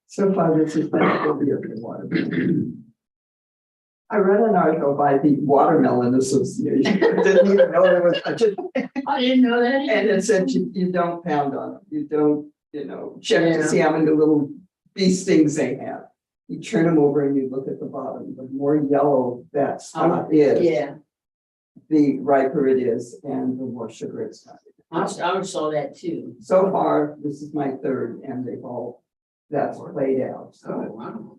So far, this has been a good water. I read an article by the Watermelon Association. I didn't even know there was such a thing. I didn't know that. And it said you don't pound on them. You don't, check to see how many little bee stings they have. You turn them over and you look at the bottom. The more yellow that spot is, Yeah, the riper it is and the more sugar it's got. I saw that too. So far, this is my third and they've all, that's played out. Oh, So wow.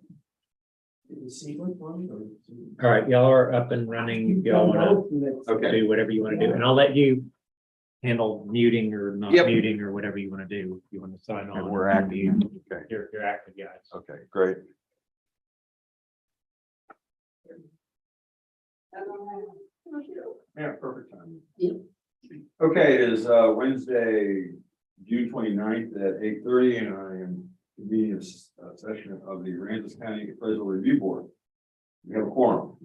All right, y'all are up and running. If y'all want to do whatever you want to do, and I'll let you handle muting or not muting or whatever you want to do. If you want to sign on, And we're active. Okay. You're active, guys. Okay, great. Yeah, perfect time. Yep. Okay, it is Wednesday, June 29th at 8:30, and I am convening a session of the Aransas County Appraisal Review Board. We have a quorum.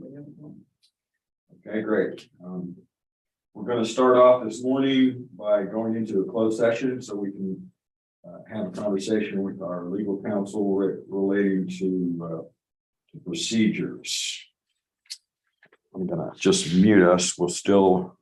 Okay, great. We're going to start off this morning by going into a closed session so we can have a conversation with our legal counsel relating to procedures. I'm gonna just mute us. We'll still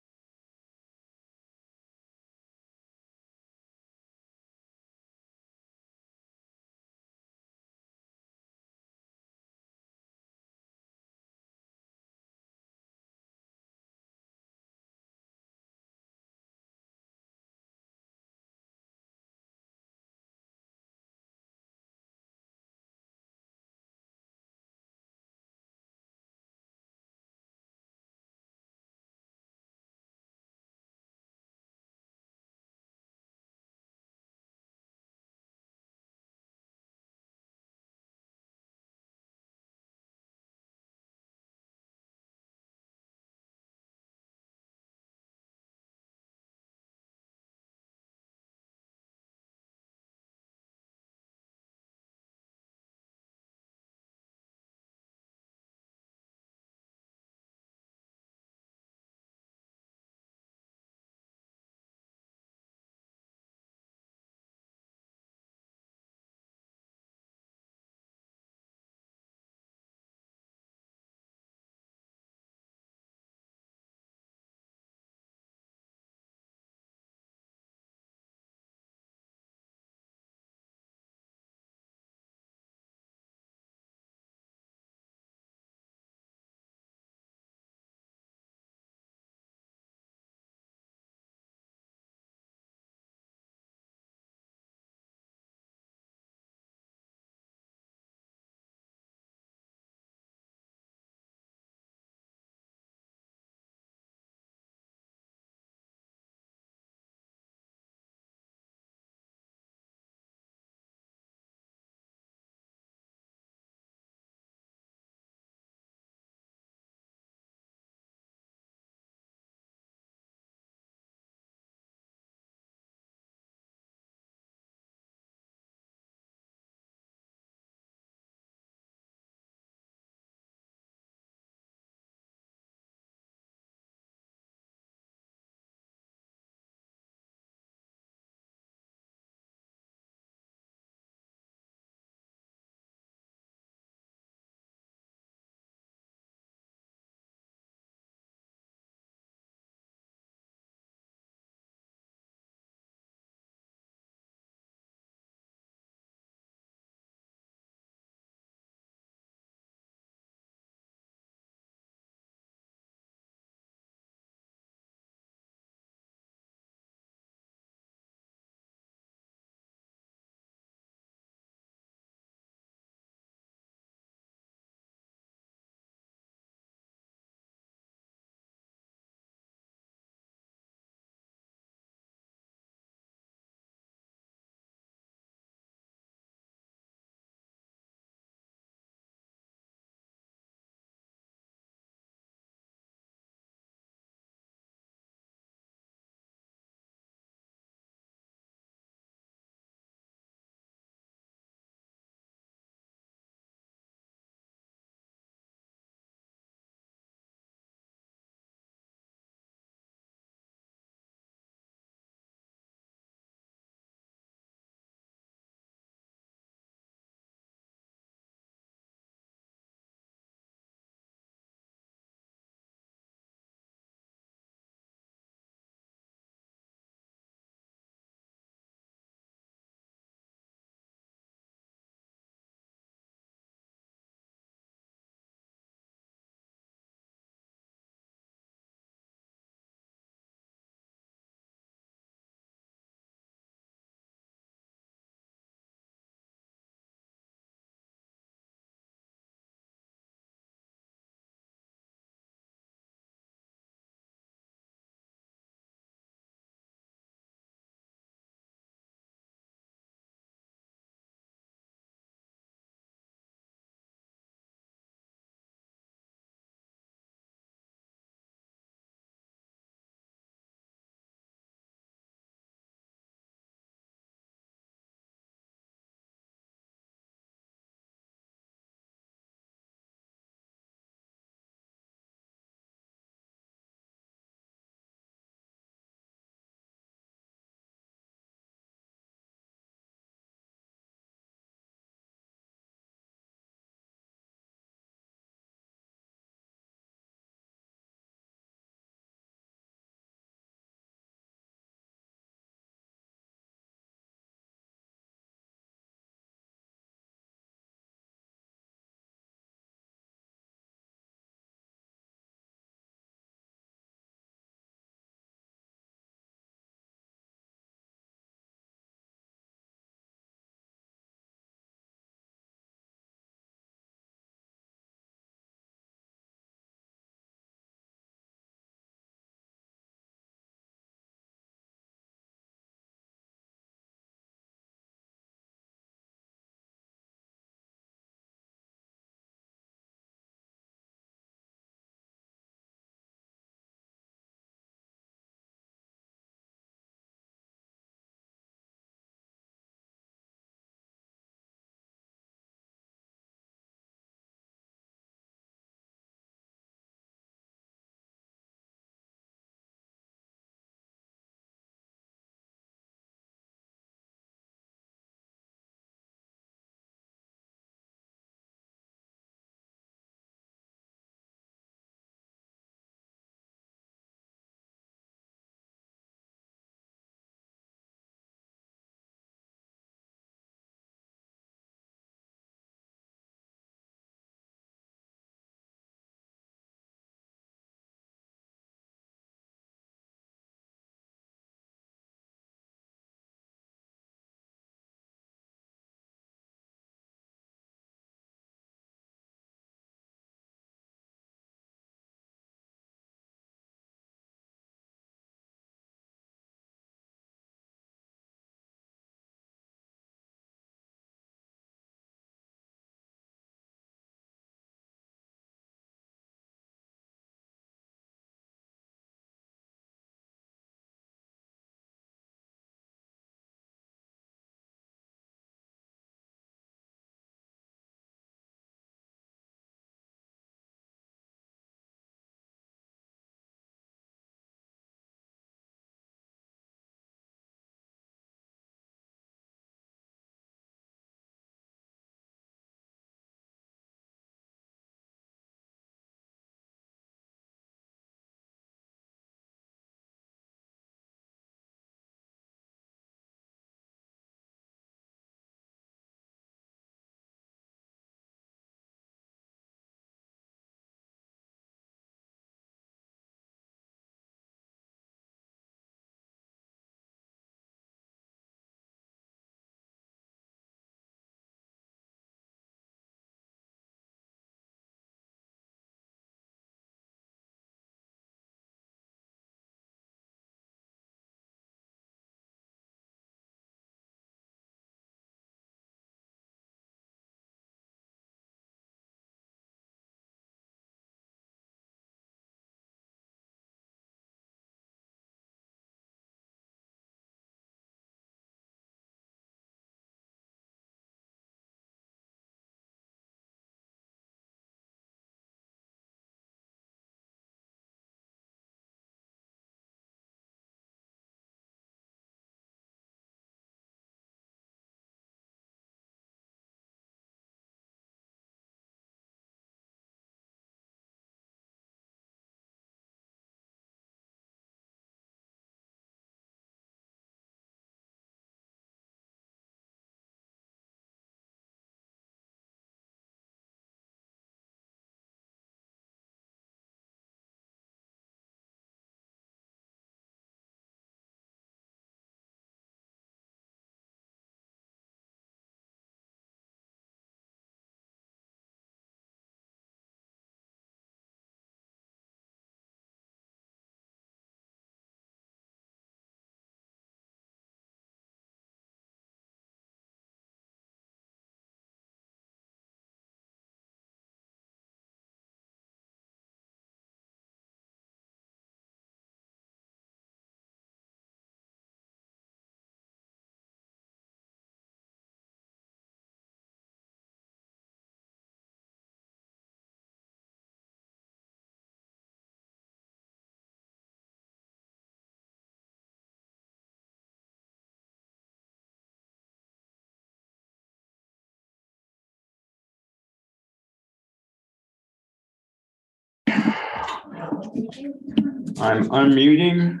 I'm unmuting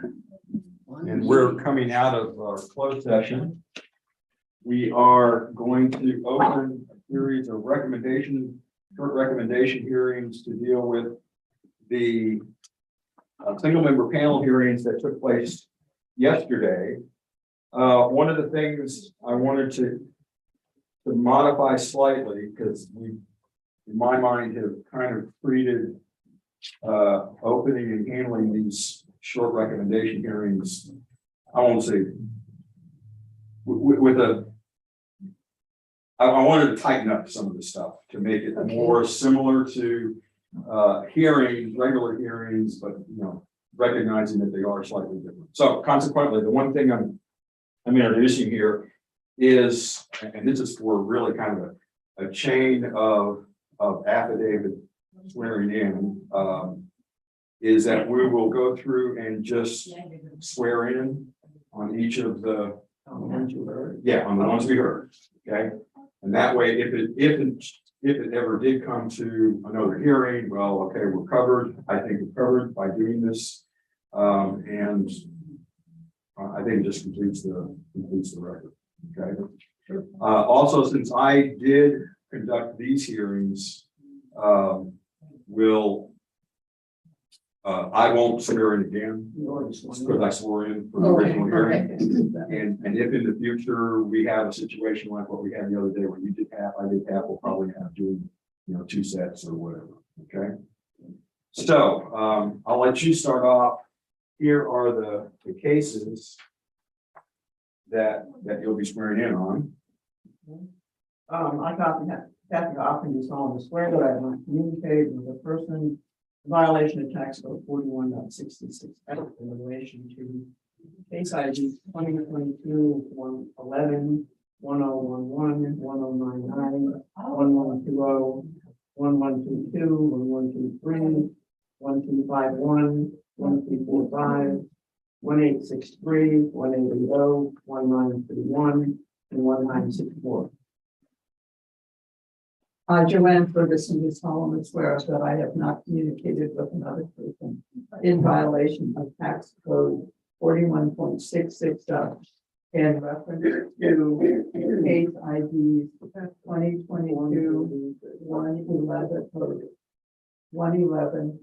and we're coming out of our closed session. We are going to open a series of short recommendation hearings to deal with the single member panel hearings that took place yesterday. One of the things I wanted to modify slightly, because we, in my mind, have kind of treated opening and handling these short recommendation hearings, I won't say with I wanted to tighten up some of the stuff to make it more similar to hearings, regular hearings, but recognizing that they are slightly different. So consequently, the one thing I'm introducing here is, and this is for really kind of a chain of affidavit swearing in, is that we will go through and just swear in on each of the on the ones we heard. Okay. And that way, if it ever did come to another hearing, well, okay, we're covered. I think we're covered by doing this. And I think it just completes the record. Okay. Also, since I did conduct these hearings, I won't swear in again because I swore in for the original hearing. And if in the future we have a situation like what we had the other day where you did half, I did half, we'll probably have to do 2 sets or whatever. Okay. So I'll let you start off. Here are the cases that you'll be swearing in on. I got that often is on the swear that I want to communicate with a person in violation of tax code 41.66 in relation to case ID 2022 111 1011 1099 1120 1122 1123 1251 1345 1863 1880 1931 and 1964. Joanne Ferguson is solemnly swears that I have not communicated with another person in violation of tax code 41.66 in reference to case IDs 2022 111 111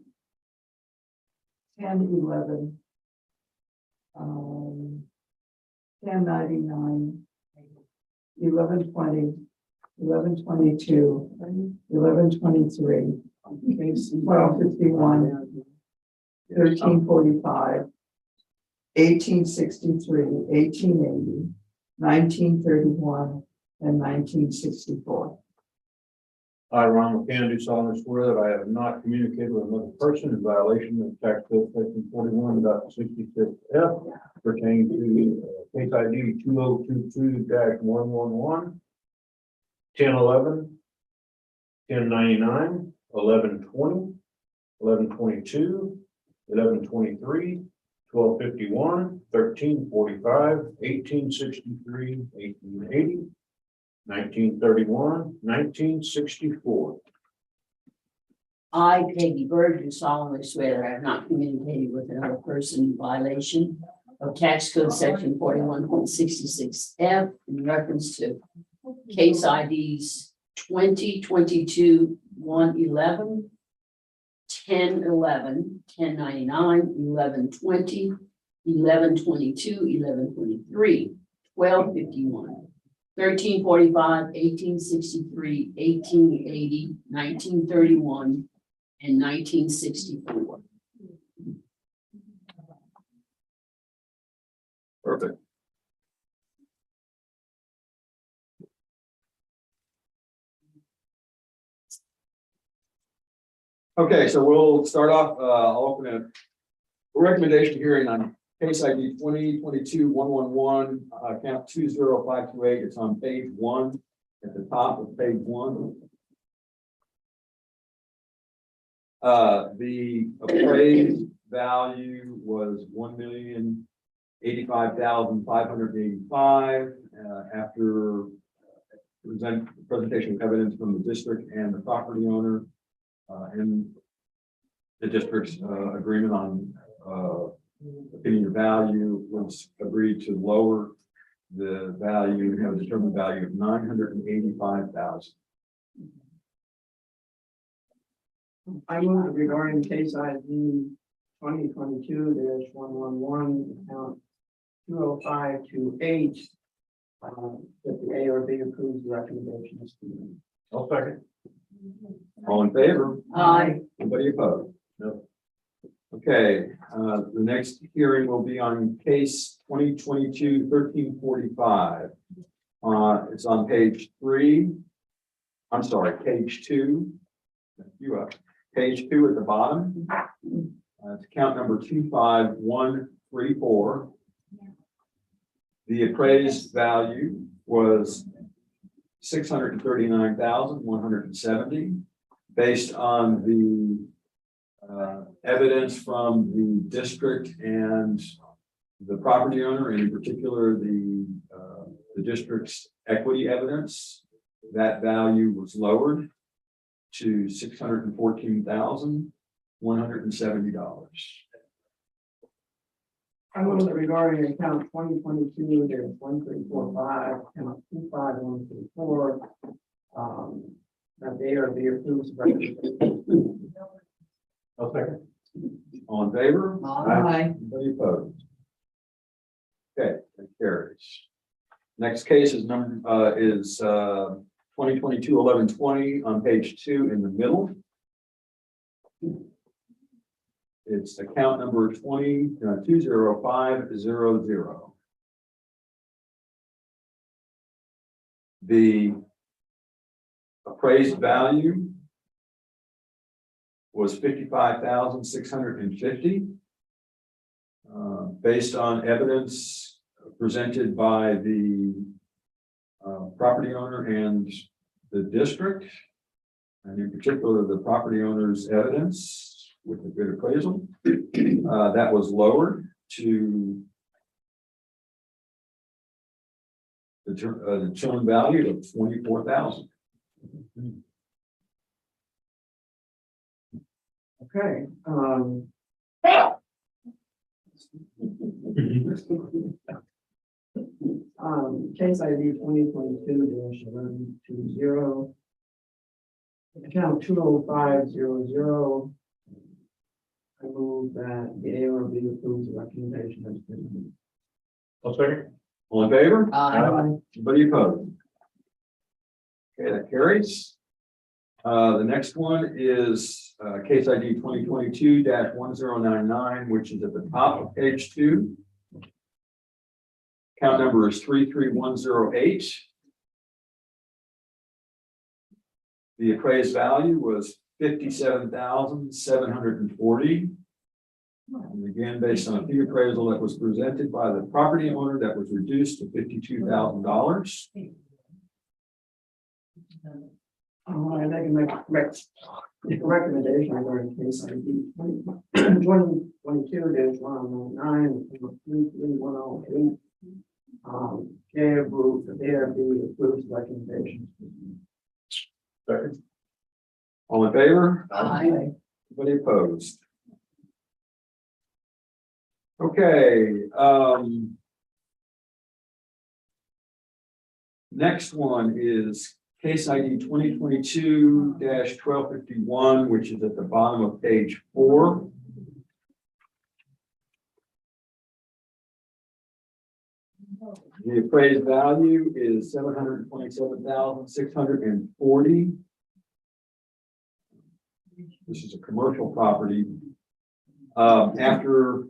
1011 1099 1120 1122 1123 1251 1345 1863 1880 1931 and 1964. I, Ron McCann, do solemnly swear that I have not communicated with another person in violation of tax code section 41.66 F pertaining to case ID 2022-111, 1011, 1099, 1120, 1122, 1123, 1251, 1345, 1863, 1880. 1931, 1964. I, Peggy Bird, do solemnly swear that I have not communicated with another person in violation of tax code section 41.66 F in reference to case IDs 2022 111, 1011, 1099, 1120, 1122, 1123, 1251. 1345, 1863, 1880, 1931, and 1964. Perfect. Okay, so we'll start off. I'll open a recommendation hearing on case ID 2022-111, account 20528. It's on page 1 at the top of page 1. The appraised value was $1,085,585 after presentation of evidence from the district and the property owner. And the district's agreement on opinion of value was agreed to lower the value, have a determined value of $985,000. I move regarding case ID 2022-111, account 20528, that the ARB approves the recommendation as given. I'll second. All in favor? Aye. Anybody opposed? No. Okay, the next hearing will be on case 2022-1345. It's on page 3. I'm sorry, page 2. You up. Page 2 at the bottom. It's account number 25134. The appraised value was $639,170 based on the evidence from the district and the property owner, and in particular the district's equity evidence. That value was lowered to $614,170. I move that regarding account 2022-1345, account 25134, that the ARB approves the recommendation. I'll second. All in favor? Aye. Anybody opposed? Okay, that carries. Next case is 2022-1120 on page 2 in the middle. It's account number 20500. The appraised value was $55,650. Based on evidence presented by the property owner and the district, and in particular the property owner's evidence with the good appraisal, that was lowered to the determined value of $24,000. Okay, case ID 2022-1120, account 20500. I move that the ARB approves the recommendation as given. I'll second. All in favor? Aye. Anybody opposed? Okay, that carries. The next one is case ID 2022-1099, which is at the top of page 2. Account number is 33108. The appraised value was $57,740. And again, based on a fee appraisal that was presented by the property owner, that was reduced to $52,000. I make a recommendation regarding case ID 2022-109, 33108. ARB approves recommendations. Second. All in favor? Aye. Anybody opposed? Okay, next one is case ID 2022-1251, which is at the bottom of page 4. The appraised value is $727,640. This is a commercial property. After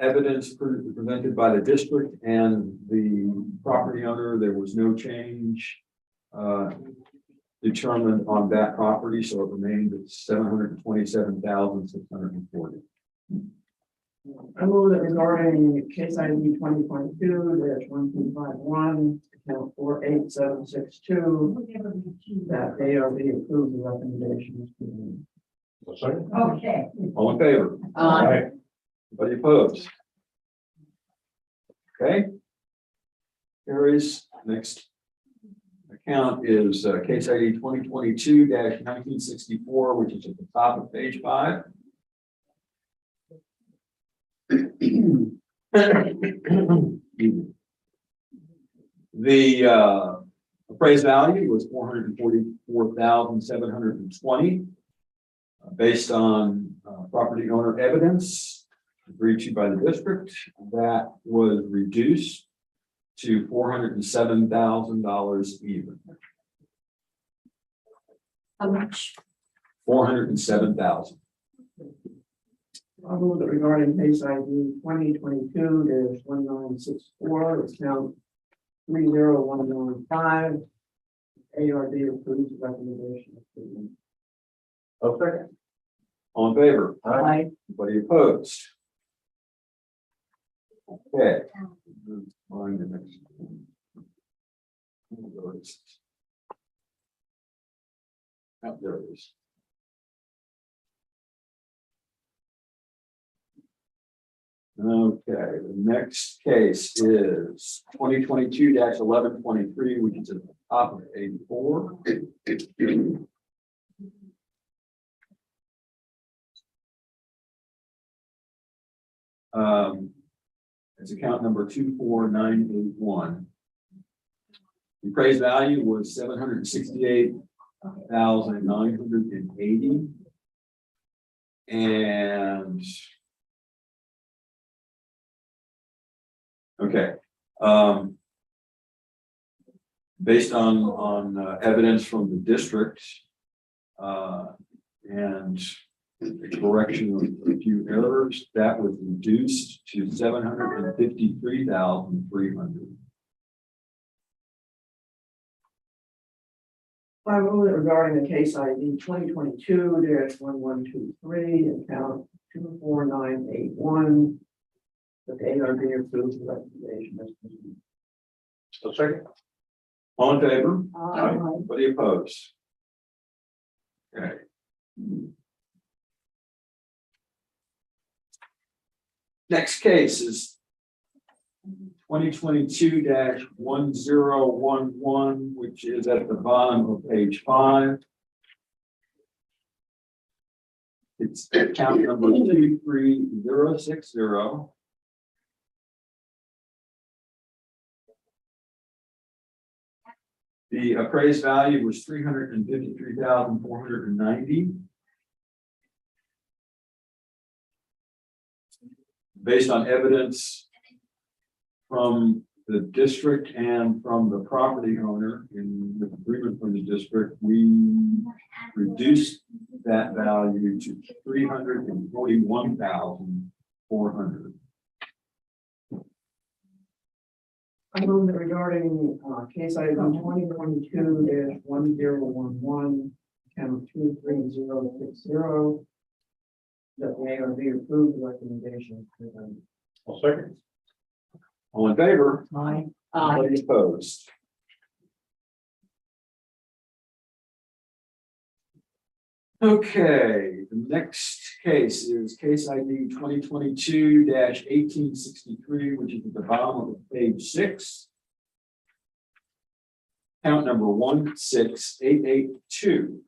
evidence presented by the district and the property owner, there was no change determined on that property, so it remained at $727,640. I move that regarding case ID 2022-1251, account 48762, that ARB approves the recommendations. I'll second. Okay. All in favor? Aye. Anybody opposed? Okay. Carries. Next account is case ID 2022-1964, which is at the top of page 5. The appraised value was $444,720. Based on property owner evidence agreed to by the district, that was reduced to $407,000 even. How much? $407,000. I'll move that regarding case ID 2022-1964, account 30195. ARB approves the recommendation. Okay. All in favor? Aye. Anybody opposed? Okay. Find the next one. There it is. Oh, there it is. Okay, the next case is 2022-1123, which is at the top of 84. It's account number 24981. The appraised value was $768,980. And okay, based on evidence from the district and the correction of a few errors, that was reduced to $753,300. I move that regarding the case ID 2022-1123, account 24981, that the ARB approves the recommendation as presented. A second. All in favor? Aye. Anybody opposed? Okay. Next case is 2022-1011, which is at the bottom of page 5. It's account number 23060. The appraised value was $353,490. Based on evidence from the district and from the property owner in the agreement from the district, we reduced that value to $341,400. I move that regarding case item 2022-1011, account 23060, that the ARB approve the recommendation as presented. A second. All in favor? Aye. Anybody opposed? Okay, the next case is case ID 2022-1863, which is at the bottom of page 6. Count number 16882.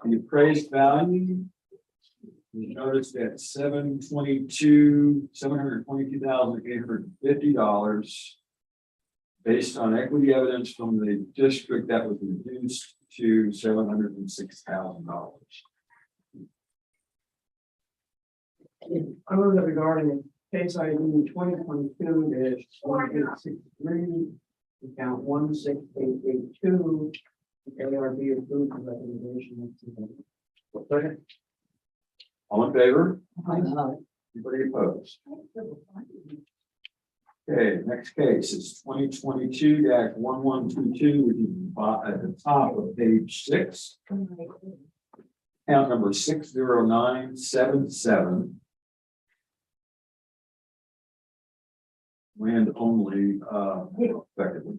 The appraised value, you notice that $722,850. Based on equity evidence from the district, that was reduced to $706,000. I move that regarding case ID 2022-1863, account 16882, the ARB approves the recommendation as presented. Second. All in favor? Aye. Anybody opposed? Okay, next case is 2022-1122, which is at the top of page 6. Count number 60977. Land only, effectively.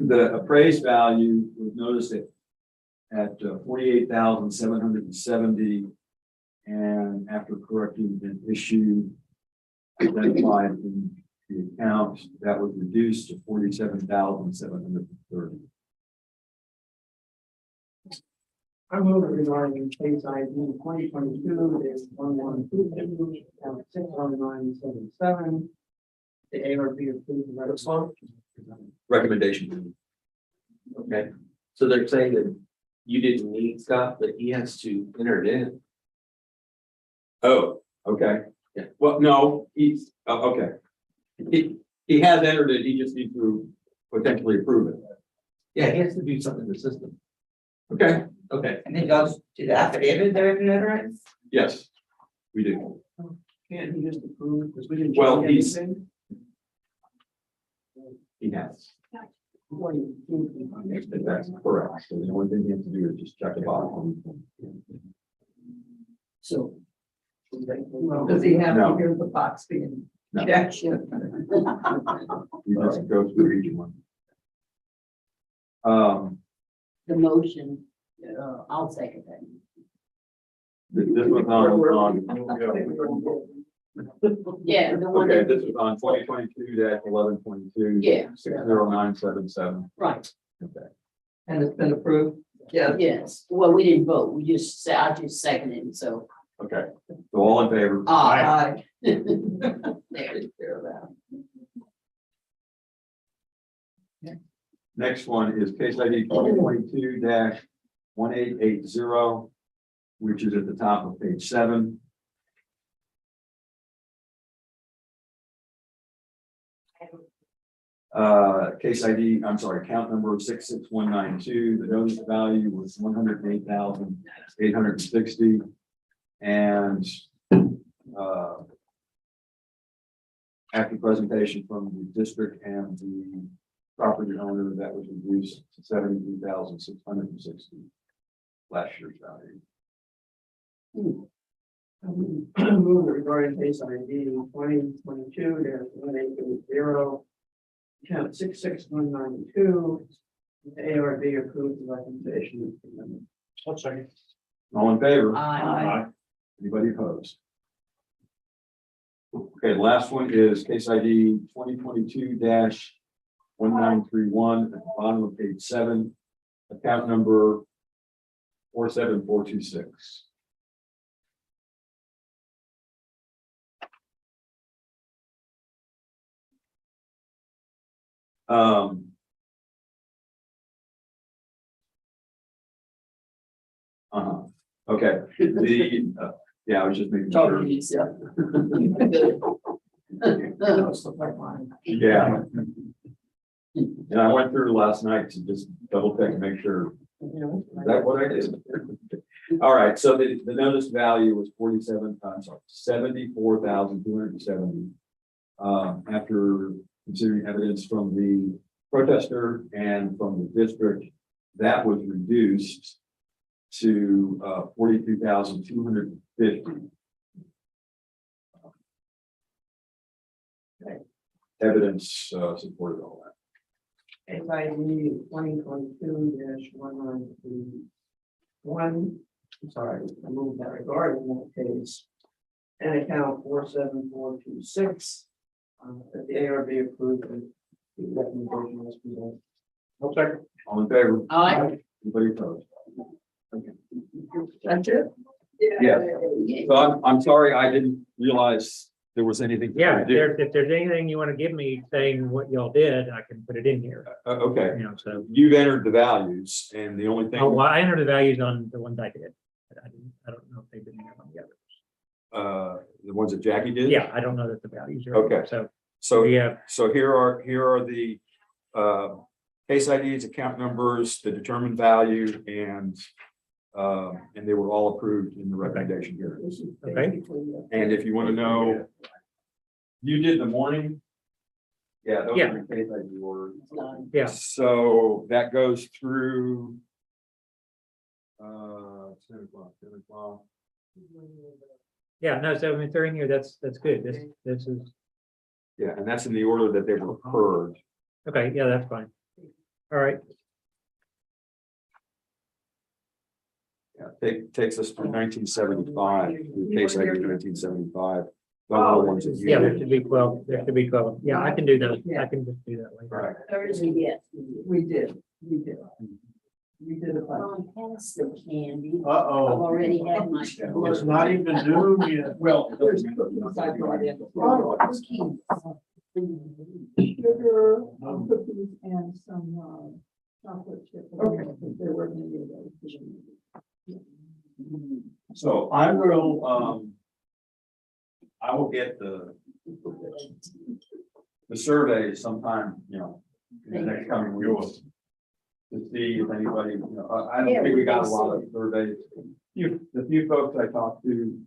The appraised value was noticed at 48,770, and after correcting an issue identified in the account, that was reduced to 47,730. I move regarding case ID 2022-1122, 61977. The ARB approved the response. Recommendation. Okay, so they're saying that you didn't need Scott, but he has to enter it in. Oh, okay. Yeah. Well, no, he's, oh, okay. He has entered it, he just needs to potentially approve it. Yeah, he has to do something in the system. Okay, Okay, And then goes to the affidavit there in notarize? yes, we do. Can't he just approve, because we didn't. Well, change he's- anything? He has. Well, you- That's correct. So the only thing he has to do is just check the box. So. Well, does he have to No. hear the box being No. checked? You just go through each one. The motion, I'll second that. This was Yeah, the one okay, that, this was on 2022-1122. Yeah. 60977. right, Okay. And it's been approved? Yes. yes, well, we didn't vote, we just said, I just seconded it, so. Okay, so all in favor? Aye. There. Take care of that. Next one is case ID 2022-1880, which is at the top of page 7. Case ID, I'm sorry, count number 66192. The notice value was 108,860. And after presentation from the district and the property owner, that was reduced to 73,660 last year's value. Move regarding case ID 2022-1880. Count 66192. The ARB approved the recommendation. One second. All in favor? Aye. Anybody opposed? Okay, the last one is case ID 2022-1931 at the bottom of page 7, account number 47426. Okay, yeah, I was just making sure. Totally, so. Those look like mine. Yeah. And I went through last night to just double check and make sure. Is that what I did? All right, so the notice value was 74,270. After considering evidence from the protester and from the district, that was reduced to 42,250. Evidence supported all that. Case ID 2022-1931. I'm sorry, I moved that regarding that case. And account 47426. That the ARB approved the recommendation was presented. One second. All in favor? Aye. Anybody opposed? That's it? Yeah. So I'm sorry, I didn't realize there was anything. Yeah, to do. if there's anything you want to give me saying what y'all did, I can put it in here, Okay, you know, so. you've entered the values and the only thing. Oh, well, I entered the values on the ones I did. I don't know if they've been there on the others. The ones that Jackie did? Yeah, I don't know that the values are. Okay. So So, we have, so here are the case IDs, account numbers, the determined value, and they were all approved in the recommendation here. okay, And if you want to know, you did the morning? Yeah, those Yeah. are the case ID orders. yeah, So that goes through 10 o'clock. yeah, no, so if they're in here, that's good. This is, Yeah, and that's in the order that they were heard. okay, yeah, that's fine. All right, Yeah, takes us to 1975, the case ID 1975. The other ones that you yeah, there did. should be 12, there should be 12. Yeah, I can do that. I can just do that later. Right. Thursday, yes. We did. We did a bunch. on past the candy. I've Uh-oh. already had my. It's not even noon yet. Well, There's cookies I brought in. Oh, cookies. Sugar, cookies and some, chocolate chip. Okay. There were many of those. so I will, I will get the survey sometime, in the next coming weeks. To see if anybody, I don't think we got a lot of surveys. The few folks I talked to,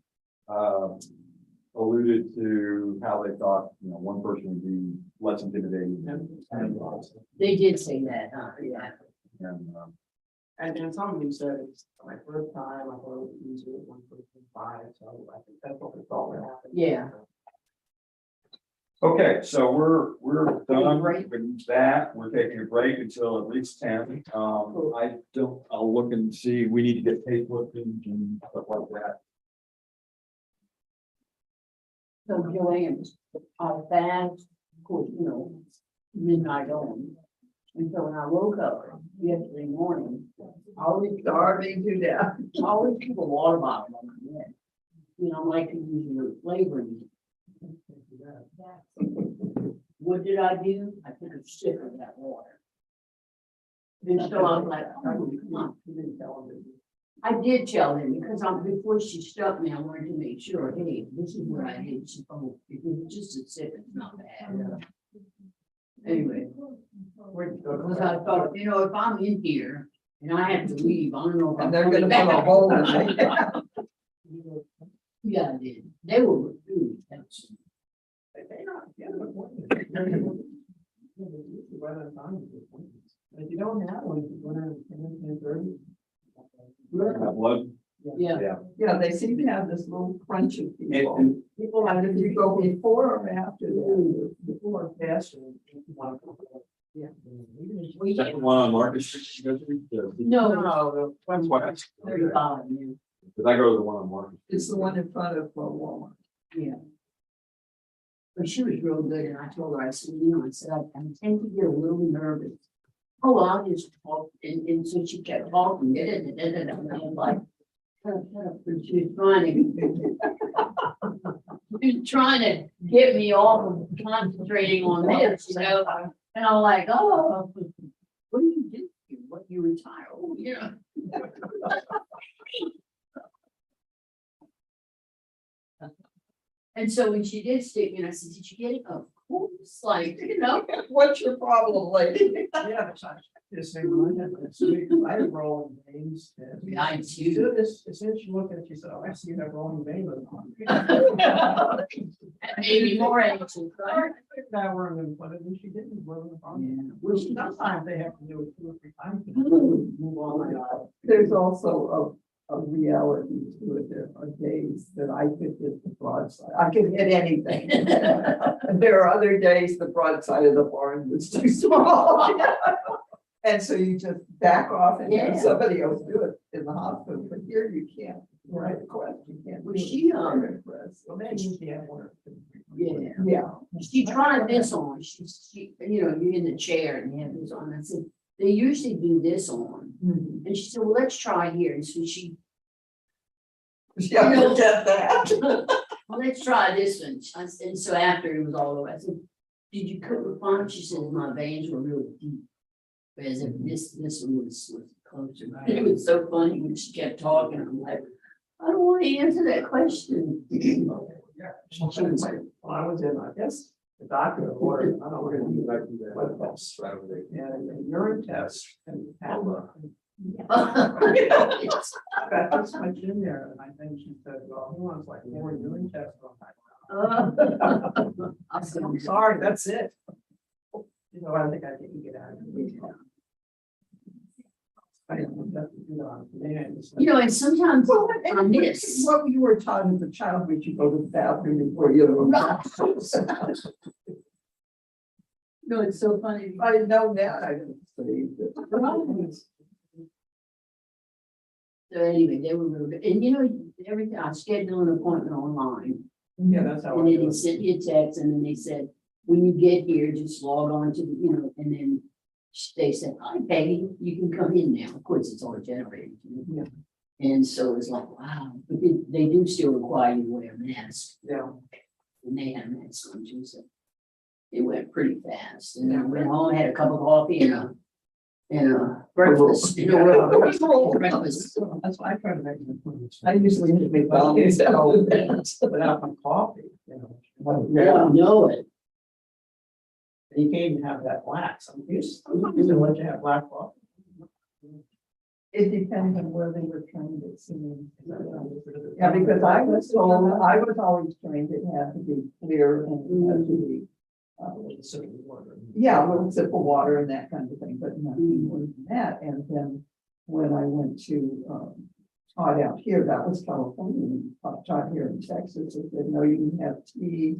alluded to how they thought, one person would be less intimidating. They did say that, yeah. And, And some of them said it's my first time, I thought it was easier at 1:55, so I think that's what we thought would happen. Yeah. okay, so we're done Break. with that. We're taking a break until at least 10. I'll look and see, we need to get pay clippings and stuff like that. So Joanne, I fast, of course, midnight on. And so when I woke up yesterday morning, I always Starving to death. I always keep a water bottle on my bed. I like to use your flavoring. What did I do? I took a sip of that water. Then so I was like, oh, come on. You didn't tell them, did you? I did tell them because before she stopped me, I wanted to make sure, hey, this is what I did. She, oh, if it's just a sip, it's not bad. Anyway, Where'd you go to because I thought, if I'm in here and I have to leave, I don't know if I'm And they're gonna coming put a back. bowl in it. Yeah, I did. They were food. They're not, yeah, but what- Weather and time is appointments. And if you don't have one, you go down to 10:30. Blood? Yeah. Yeah, they seem to have this little crunch of people. And People And if you go before or after that, before and faster. If you want to. Yeah. We, that's the one on Market Street you go to? no, No, That's why, because 35, yeah. I go to the one on Market. it's the one in front of Walmart. Yeah. But she was real good, and I told her, I said, I said, I tend to get a little nervous. Oh, well, I'll just talk, and so she kept talking, and I'm like, shut up, and she was trying to. She was trying to get me off of concentrating on this, and I'm like, oh, what do you do? What, you retire? Oh, And so when she did stick me, I said, did you get it? Of course, like, What's your problem, lady? Yeah, but I just say, well, I had this week, I had rolling veins. and- I She do. did this, as soon as she looked at it, she said, oh, I see you have rolling veins. Maybe more anxious, right? Now we're in, but then she didn't. Yeah. Well, sometimes they have to do it 2 or 3 times. to Move on. There's also a reality to it. There are days that I could hit the broadside. I could hit anything. And there are other days the broadside of the barn was too small. And so you just back off and have Yeah. somebody else do it in the hospital, but here you can't. Right, the question, you can't. Well, do it. she, Very impressed. Well, then you can't work. Yeah. Yeah. She tried this on, she, you're in the chair and you have this on, I said, they usually do this on. Mhm. And she said, well, let's try here, and so she, Yeah, You know- you'll get that. well, let's try this one. And so after it was all over, I said, did you cook the fun? She said, my veins were really deep. Whereas if this one was closer. It was so funny when she kept talking. I'm like, I don't want to answer that question. Yeah. Well, I was in, I guess, the doctor ordered, I don't know, we're gonna do like the blood tests, right? And a urine test and. I got this much in there, and I think she said, well, he wants like 4 urine tests. I said, I'm sorry, that's it. I think I can get out of it. I didn't have to do that on command. And sometimes Well, I miss. what you were taught as a child, we should go to the bathroom before you know. No, it's so funny. If I had known that, I didn't say that. So anyway, they were really good. And everything, I scheduled an appointment online. Yeah, that's how. And I then do he it. sent you a text and then they said, when you get here, just log on to, and then they said, hi, Peggy, you can come in now. Of course, it's all generated. And so it's like, wow, but they do still require you to wear a mask. Yeah. And they had masks on too, so it went pretty fast. And then I went home, had a cup of coffee and a breakfast. Breakfast. That's why I try to make. I usually make coffee without my coffee, you know. Yeah, I know it. And you can't even have that black. Some people let you have black coffee. It depends on where they were trained at singing. Yeah, because I was told, I was always trained it had to be clear and it had to be. Yeah, a little sip of water and that kind of thing, but nothing more than that. And then when I went to taught out here, that was California, and taught here in Texas, it said, no, you can have tea,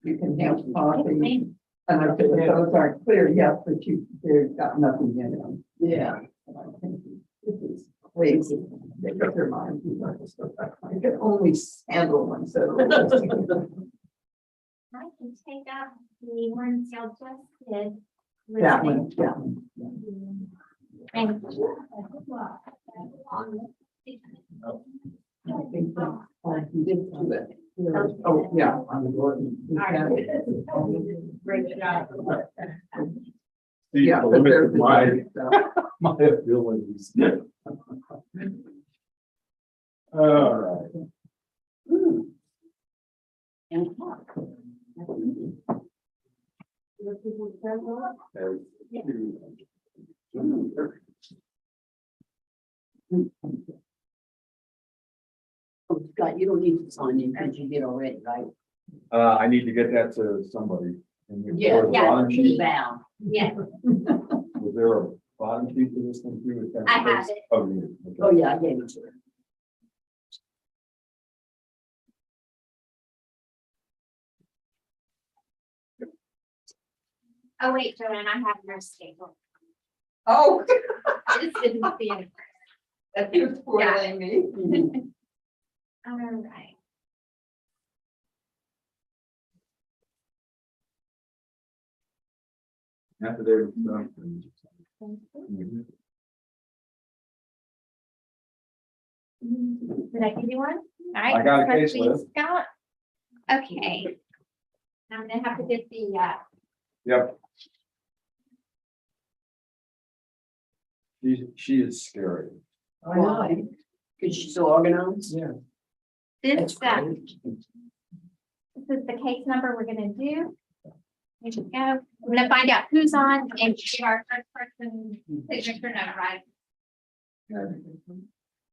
you can have coffee. And I said, those aren't clear, yes, but they've got nothing in them. Yeah. And I think this is crazy. They got their mind. I can only handle one set of rules. I can take out the ones y'all just did. That one, yeah. Thank you. I think that, you did do it. Oh, yeah. On the board. Great job. Yeah, but there's My abilities. All right. And oh, Scott, you don't need to sign in because you did already, right? I need to get that to somebody. Yeah, Was yeah. bottom sheet- Bound. Yeah, was there a bottom sheet to this one too? I have it. Oh, you did. Oh, Okay. yeah, I gave it to her. oh wait, Joanne, I have your schedule. Oh, I just didn't see it. that was spoiling me. All right. After they were done. Thank you. Mhm. Did I give you one? All right. I got a let's case see, list. Scott. Okay. I'm gonna have to get the, Yep. She is scary. Why? Because she's so organized? Yeah. this, That's this great. is the case number we're gonna do. Here we go. I'm gonna find out who's on and give our first person signature note, right?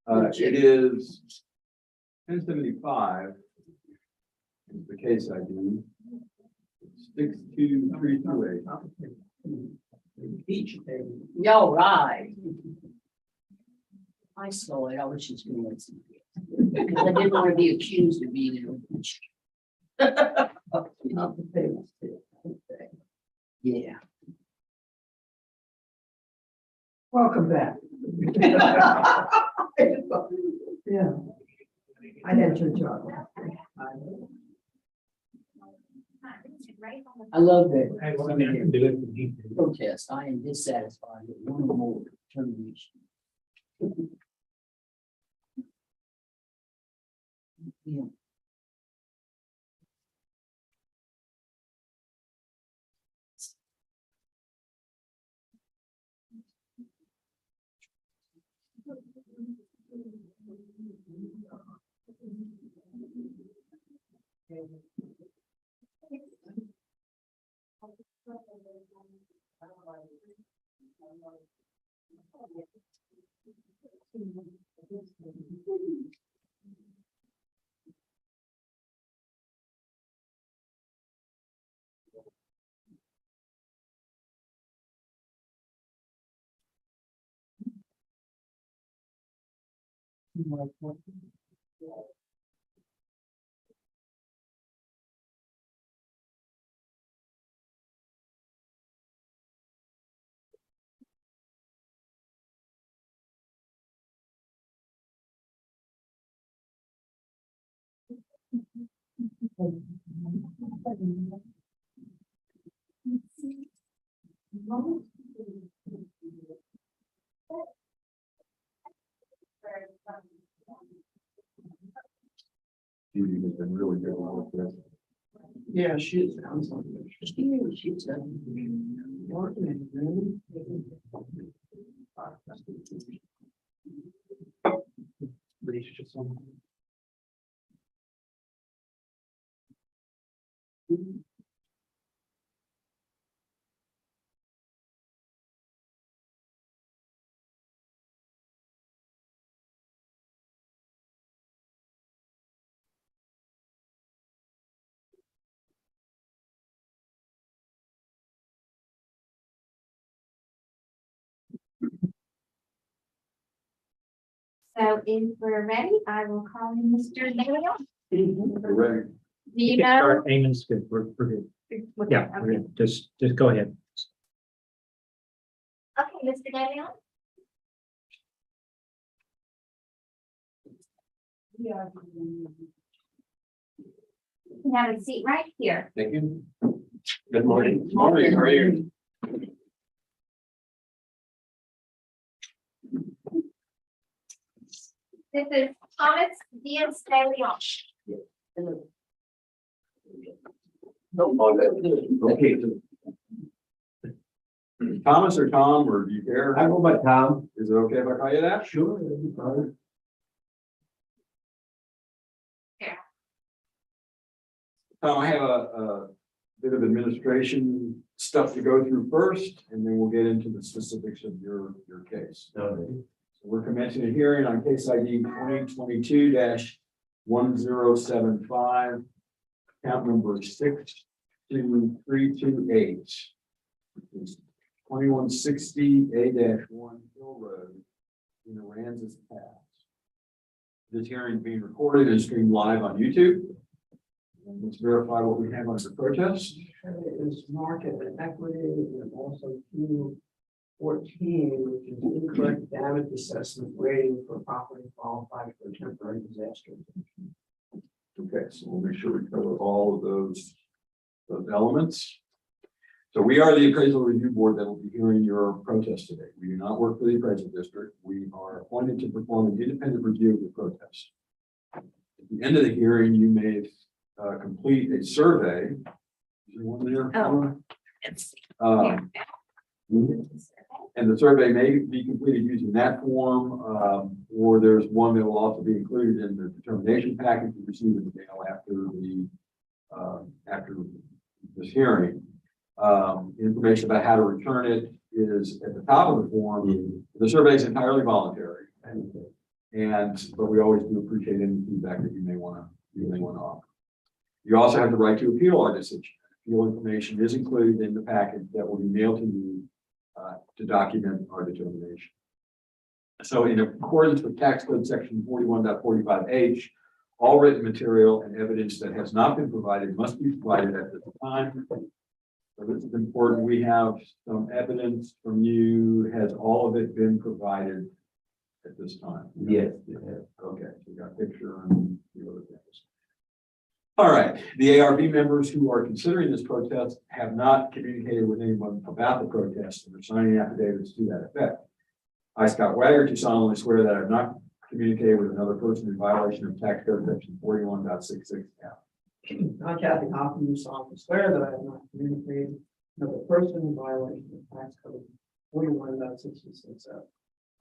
It is 1075. Is the case ID. 62328. Each day. Y'all right. I saw it. I was just gonna listen. Because I didn't want to be accused of being in a witch. Not the face. Yeah. Welcome back. Yeah. I had your job. Right on the- I love that. I want to do it for you. Protest. I am dissatisfied with one or more termination. Yeah. Judy has been really good with this. Yeah, she is. Sounds like it. She's Working, really. So if we're ready, I will call in Mr. Daniel. We're ready. Do You you can know? start. Amon's good. We're good. Yeah, we're Okay, good. Just go ahead. okay, Mr. Daniel. You can have a seat right here. Thank you. Good morning. Morning, how are you? This is Thomas Diaz de Leon. Okay. Thomas or Tom, or do you care? I go by Tom. Is it okay if I call you that? Sure, that'd be fine. Tom, I have a bit of administration stuff to go through first, and then we'll get into the specifics of your case. Okay. So we're commencing a hearing on case ID 2022-1075, count number 62328. 2160 A-1 Hill Road in Aransas, Pass. This hearing is being recorded and streamed live on YouTube. And let's verify what we have under protest. Is market equity and also Q14, which is incorrect damage assessment rating for property qualified for temporary disaster. Okay, so we'll make sure we cover all of those elements. So we are the appraisal review board that will be hearing your protest today. We do not work for the appraisal district. We are appointed to perform an independent review of the protest. At the end of the hearing, you may complete a survey. Is there one there? Oh. And the survey may be completed using that form, or there's one that will also be included in the determination package you receive in the mail after this hearing. Information about how to return it is at the top of the form. The survey is entirely voluntary, but we always do appreciate any feedback that you may want to offer. You also have the right to appeal our decision. Appeal information is included in the package that will be mailed to you to document our determination. So in accordance with tax code section 41.45H, all written material and evidence that has not been provided must be provided at this time. So this is important. We have some evidence from you. Has all of it been provided at this time? Yes. Okay, so we got a picture and a few other things. All right, the ARB members who are considering this protest have not communicated with anyone about the protest and are signing affidavits to that effect. I, Scott Wagger, do solemnly swear that I have not communicated with another person in violation of tax code section 41.66F. I, Kathy Hoffman, do solemnly swear that I have not communicated with a person in violation of tax code 41.66F.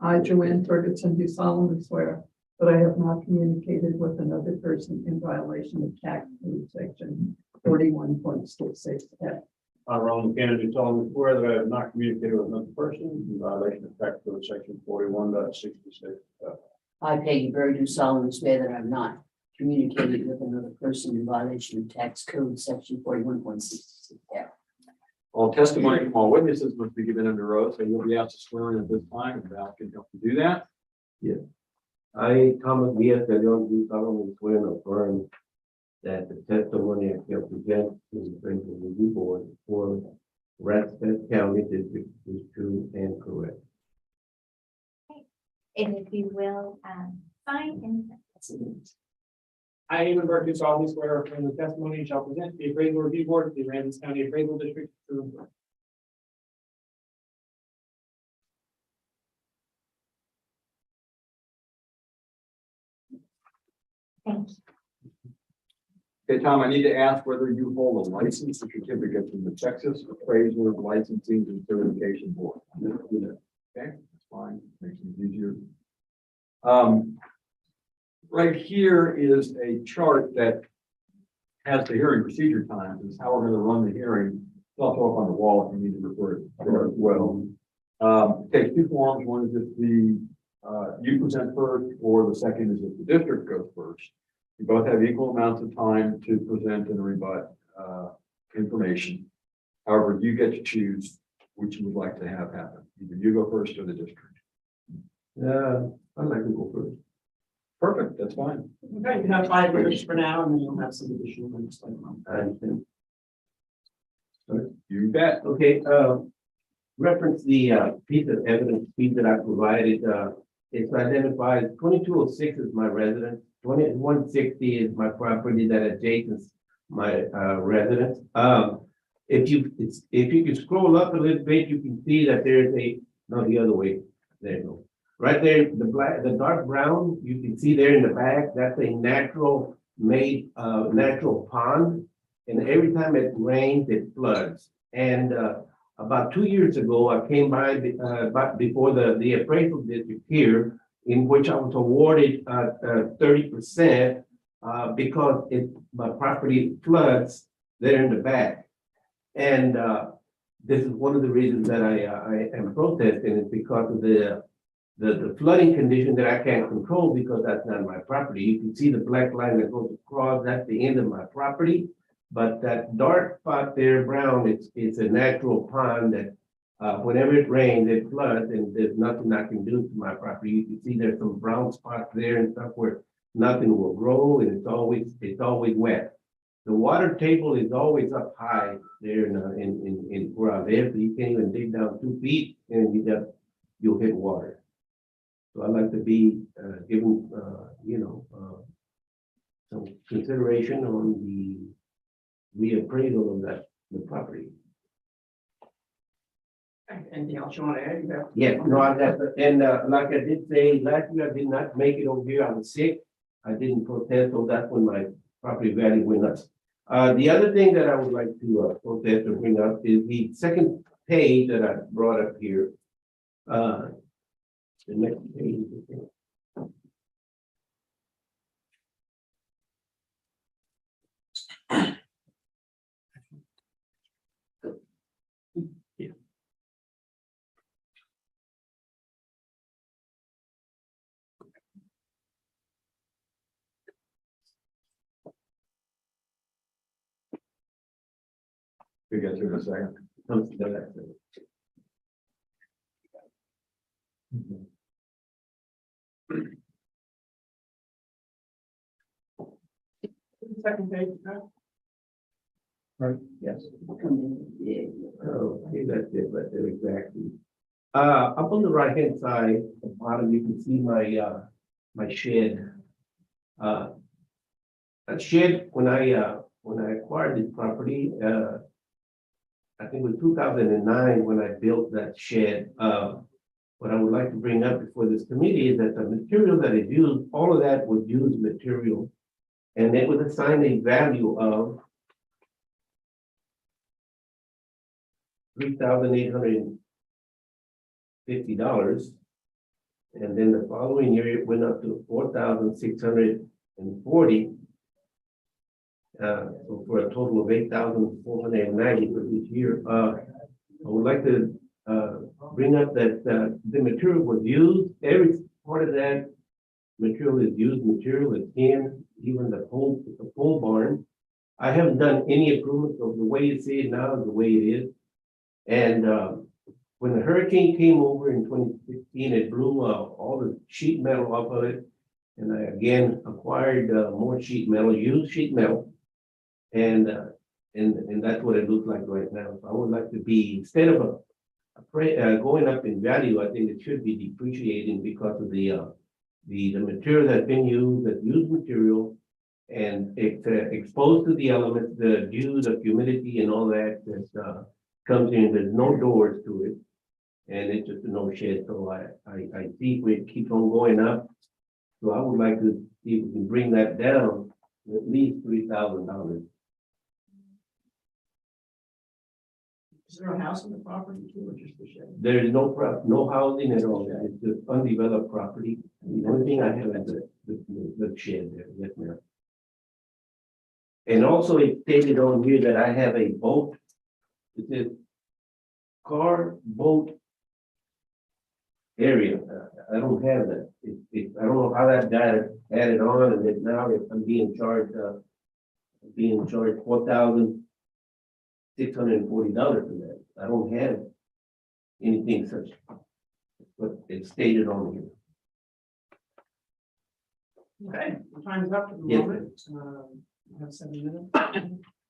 I, Joanne Ferguson, do solemnly swear that I have not communicated with another person in violation of tax code section 41.66F. I, Ron McCann, do solemnly swear that I have not communicated with another person in violation of tax code section 41.66F. I, Peggy Bird, do solemnly swear that I have not communicated with another person in violation of tax code section 41.66F. All testimony from all witnesses must be given under oath, so you'll be asked to swear in at this time, and Val can help you do that. I, Thomas Diaz de Leon, do solemnly swear and affirm that the testimony I shall present to the appraisal review board for Aransas County District is true and correct. And if you will, sign and. I, Eamon Burke, do solemnly swear or affirm the testimony shall present to the appraisal review board of the Aransas County Appraisal District true and correct. Thank you. Okay, Tom, I need to ask whether you hold a license or certificate from the Texas Appraiser Licensing and Certification Board. Okay, that's fine, makes it easier. Right here is a chart that has the hearing procedure times, is how we're gonna run the hearing. It's also up on the wall if you need to refer it there as well. Takes two forms. One is if you present first, or the second is if the district goes first. You both have equal amounts of time to present and rebut information. However, you get to choose which you would like to have happen. Either you go first or the district. I'd like to go first. Perfect, that's fine. Okay, you have 5 minutes for now, and then you'll have some additional minutes later on. I understand. You bet. Okay, reference the piece of evidence sheet that I provided, it's identified 2206 is my residence, 2160 is my property that adjacent my residence. If you can scroll up a little bit, you can see that there's no, the other way, there you go. Right there, the dark brown, you can see there in the back, that's a natural made, natural pond. And every time it rains, it floods. And about 2 years ago, I came by before the appraisal district here, in which I was awarded 30% because my property floods there in the back. And this is one of the reasons that I am protesting, is because of the flooding condition that I can't control, because that's not my property. You can see the black line that goes across, that's the end of my property. But that dark spot there, brown, it's a natural pond that whenever it rains, it floods, and there's nothing I can do to my property. You can see there's some brown spots there and stuff where nothing will grow, and it's always wet. The water table is always up high there in where I live, so you can't even dig down 2 feet and you'll hit water. So I'd like to be given, some consideration on the reappraisal of the property. Anything else you want to add? You have- Yes, no, I got, and like I did say, last year I did not make it over here, I was sick. I didn't protest, so that's when my property value went up. The other thing that I would like to protest or bring up is the second page that I brought up here. The next page. We get to it in a second. Comes to that. Second page. Yes. Yeah. Okay, that's it, right there, exactly. Up on the right-hand side, at the bottom, you can see my shed. That shed, when I acquired this property, I think it was 2009 when I built that shed. What I would like to bring up before this committee is that the material that is used, all of that was used material. And they would assign a value of $3,850. And then the following year, it went up to $4,640. So for a total of $8,490 for this year. I would like to bring up that the material was used. Every part of that material is used material. It's in even the pole barn. I haven't done any improvements of the way you see it now is the way it is. And when the hurricane came over in 2016, it blew all the sheet metal off of it. And I again acquired more sheet metal, used sheet metal. And that's what it looks like right now. So I would like to be, instead of going up in value, I think it should be depreciating because of the material that's been used, that's used material, and it's exposed to the elements, the dew, the humidity, and all that comes in. There's no doors to it, and it's just a no shed. So I see it keeps on going up. So I would like to see if we can bring that down at least $3,000. Is there a house on the property too, or just the shed? There is no housing at all. It's an undeveloped property. The only thing I have is the shed there, yes, ma'am. And also it stated on here that I have a boat. It says car, boat area. I don't have that. I don't know how that got added on, and then now I'm being charged $4,640 for that. I don't have anything such, but it's stated on here. Okay, well, time's up for the Yes. moment. We have 7 minutes.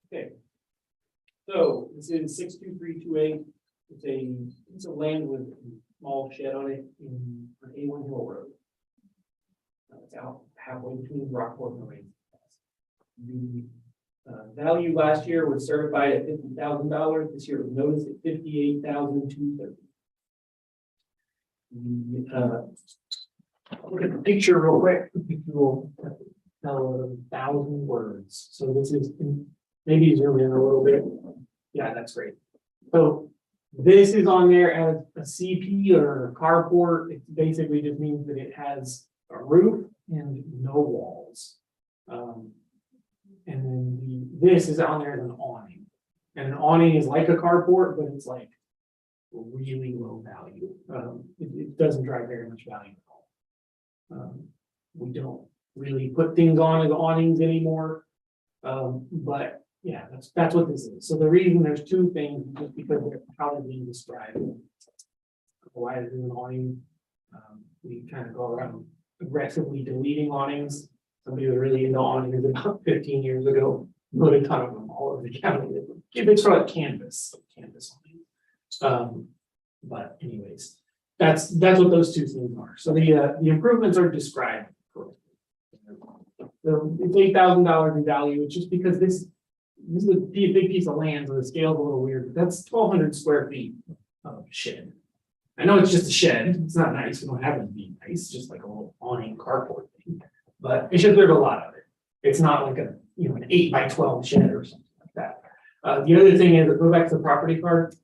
Okay. So this is 62328. It's a land with a small shed on it on A1 Hill Road. It's out halfway between Rockport and Aransas. The value last year was certified at $50,000. This year it was noticed at $58,230. Look at the picture real quick. The picture will tell 1,000 words. So this is, maybe zoom in a little bit. Yeah, that's great. So this is on there as a CP or a carport. It basically just means that it has a roof and no walls. And then this is on there as an awning. And an awning is like a carport, but it's like really low value. It doesn't drive very much value at all. We don't really put things on as awnings anymore. But yeah, that's what this is. So the reason there's two things, just because of how they're being described. Why is it an awning? We kind of go around aggressively deleting awnings. Somebody was really into awnings about 15 years ago, put a ton of them all over the county. It's sort of canvas awning. But anyways, that's what those two things are. So the improvements are described correctly. It's $8,000 in value. It's just because this is a big piece of land, so the scale's a little weird. But that's 1,200 square feet of shed. I know it's just a shed. It's not nice. We don't have it to be nice. It's just like a little awning carport thing. But it's just there's a lot of it. It's not like an 8x12 shed or something like that. The other thing is, go back to the property card.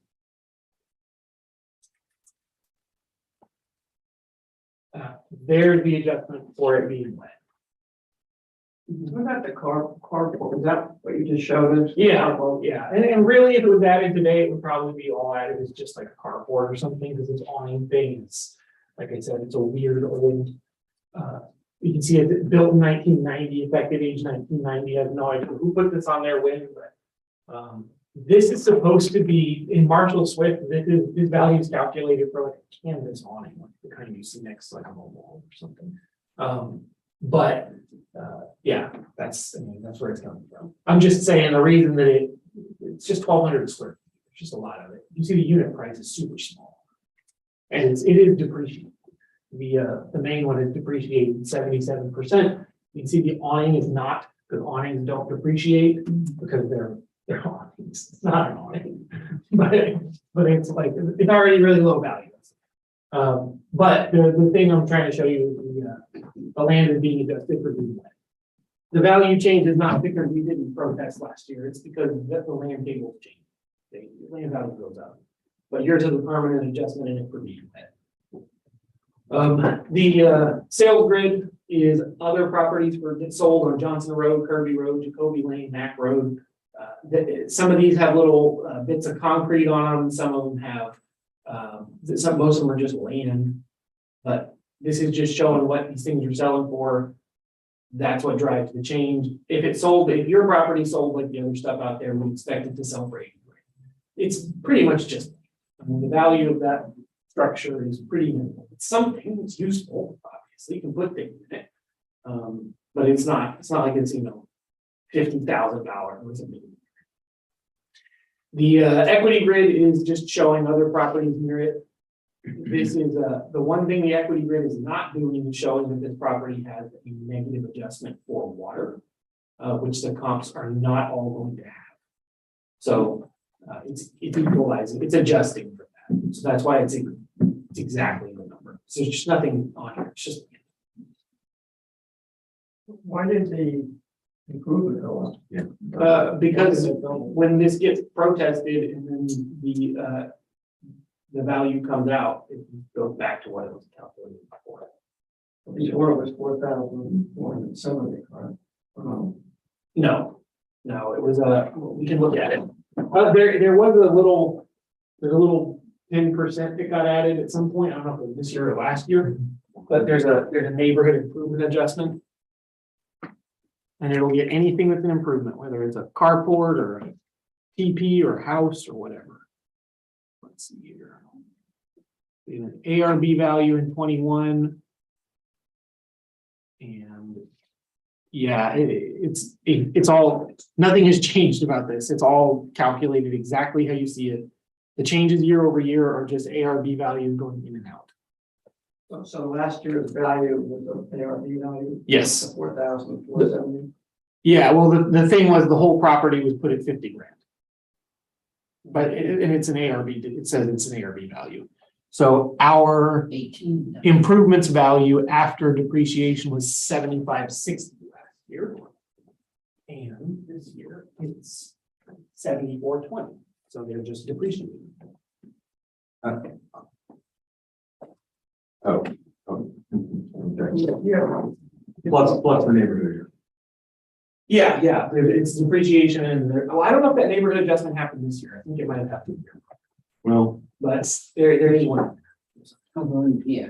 There's the adjustment for it being wet. What about the carport? Is that what you just showed us? Yeah, well, yeah, and really, if it was added today, it would probably be all added as just like a carport or something, because it's awning thing. It's, like I said, it's a weird old. You can see it built in 1990, effective age 1990. I have no idea who put this on there when, but this is supposed to be in Marshall Swift. This value is calculated for like a canvas awning, like the kind you see next to like a wall or something. Yeah, that's where it's coming from. I'm just saying the reason that it's just 1,200 square feet. It's just a lot of it. You see the unit price is super small, and it is depreciated. The main one is depreciated 77%. You can see the awning is not, because awnings don't depreciate because they're awnings. It's not an awning, but it's like it's already really low value. But the thing I'm trying to show you is the land is being adjusted for being wet. The value change is not because we didn't protest last year. It's because the land table changed. The land value goes up. But yours is a permanent adjustment in it for being wet. The sales grid is other properties sold on Johnson Road, Kirby Road, Jacoby Lane, Mack Road. Some of these have little bits of concrete on them. Some of them have, most of them are just land. But this is just showing what these things are selling for. That's what drives the change. If your property sold like the other stuff out there, we expect it to sell for $80,000. It's pretty much just, the value of that structure is pretty minimal. It's something that's useful, obviously, you can put things in it. But it's not like it's, $50,000 or something. The equity grid is just showing other properties near it. This is the one thing the equity grid is not doing is showing that this property has a negative adjustment for water, which the comps are not all going to have. So it's equalizing, it's adjusting for that. So that's why it's exactly the number. So there's just nothing on here. It's just. Why did the Improvement or what? Because when this gets protested and then the value comes out, it goes back to what it was calculated before. Before it was 4,000 more than some of the car. No, it was we can look at it. There was there's a little 10% that got added at some point. I don't know if it was this year or last year, but there's a neighborhood improvement adjustment. And it'll get anything that's an improvement, whether it's a carport or a TP or house or whatever. Let's see here. An ARB value in 21. And yeah, it's all, nothing has changed about this. It's all calculated exactly how you see it. The changes year over year are just ARB values going in and out. So last year's value was the ARB value? Yes. 4,470. Yeah, well, the thing was the whole property was put at 50 grand. But and it's an ARB, it says it's an ARB value. So our 18. improvements value after depreciation was 7560 last year. And this year it's 7420. So they're just depreciating. Okay. Yeah. Plus the neighborhood. Yeah, it's depreciation and well, I don't know if that neighborhood adjustment happened this year. I think it might have happened. Well, But there is one. Yeah.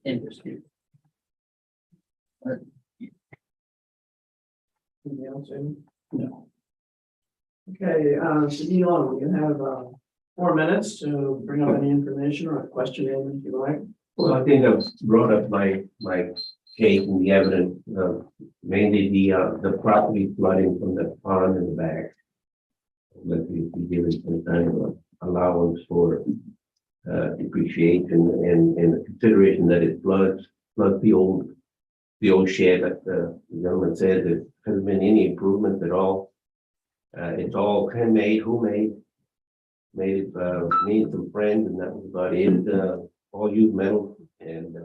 10%. Anything else, Amy? No. Okay, so Elon, you have 4 minutes to bring up any information or a question, Amy, if you like. Well, I think I've brought up my case and the evidence, mainly the property flooding from the pond in the back. That we give it some kind of allowance for depreciation and the consideration that it floods the old shed that the gentleman said there hasn't been any improvement at all. It's all handmade, homemade, made me and some friends, and that was about it. All used metal, and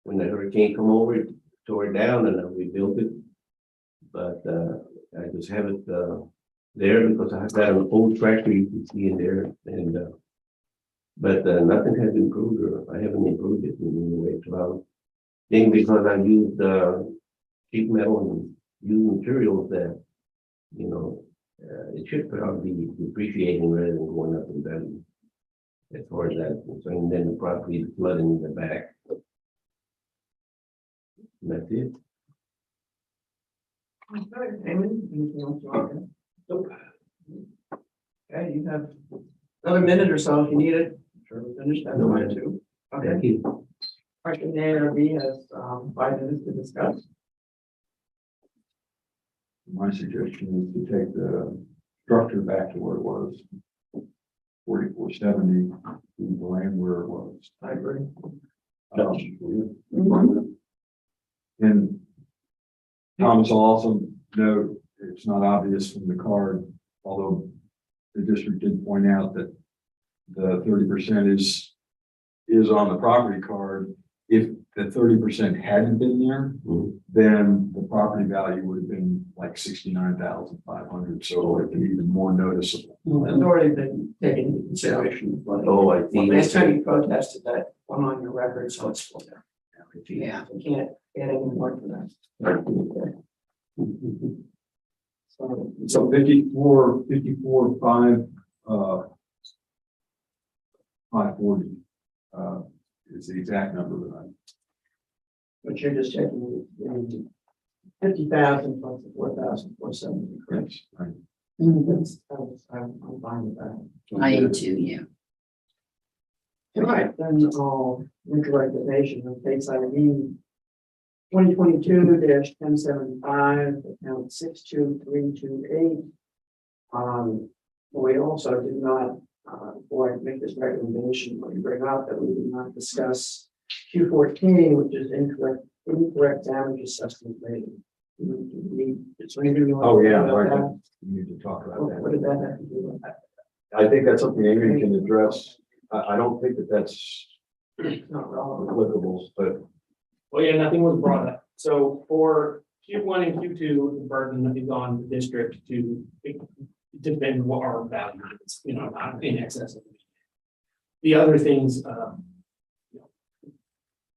when the hurricane come over, it tore it down, and we built it. But I just have it there because I have got an old tractor you can see in there, and but nothing has improved, or I haven't improved it in any way. So I think because I used cheap metal and used materials that, you know, it should probably be depreciating rather than going up in value. As far as that, and then the property is flooding in the back. And that's it. Okay, Amy, anything else you want to? Nope. Okay, you have another minute or so if you need it. Sure, we'll finish that. No, one too. Okay. Thank you. Question the ARB has 5 minutes to discuss. My suggestion is to take the structure back to where it was. 4470, the land where it was. I agree. And Thomas will also note, it's not obvious from the card, although the district did point out that the 30% is on the property card. If the 30% hadn't been there, then the property value would have been like 69,500. So it would be even more noticeable. It's already been taken into consideration. Oh, I see. Last time you protested that one on your record, so it's still there. Yeah. You can't add any more to that. So 54, 540 is the exact number that But you're just checking the 50,000 plus the 4,470. Correct. right. I'm fine with that. I am too, yeah. All right, then I'll make a recommendation on case ID 2022-1075, account 62328. We also did not, before I make this recommendation, let me bring up that we did not discuss Q14, which is incorrect damage assessment rating. Is there anything you want Oh, to say yeah, about right. that? We need to talk about What that. did that have to do with that? I think that's something Amy can address. I don't think that that's It's not relevant. applicable, but Well, yeah, nothing was brought up. So for Q1 and Q2, the burden is on the district to defend what our value is, not in excess of. The other things,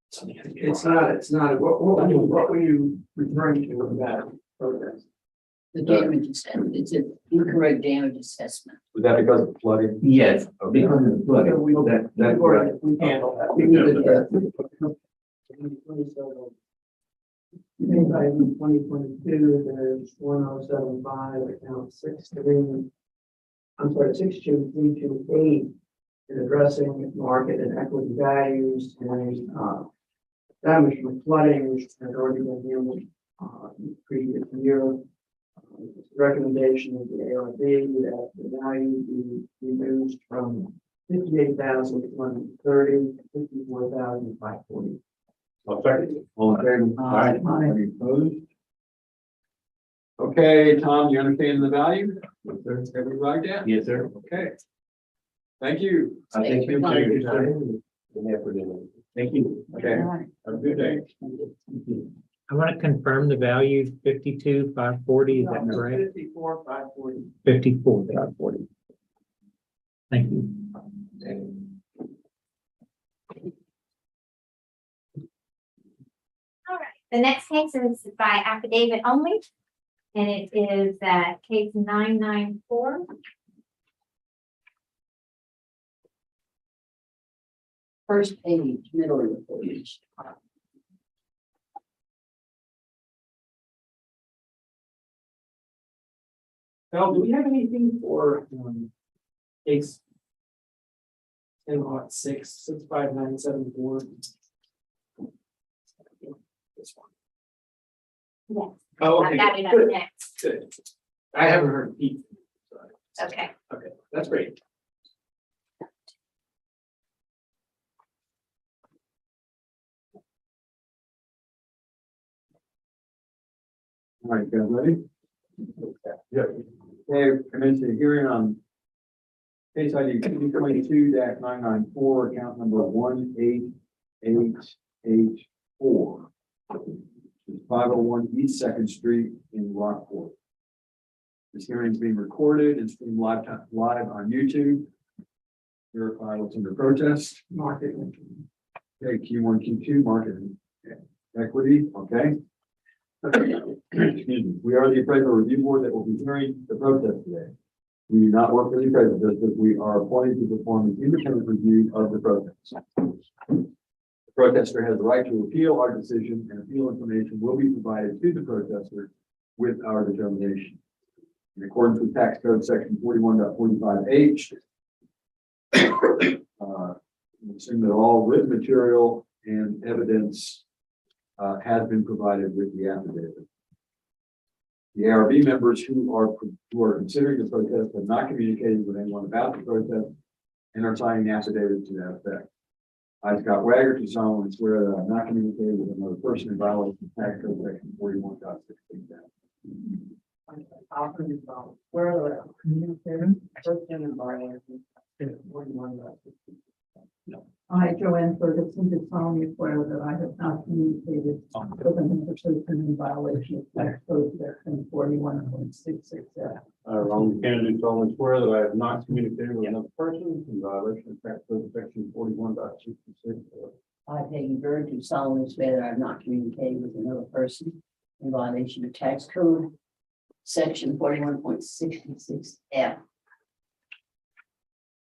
something. has to be wrong. It's not, what were you referring to with that protest? The damage assessment, it's an incorrect damage assessment. Was that because of flooding? Yes, because of the flooding. That's right. We handle that. We need to- In 2022, there's 1075, account 62328, in addressing market and equity values and damage from flooding, which has already been handled in the previous year. Recommendation of the ARB that the value be reduced from 58,130 to 54,540. I'll second. All in favor? Aye. Any opposed? Okay, Tom, you understand the value? Have we arrived at? Yes, sir. Okay. Thank you. I think you Thank take your time and effort in it. Thank you. Okay, All right. have a good day. I want to confirm the value 52,540, is that correct? 54,540. 54,540. Thank you. All right, the next case is by affidavit only, and it is case 994. First page, middle of the page. Val, do we have anything for, case 10-6-65974? This one. Yes, Oh, I've okay, got it up good, next. good. I haven't heard Pete. Okay. Okay, that's great. All right, guys, ready? Yeah. Okay, commence the hearing on case ID 22-994, account number 18884. It's 501 East Second Street in Rockport. This hearing is being recorded and streamed live on YouTube. Verify what's under protest. Market. Okay, Q1, Q2, market equity, okay. Excuse me. We are the appraisal review board that will be hearing the protest today. We do not work for the appraisal district. We are appointed to perform an independent review of the protest. The protester has the right to appeal our decision, and appeal information will be provided to the protester with our determination. In accordance with tax code section 41.45H, we assume that all written material and evidence has been provided with the affidavit. The ARB members who are considering the protest have not communicated with anyone about the protest and are signing affidavits to that effect. I, Scott Wagner, do solemnly swear that I have not communicated with another person in violation of tax code section 41.16. Where are the communicated person in violation of 41.16? I, Joanne Ferguson, do solemnly swear that I have not communicated with another person in violation of tax code section 41.66F. I, Ron Kennedy, solemnly swear that I have not communicated with another person in violation of tax code section 41.66. I, Peggy Bird, do solemnly swear that I have not communicated with another person in violation of tax code section 41.66F.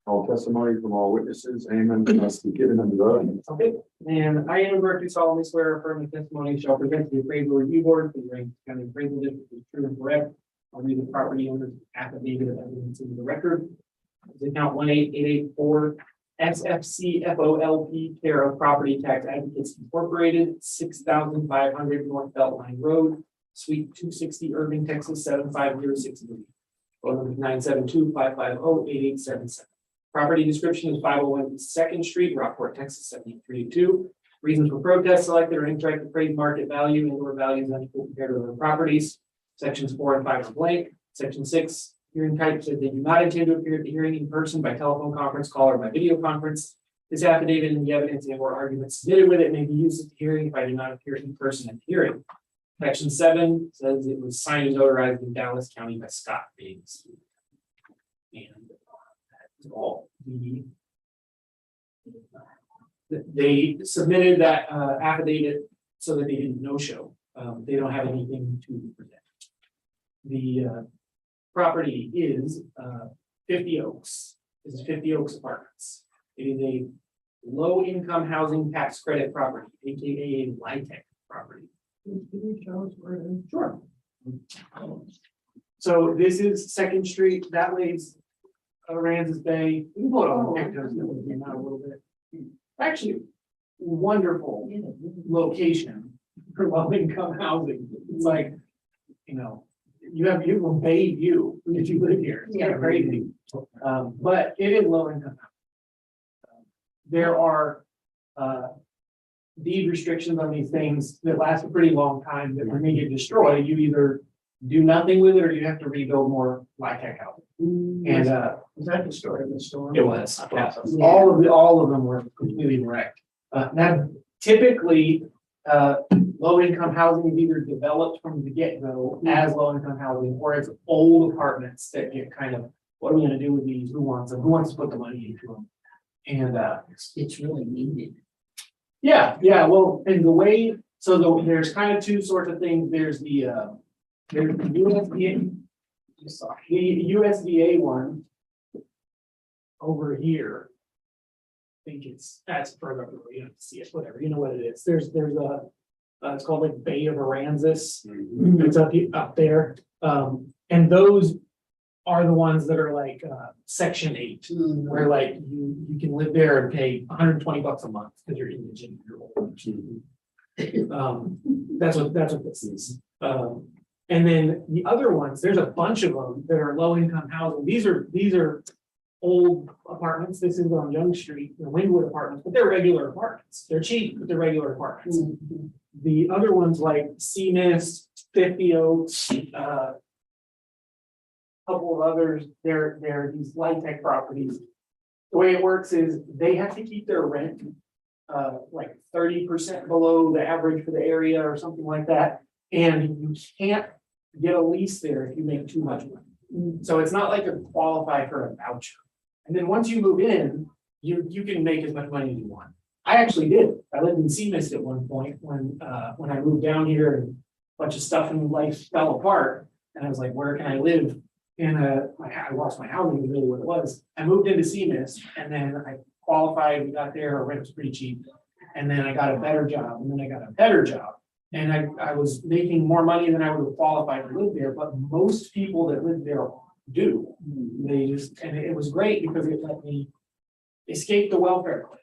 All testimony from all witnesses, amen, must be given under oath. Okay, and I, Ann Burke, do solemnly swear affirm the testimony shall present to the appraisal review board for the Aransas County Appraisal District is true and correct. I'll read the property owner's affidavit of evidence into the record. It's account 18884, SFC FOLP, care of Property Tax Advocates Incorporated, 6500 North Beltline Road, Suite 260, Irving, Texas 75063. Phone number 972-550-8877. Property description is 501 East 2nd Street, Rockport, Texas 732. Reasons for protest selected are incorrect appraised market value and or values unequal compared to other properties. Sections 4 and 5 are blank. Section 6, hearing type said they do not intend to appear at the hearing in person by telephone conference call or by video conference. This affidavit and the evidence and or arguments submitted with it may be used at the hearing if I do not appear in person at the hearing. Section 7 says it was signed and notarized in Dallas County by Scott Biggs. And that's all. They submitted that affidavit so that they didn't no-show. They don't have anything to present. The property is 50 Oaks. This is 50 Oaks Apartments. It is a low-income housing tax credit property, AKA LIHTC property. Can you show us where it is? Sure. So this is Second Street, that ways Aransas Bay. We can pull it on the pictures, that would be out a little bit. Actually, wonderful location for low-income housing. It's like, you know, you have a bay view if you live here. It's kind of crazy. But it is low-income. There are deed restrictions on these things that last a pretty long time, that when they get destroyed, you either do nothing with it or you have to rebuild more LIHTC housing. And Was that the story of the storm? it was, yeah. All of them were completely wrecked. Now, typically, low-income housing is either developed from the get-go as low-income housing, or it's old apartments that get kind of, what are we gonna do with these? Who wants them? Who wants to put the money into them? And It's really needed. yeah, well, and the way, so there's kind of two sorts of things. There's the USDA. The USDA one over here. I think that's further up, you don't have to see it, whatever, you know what it is. There's a, it's called like Bay of Aransas. It's up there. And those are the ones that are like Section 8, where like you can live there and pay $120 a month because you're indigent, you're old. That's what this is. And then the other ones, there's a bunch of them that are low-income housing. These are old apartments. This is on Young Street, the Wynwood apartments, but they're regular apartments. They're cheap, but they're regular apartments. The other ones like Sea Mist, 50 Oaks, couple of others, they're these LIHTC properties. The way it works is they have to keep their rent like 30% below the average for the area or something like that. And you can't get a lease there if you make too much money. So it's not like you qualify for a voucher. And then once you move in, you can make as much money as you want. I actually did. I lived in Sea Mist at one point when I moved down here and a bunch of stuff in life fell apart. And I was like, where can I live? And I lost my housing, is really what it was. I moved into Sea Mist and then I qualified, we got there, our rent was pretty cheap. And then I got a better job, and then I got a better job. And I was making more money than I would have qualified to live there, but most people that live there do. They just, and it was great because it let me escape the welfare cliff.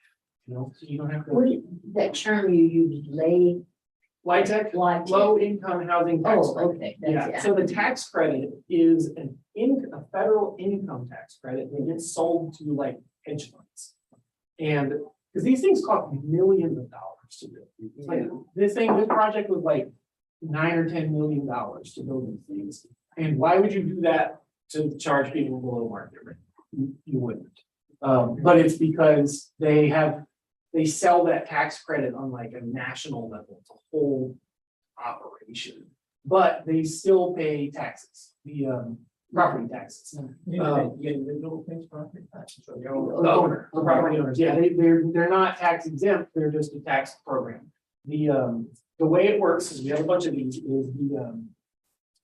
You know, so you don't have to. That term you use, LIHTC, LIHTC. low income housing tax Oh, credit. okay. Yeah, so the tax credit is a federal income tax credit that gets sold to like hedge funds. And because these things cost millions of dollars to build. It's like this project was like $9 or $10 million to build these things. And why would you do that to charge people below market rate? You wouldn't. But it's because they sell that tax credit on like a national level. It's a whole operation, but they still pay taxes, the property taxes. Individual pays property taxes. The owner, the property owners, yeah, they're not tax exempt, they're just a tax program. The way it works is we have a bunch of these, is the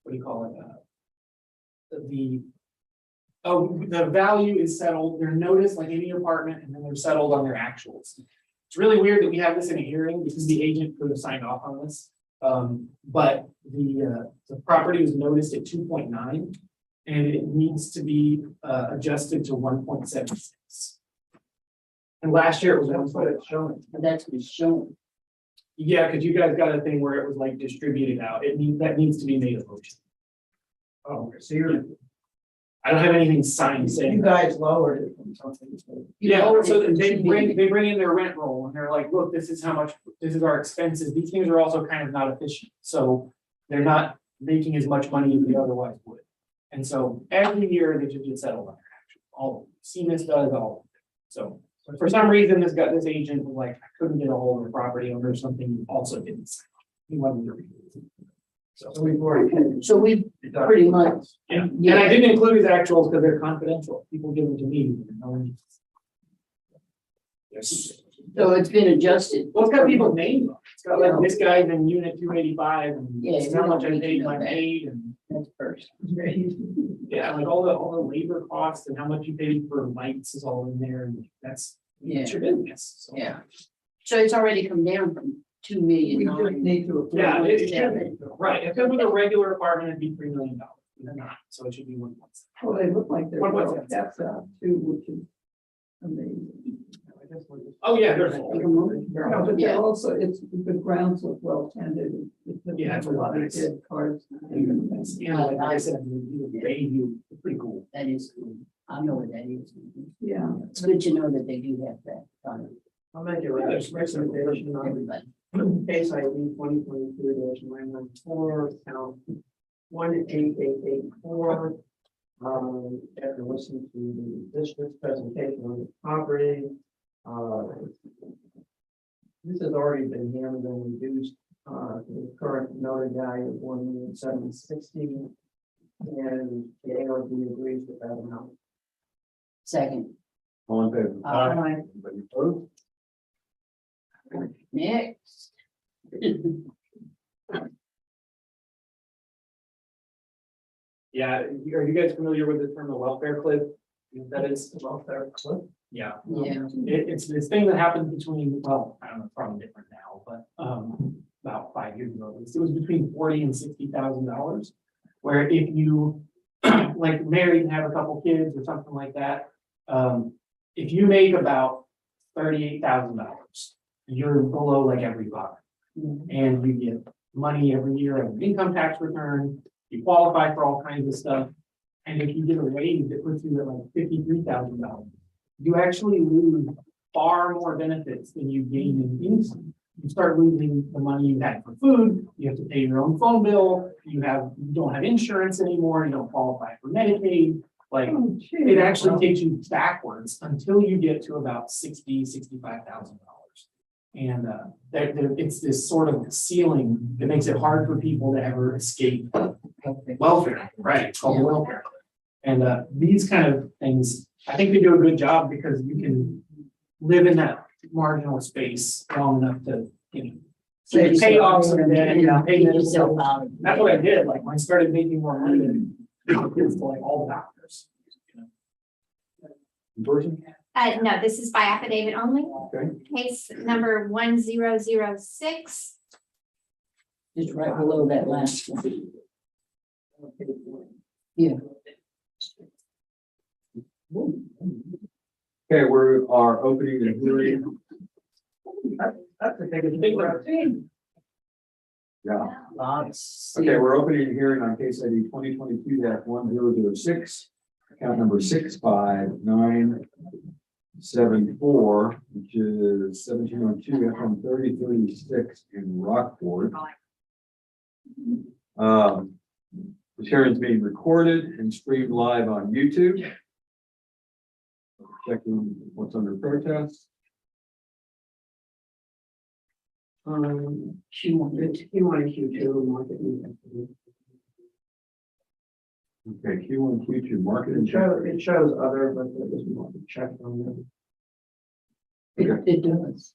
what do you call it? The value is settled, they're noticed like any apartment, and then they're settled on their actuals. It's really weird that we have this in a hearing because the agent could have signed off on this. But the property was noticed at 2.9. And it needs to be adjusted to 1.76. And last year it was 1. Showing. That's what's shown. Yeah, because you guys got a thing where it was like distributed out. That needs to be made a motion. Oh, so I don't have anything signed saying. you guys lowered it from something. Yeah, so they bring in their rent roll and they're like, look, this is how much, this is our expenses. These things are also kind of not efficient. So they're not making as much money as they otherwise would. And so every year they just get settled on their actual, all of them. CMIS does all of it. So for some reason, this agent was like, I couldn't get a hold of the property owner or something, also didn't sign. He wasn't the reason. So we've already. So we pretty much, Yeah, and I didn't include his actuals because they're confidential. People give them to me. Yes. so it's been adjusted. Well, it's got people's names on it. It's got like this guy's in unit 285 and Yeah, this is how you much I don't need to paid know my that. maid and That's first. yeah, like all the labor costs and how much you paid for lights is all in there and that's Yeah, your business. So. yeah. So it's already come down from 2 million. We just need to. approve Yeah, it. it should, right, if it was a regular apartment, it'd be $3 million, it's not, so it should be 1.7. Well, they look like they're, What was well, it? that's out too, which is amazing. Oh, yeah, there's. No, but Yeah. they're also, it's, the grounds look well tended. Yeah, it's a lot of nice. dead cars. Yeah, like I said, it's pretty cool. That is cool. I know what that is. Yeah. It's good to know that they do have that. I'll make a recommendation on Everybody. case ID 2022-994, count 18884. After listening to the district's presentation on the property, this has already been handled and reduced, to the current noted value of 1,760,000, and the ARB agrees with that amount. Second, All in favor? Aye. Anybody opposed? next. Yeah, are you guys familiar with the term the welfare cliff? That is The welfare cliff. yeah. Yeah. It's this thing that happens between, well, I don't know, probably different now, but about 5 years ago, at least, it was between $40,000 and $60,000. Where if you like married and have a couple kids or something like that, if you make about $38,000, you're below like everybody. And you get money every year on an income tax return, you qualify for all kinds of stuff. And if you get a raise that puts you at like $53,000, you actually lose far more benefits than you gain in income. You start losing the money you had for food, you have to pay your own phone bill, you don't have insurance anymore, you don't qualify for Medicaid. Like, it actually takes you backwards until you get to about $65,000. And it's this sort of ceiling that makes it hard for people to ever escape welfare, right? It's called Yeah. welfare. And these kind of things, I think they do a good job because you can live in that marginal space long enough to, pay off some debt, pay Get medical yourself bills. out of. That's what I did, like, when I started making more money than kids to like all the doctors. In person? No, this is by affidavit only. Okay. Case number 1006. Just right below that last one. Yeah. Okay, we are opening the hearing. That's the biggest Big thing. one. Yeah. Lots. Okay, we're opening a hearing on case ID 2022-1006, account number 65974, which is 1702 FM 3036 in Rockport. This hearing is being recorded and streamed live on YouTube. Checking what's under protest. Q1 and Q2 marketing. Okay, Q1, Q2, market and It shows other, but there was market check on them. It does.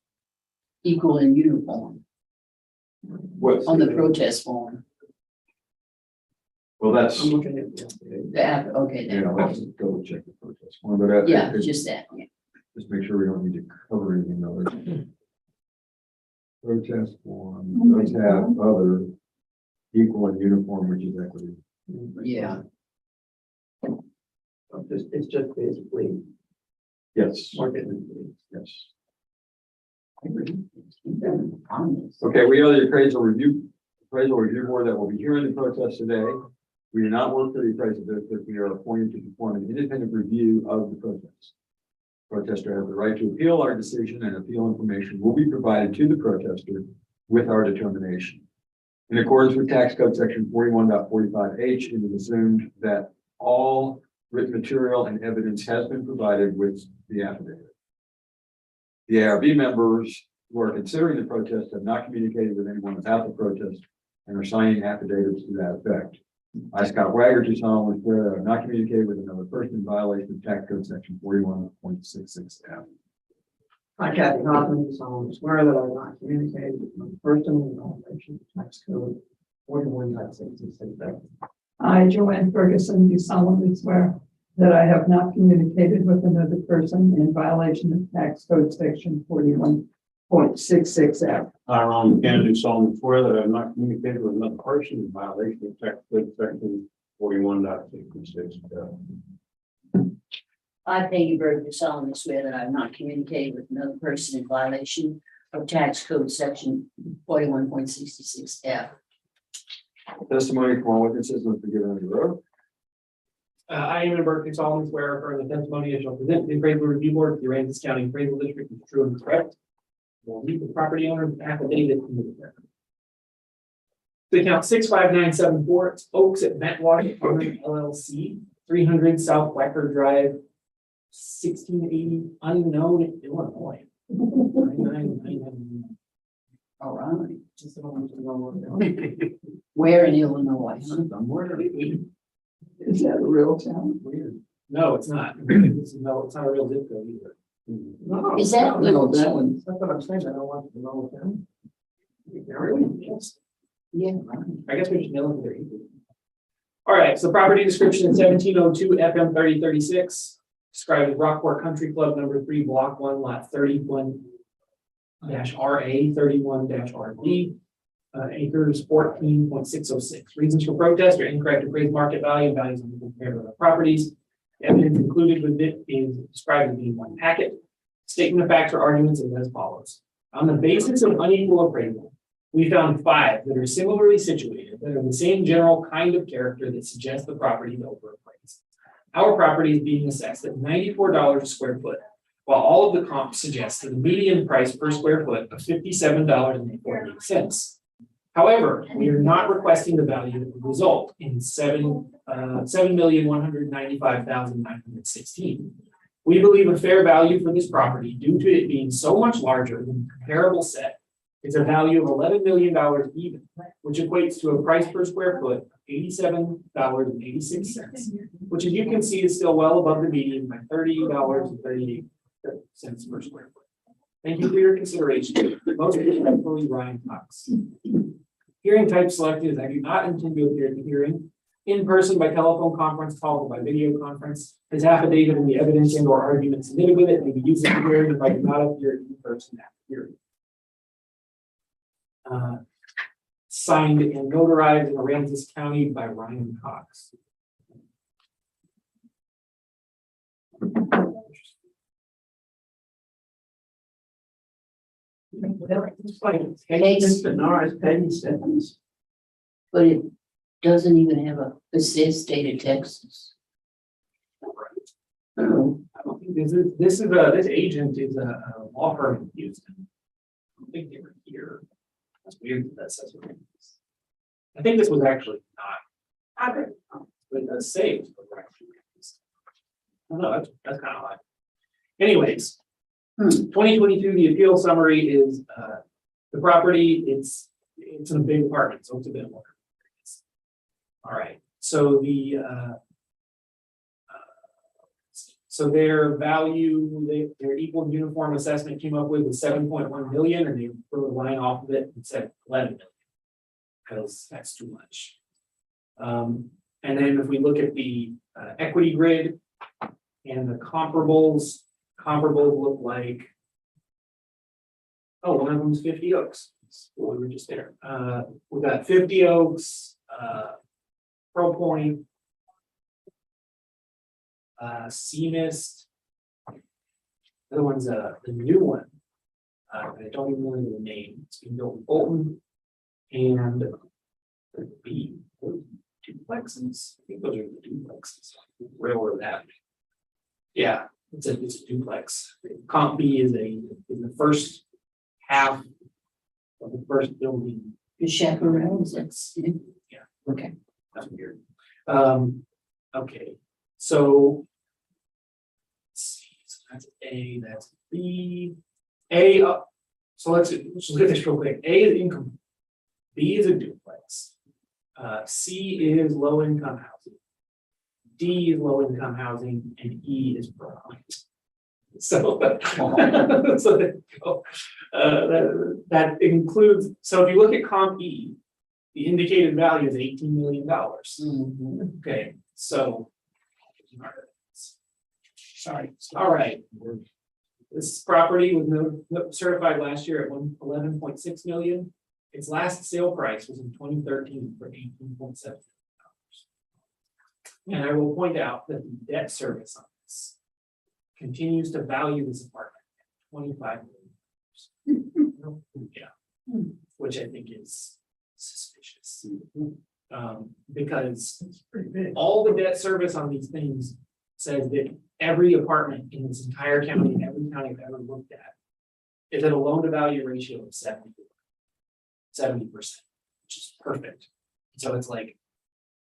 Equal and uniform what's on the protest form. well, that's, I'm looking at. Okay, you know, then. let's double check the protest form, but Yeah, just that. Yeah. just make sure we don't need to cover anything else. Protest form, does have other equal and uniform, which is equity. Yeah. It's just basically Yes, market. yes. Honest. Okay, we are the appraisal review board that will be hearing the protest today. We do not work for the appraisal district. We are appointed to perform an independent review of the protest. Protester has the right to appeal our decision, and appeal information will be provided to the protester with our determination. In accordance with tax code section 41.45H, it is assumed that all written material and evidence has been provided with the affidavit. The ARB members who are considering the protest have not communicated with anyone about the protest and are signing affidavits to that effect. I, Scott Wagner, do solemnly swear that I have not communicated with another person in violation of tax code section 41.66F. I, Kathy Hoffman, do solemnly swear that I have not communicated with another person in violation of tax code 41.66F. I, Joanne Ferguson, do solemnly swear that I have not communicated with another person in violation of tax code section 41.66F. I, Ron McCann, do solemnly swear that I have not communicated with another person in violation of tax code section 41.66F. I, Peggy Bird, do solemnly swear that I have not communicated with another person in violation of tax code section 41.66F. Testimony from all witnesses must be given under oath. I, Amanda Burke, do solemnly swear affirm the testimony I shall present to the appraisal review board of the Aransas County Appraisal District is true and correct. Will read the property owner's affidavit in the record. The account 65974, it's Oaks at Bentwater Farm LLC, 300 South Wacker Drive, 1680 Unknown, Illinois. 9999. All right. Just want to know Where in Illinois? Somewhere. Is that a real town? Weird. No, it's not. It's not a real zip code either. No, Is that No, that one. That's what I'm saying. I don't want to know them. Really? Yes. Yeah, right. I guess we just mail it to their email. All right, so property description 1702 FM 3036. Described as Rockport Country Club number 3, block 1, lot 31-RA, 31-RD. Acres 14.606. Reasons for protest are incorrect appraised market value and values on compared to other properties. Evidence included with it is described as being one packet. Statement of facts or arguments is as follows. On the basis of unequal appraisal, we found 5 that are similarly situated that are the same general kind of character that suggests the property is overappraised. Our property is being assessed at $94 a square foot, while all of the comps suggest that the median price per square foot of $57.48. However, we are not requesting the value that would result in $7,195,916. We believe a fair value for this property, due to it being so much larger than the comparable set, is a value of $11 million even, which equates to a price per square foot of $87.86, which, as you can see, is still well above the median by $30.38 per square foot. Thank you for your consideration. Most respectfully, Ryan Cox. Hearing type selected is I do not intend to appear at the hearing in person, by telephone conference call, or by video conference. His affidavit and the evidence and or argument submitted with it may be used at the hearing if I do not appear in person at the hearing. Signed and notarized in Aransas County by Ryan Cox. It's like Peggy Stephens. But it doesn't even have it says state of Texas. I don't think this agent is a law firm in Houston. I don't think they were here. That's weird that says what it is. I think this was actually not. But it does say it's what we're actually. I don't know, that's kind of odd. Anyways, 2022, the appeal summary is the property, it's in a big apartment, so it's a bit more. All right, so so their value, their equal and uniform assessment came up with 7.1 million, and they threw a line off of it and said 11 million, because that's too much. And then if we look at the equity grid and the comparables look like, oh, one of them's 50 Oaks. That's what we were just there. We've got 50 Oaks, Pro Point, Seamist. The other one's the new one. I don't even know the name. It's being built in Bolton, and the B duplexes. I think those are the duplexes. Railroad Avenue. Yeah, it's a duplex. Comp B is the first half of the first building. The chaperones, that's, Yeah. okay. That's weird. Okay, so let's see. So that's A, that's B. A, so let's look at this real quick. A is income. B is a duplex. C is low income housing. D is low income housing, and E is brown. So, so there you go. That includes, so if you look at comp E, the indicated value is $18 million. Okay, so. Sorry, all right. This property was certified last year at 11.6 million. Its last sale price was in 2013 for $18.7 million. And I will point out that the debt service on this continues to value this apartment at $25 million. Yeah, which I think is suspicious. Because all the debt service on these things says that every apartment in this entire county, every county I've ever looked at, is at a loan to value ratio of 70%, which is perfect. So it's like,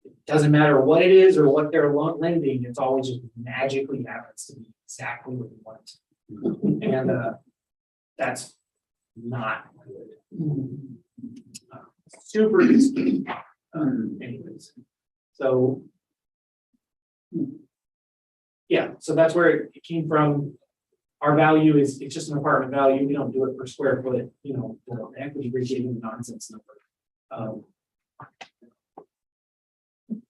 it doesn't matter what it is or what they're lending, it's always just magically happens to be exactly what you want. And that's not good. Super risky. Anyways, so. Yeah, so that's where it came from. Our value is, it's just an apartment value. We don't do it per square foot, you know, the equity rating nonsense number.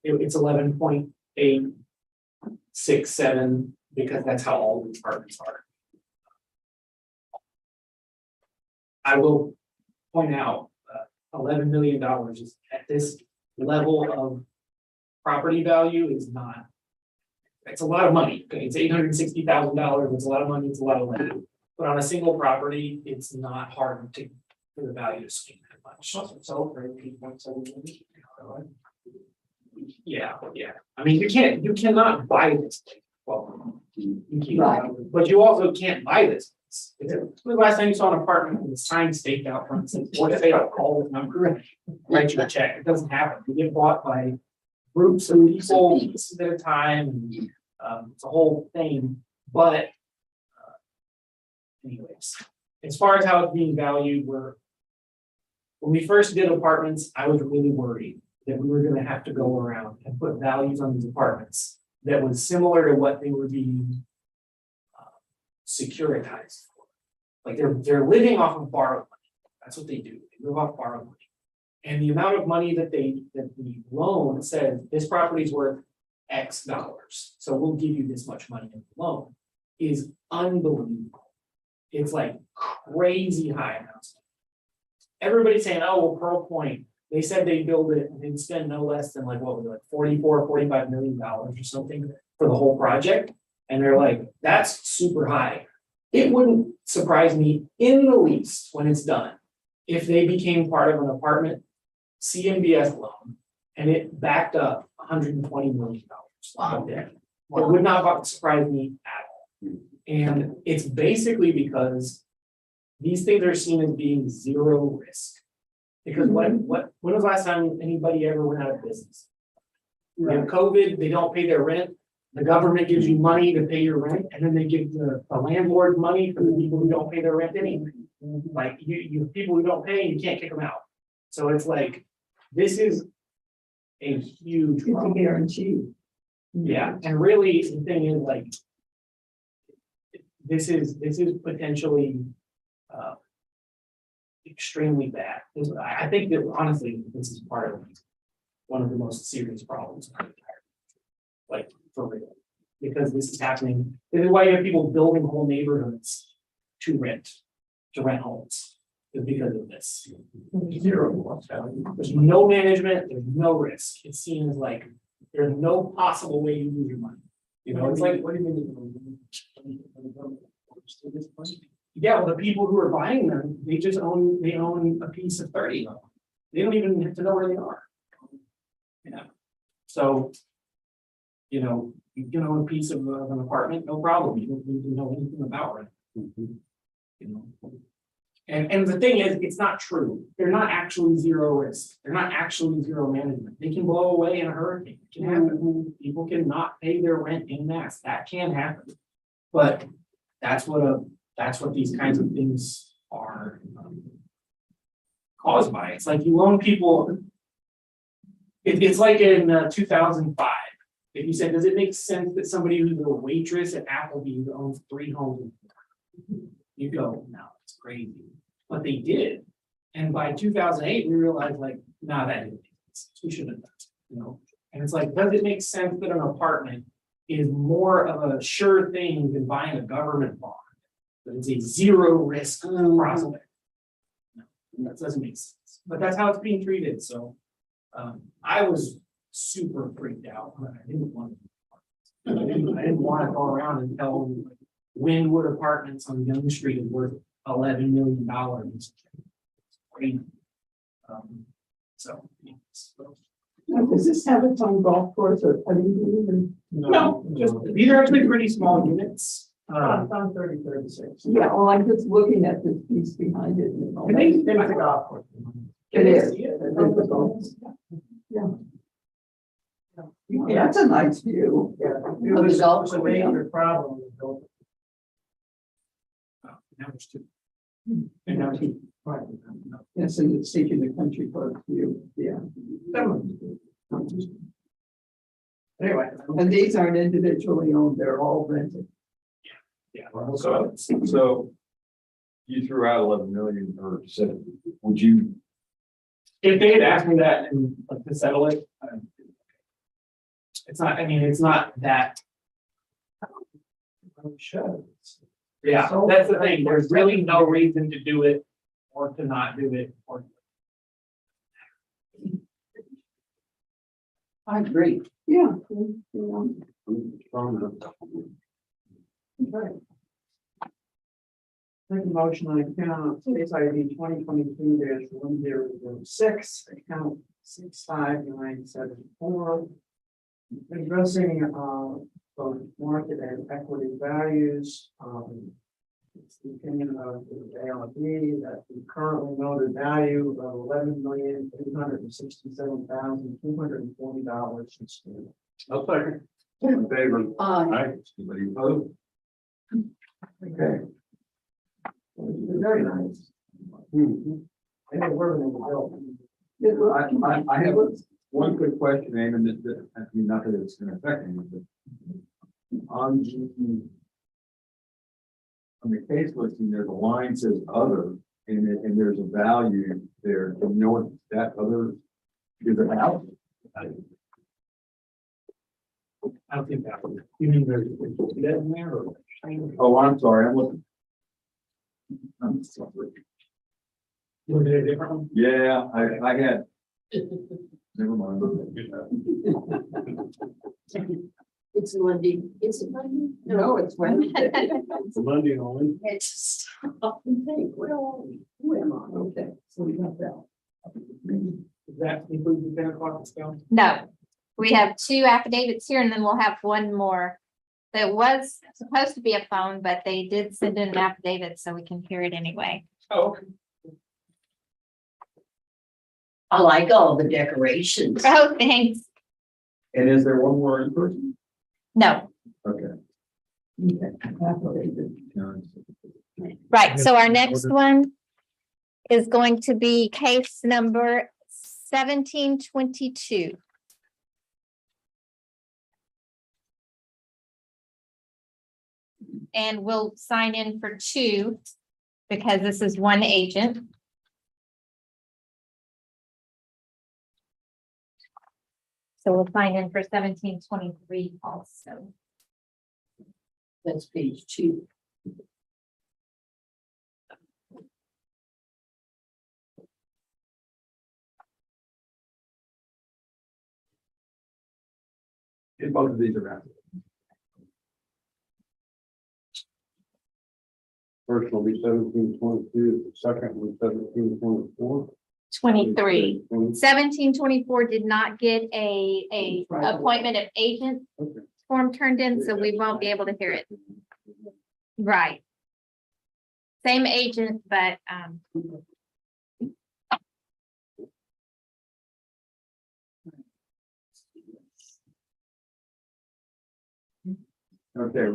It's 11.867 because that's how all the apartments are. I will point out, $11 million is at this level of property value is not. It's a lot of money. Okay, it's $860,000. It's a lot of money. It's a lot of land. But on a single property, it's not hard to for the value to swing that much. So for 8.7 million. Yeah. I mean, you cannot buy this. Well, you can, Right. but you also can't buy this. When the last time you saw an apartment with a sign staked out front, says, "What if they don't call this number? Write you a check." It doesn't happen. You get bought by groups of people pieces at a time. It's a whole thing. But anyways, as far as how it's being valued, when we first did apartments, I was really worried that we were going to have to go around and put values on these apartments that was similar to what they were being securitized for. Like they're living off of borrowed money. That's what they do. They live off borrowed money. And the amount of money that the loan says this property is worth X dollars. So we'll give you this much money in the loan is unbelievable. It's like crazy high amounts. Everybody's saying, oh, well, Pearl Point, they said they build it and they'd spend no less than like, what was it, like $45 million or something for the whole project. And they're like, that's super high. It wouldn't surprise me in the least when it's done if they became part of an apartment CMBS loan and it backed up $120 million. Wow. It would not surprise me at all. And it's basically because these things are seen as being zero risk. Because when was the last time anybody ever went out of business? Right. In COVID, they don't pay their rent. The government gives you money to pay your rent, and then they give the landlord money for the people who don't pay their rent anyway. Like you people who don't pay, you can't kick them out. So it's like, this is a huge guarantee. Yeah, and really the thing is like, this is potentially extremely bad. I think that honestly, this is part of one of the most serious problems in our entire country. Like for real, because this is happening. This is why you have people building whole neighborhoods to rent homes. Is because of this. Zero. There's no management, there's no risk. It's seen as like there's no possible way you lose your money. You know, it's like, what do you mean? Yeah, well, the people who are buying them, they own a piece of 30 of them. They don't even have to know where they are. Yeah. So, you know, you can own a piece of an apartment, no problem. You don't need to know anything about it. You know. And the thing is, it's not true. They're not actually zero risk. They're not actually zero management. They can blow away in a hurricane. It can happen. People cannot pay their rent en masse. That can happen. But that's what these kinds of things are caused by. It's like you loan people. It's like in 2005. If you said, does it make sense that somebody who's a waitress at Applebee's owns 3 homes? You go, no, it's crazy. But they did. And by 2008, we realized like, nah, that didn't make sense. We shouldn't have done it, you know? And it's like, does it make sense that an apartment is more of a sure thing than buying a government bond? That is a zero risk prospect. No, that doesn't make sense, but that's how it's being treated, so. I was super freaked out, but I didn't want to. I didn't want to go around and tell them like, Wynwood Apartments on Young Street is worth $11 million. Crazy. So. Now, does this have its own golf course or putting green? No, just, these are actually pretty small units. It's on 3036. Yeah, well, I'm just looking at this piece behind it. You know, I think It's a golf course. It is. Yeah. Yeah, that's a nice view. Yeah, it Of the golf was a course, yeah. major problem with building. Now there's 2. And now 2. Right. Yes, and it's taking the country club view, yeah. Anyway. And these aren't individually owned, they're all rented. Yeah. So you threw out 11 million or said, would you, If they had asked me that and like to settle it. It's not, I mean, it's not that, yeah, that's the thing, there's really no reason to do it. Or to not do it, or. I agree. Yeah. Make a motion on account case ID 2022-1006, account 65974. Addressing both market and equity values. It's the opinion of the ARB that the currently noted value of $11,867,240 is due. I'll second. In favor? Aye. Anybody opposed? Okay. Very nice. I know we're in the building. I have one quick question, Eamon, that, I mean, not that it's gonna affect me, but on the case listing, there's a line says other, and there's a value there, and you know what that other is about? I don't think that would, you mean there's that in there or? Oh, I'm sorry, I'm looking. I'm sorry. You want to do a different one? Yeah, I had. Never mind. It's Monday, is it Monday? No, it's Wednesday. It's a Monday only. It's stop and think, where are we? Who am I? Okay, so we got that. Does that include the 10 o'clock discount? No, we have 2 affidavits here and then we'll have 1 more. That was supposed to be a phone, but they did send in an affidavit so we can hear it anyway. Oh, okay. I like all the decorations. Oh, thanks. And is there one more in person? No, Okay. right. So our next one is going to be case number 1722. And we'll sign in for 2 because this is 1 agent. So we'll sign in for 1723 also. That's page 2. And both of these are out. First will be 1722, the second will be 1724. 23. 1724 did not get a appointment of agent form turned in, so we won't be able to hear it. Right. Same agent, but Okay,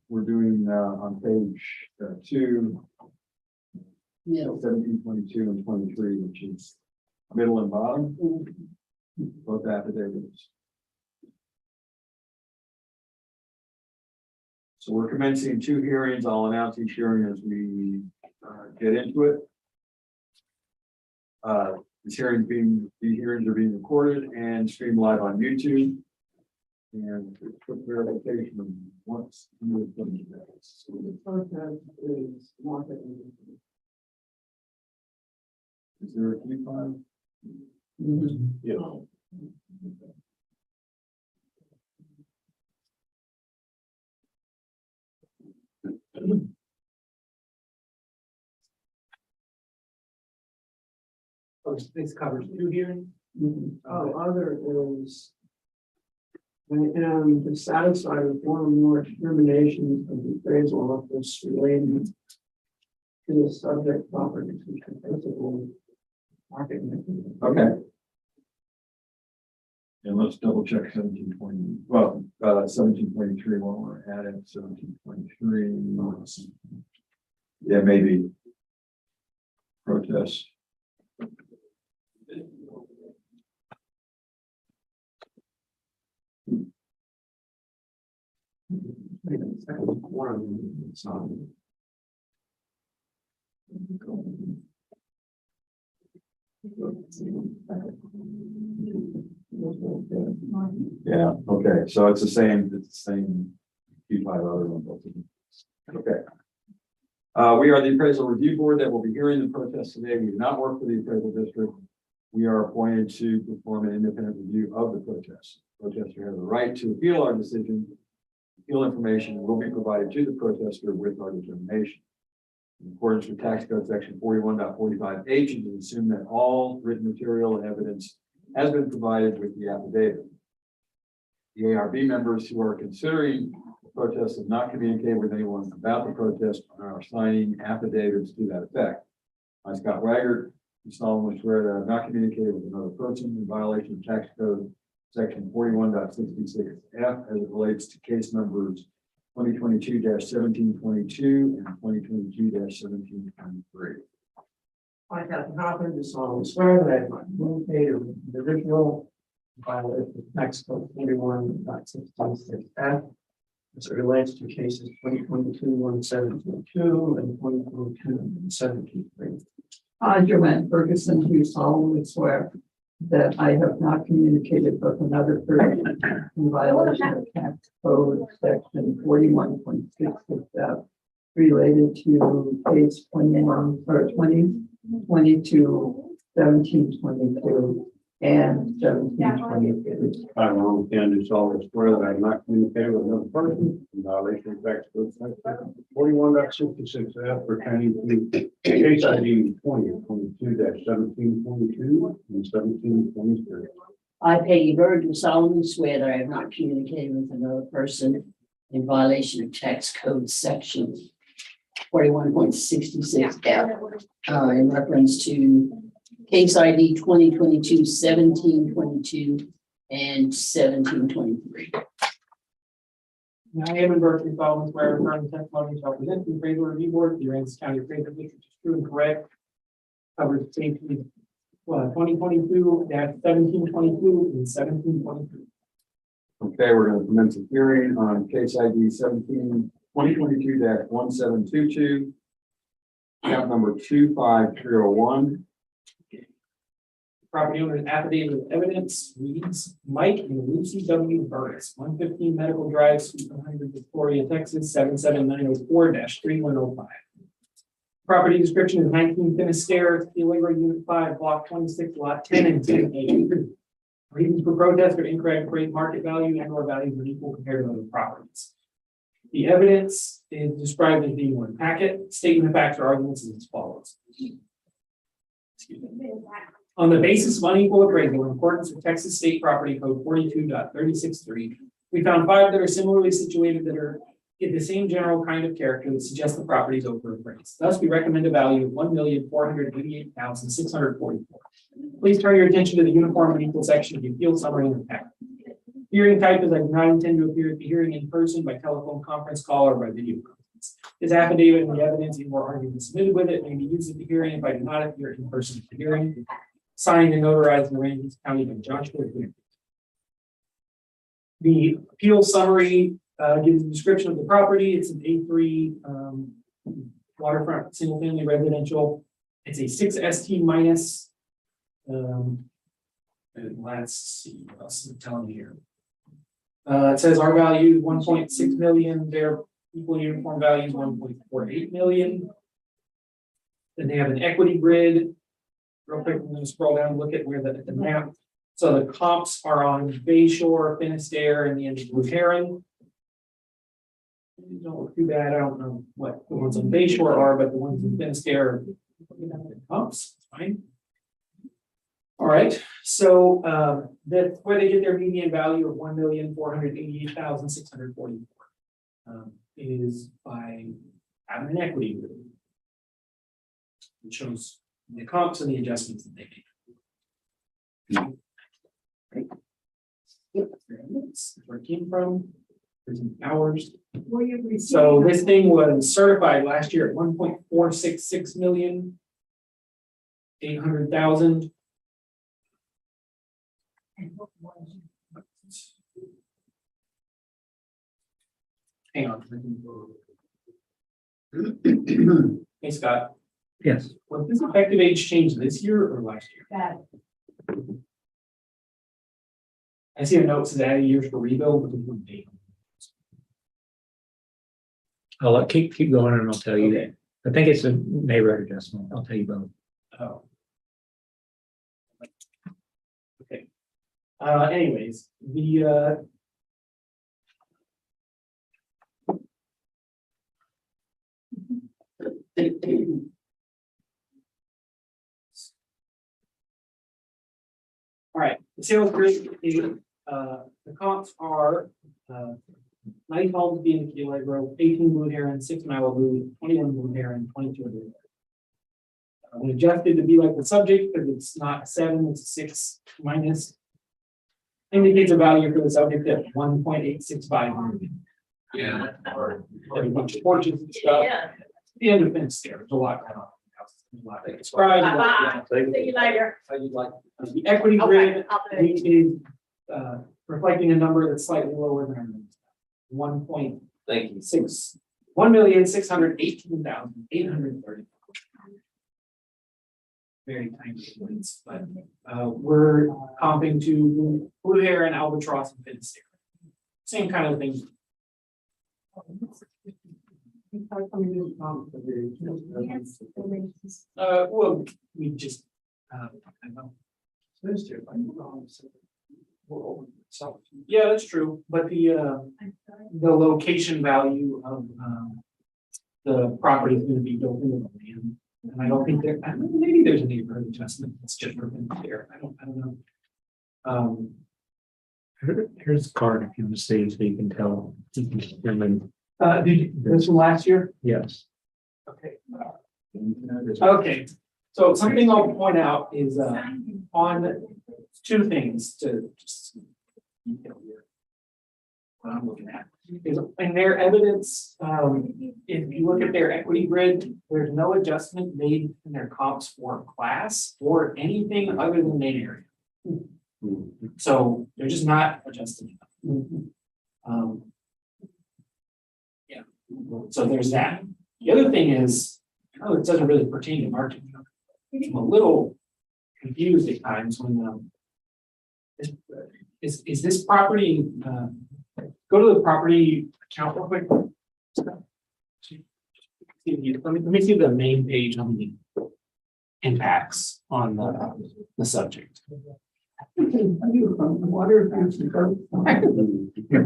we're doing on page 2. Middle. 17, 22, and 23, which is middle and bottom, both affidavits. So we're commencing 2 hearings. I'll announce each hearing as we get into it. These hearings are being recorded and streamed live on YouTube. And quick verification of once. So the protest is market. Is there a key file? Yes. Oh, this covers 2 hearings. Other is. I am dissatisfied with one or more determinations of the appraisal office relating to the subject properties which are principal market. Okay. And let's double check 1720, well, 1723 while we're at it, 1723. Yeah, maybe. Protest. Yeah, okay, so it's the same key file other than both of them. Okay. We are the appraisal review board that will be hearing the protest today. We do not work for the appraisal district. We are appointed to perform an independent review of the protest. Protester has the right to appeal our decision. Appeal information will be provided to the protester with our determination. In accordance with tax code section 41.45H, it is assumed that all written material and evidence has been provided with the affidavit. The ARB members who are considering the protest have not communicated with anyone about the protest and are signing affidavits to that effect. I, Scott Waggart, do solemnly swear that I have not communicated with another person in violation of tax code section 41.66F as it relates to case numbers 2022-1722 and 2022-1723. I have not been solemnly swear that I have not communicated with the original violation of tax code 41.66F as it relates to cases 2022-1722 and 2022-1723. I, Joanne Ferguson, do solemnly swear that I have not communicated with another person in violation of tax code section 41.66F related to case 2022-1722 and 1723. I, Ron McCann, do solemnly swear that I have not communicated with another person in violation of tax code section 41.66F pertaining to case ID 2022-1722 and 1723. I, Peggy Bird, do solemnly swear that I have not communicated with another person in violation of tax code section 41.66F in reference to case ID 2022-1722 and 1723. I am in Berkeley, following swear affirming testimony shall present to the appraisal review board, the Aransas County Appraisal District is true and correct. Covers safety 2022-1722 and 1723. Okay, we're going to commence a hearing on case ID 2022-1722. Count number 25301. Property owner's affidavit of evidence reads Mike and Lucy W. Burris, 115 Medical Drive, Suite 100, Victoria, Texas, 77904-3105. Property description is 19 Finisterre, Labor Unit 5, Block 26, Lot 10 and 10A. Reasons for protest are incorrect appraised market value and/or values are equal compared to other properties. The evidence is described as being one packet. Statement of facts or arguments is as follows. Excuse me. On the basis of unequal appraisal in accordance with Texas State Property Code 42.363, we found 5 that are similarly situated that are in the same general kind of character that suggests the property is overappraised. Thus, we recommend a value of $1,488,644. Please turn your attention to the uniform and equal section of the appeal summary in the packet. Hearing type is I do not intend to appear at the hearing in person, by telephone conference call, or by video conference. This affidavit and the evidence in or argument submitted with it may be used at the hearing if I do not appear in person at the hearing. Signed and notarized in Aransas County by Joshua Green. The appeal summary gives a description of the property. It's an A3 waterfront, single family residential. It's a 6 ST minus. And let's see what else is telling you here. It says our value 1.6 million, their equal uniform value is 1.48 million. Then they have an equity grid. Real quick, I'm going to scroll down and look at where the map. So the comps are on Bay Shore, Finisterre, and the end of Blue Heron. Don't look too bad. I don't know what the ones on Bay Shore are, but the ones in Finisterre are comps. It's fine. All right, so that's where they get their median value of 1,488,644 is by having an equity grid. It shows the comps and the adjustments that they make. That's where it came from. There's hours. So this thing was certified last year at 1.466 million. 800,000. Hang on. Hey, Scott. Yes. Was this effective age change this year or last year? I see a note that says add a year for rebuild, but there's no date. I'll keep going and I'll tell you. Okay. I think it's a neighborhood adjustment. I'll tell you both. Oh. Okay. Anyways, the all right, the sales grid, the comps are 90 homes being the Key Lake Grove, 18 Blue Heron, 6 Malibu, 21 Blue Heron, 22 Blue Heron. We adjusted to be like the subject because it's not a 7, it's a 6 minus. Indicates a value for the subject at 1.865 million. Yeah. Or a bunch of porches and stuff. The end of fence there, there's a lot going on. There's a lot to describe. See you later. How you like? The equity Okay, grid I'll do it. is reflecting a number that's slightly lower than our 1.6, Thank you. 1,618,830. Very tiny points, but we're comping to Blue Heron, Albatross, and Finisterre. Same kind of thing. Well, we just, I don't know. Yeah, that's true, but the location value of the property is going to be built into the land. And I don't think there, maybe there's a neighborhood adjustment. It's just for there. I don't know. Here's the card if you want to see, so you can tell. You can determine. Did you, this from last year? Yes. Okay. Okay, so something I'll point out is on 2 things to just detail here. What I'm looking at is in their evidence, if you look at their equity grid, there's no adjustment made in their comps for class or anything other than main area. So they're just not adjusting. Yeah, so there's that. The other thing is, it doesn't really pertain to marketing. I'm a little confused at times when is this property, go to the property account real quick. Let me see the main page on the impacts on the subject. You've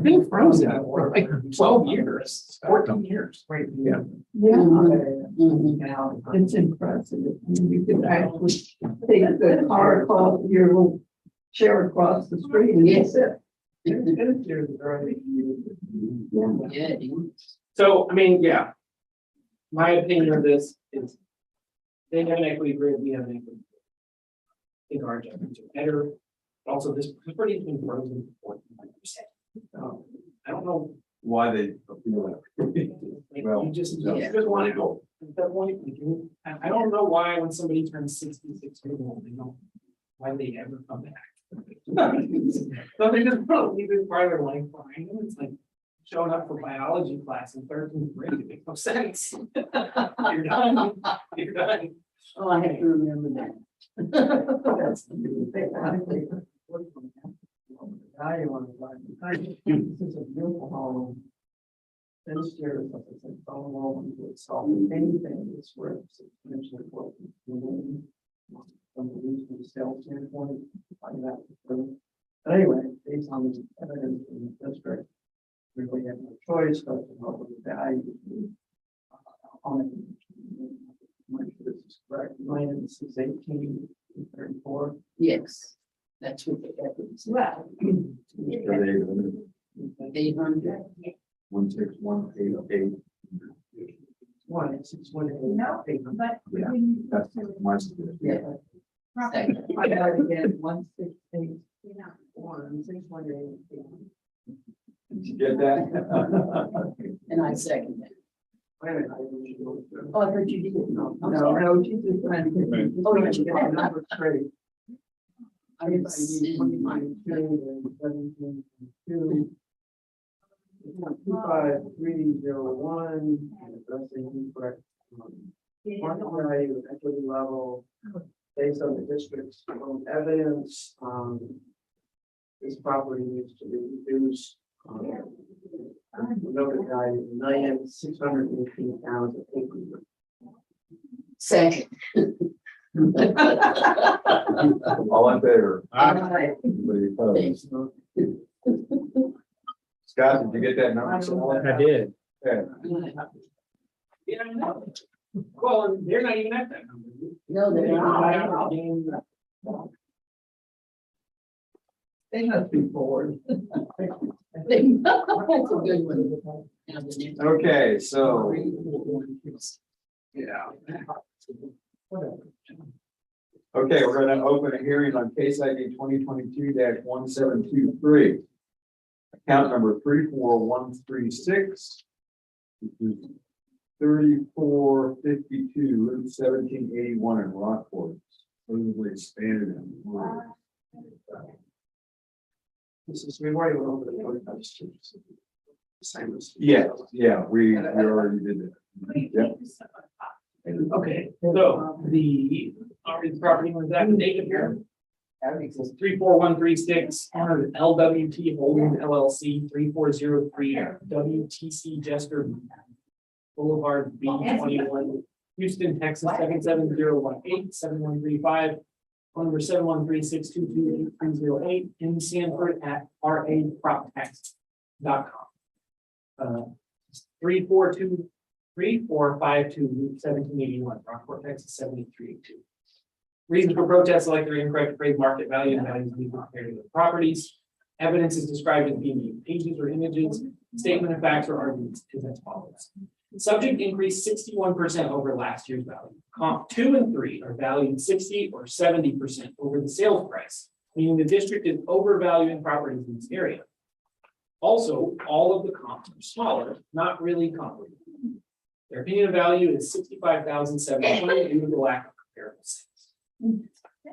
been frozen for like 12 years, 14 years. Right. Yeah. It's impressive. I mean, you could actually take the car across your chair across the street and Yes. sit. Yeah. So, I mean, yeah. My opinion of this is they have an equity grid, we have an equity grid. I think our adjustments are better. Also, this property has been frozen for 49%. I don't know Why they appeal that? Well, You just yeah. want to go, at that point, you can, I don't know why when somebody turns 66 years old, they don't, why they ever come back. So they just don't leave this part of their life behind them, it's like showing up for biology class in 13th grade, it makes no sense. You're done, you're done. Oh, I have to remember that. That's the new thing. Value on the line. This is a beautiful home. This year, it's like all along to itself, anything that's worth substantially what. From the regional sales standpoint, find that. But anyway, based on the evidence in the district, we really have no choice but to help with the value. On it. Make sure this is correct, 618,34. Yes, that's what the evidence. Well. 800. 16188. 1,618. No, but. Yeah, that's my. Yeah. Second. I got it again, 168. 1,618. Did you get that? And I second that. Wait a minute, I usually go through. Oh, I thought you did. No, I'm No, sorry. no, she's just trying to get. Right. Oh, yeah. Get the number straight. I didn't see mine. 17.2. 25301, addressing incorrect. Market value, equity level, based on the district's own evidence, this property needs to be reduced. Noted value, $1,618,800. Second. All in favor? Aye. Anybody opposed? Scott, did you get that number? I did. Okay. Yeah, I know. Well, they're not even at that number. No, they're not. They must be bored. That's a good one. Now the next- Okay, so, Yeah. okay, we're gonna open a hearing on case ID 2022-1723. Account number 34136. Which is 3452 Route 1781 in Rockport. Supposedly expanded. This is, we've already went over the code of streets. Same as. Yeah, we already did that. Yep. Okay, so the property was that date here. It's 34136 LWT Holding LLC 3403 WTC Jester Boulevard B21 Houston, Texas 77018 7135. Phone number 713-622-8308 in Sanford at raproptax.com. 3452 1781 Rockport, Texas 7382. Reasons for protest: selected or incorrect appraised market value and values being compared to the properties. Evidence is described as being in pages or images. Statement of facts or arguments is as follows. Subject increased 61% over last year's value. Comp 2 and 3 are valued 60 or 70% over the sales price, meaning the district is overvaluing properties in this area. Also, all of the comps are smaller, not really comparable. Their opinion of value is 65,720 due to the lack of comparable sales.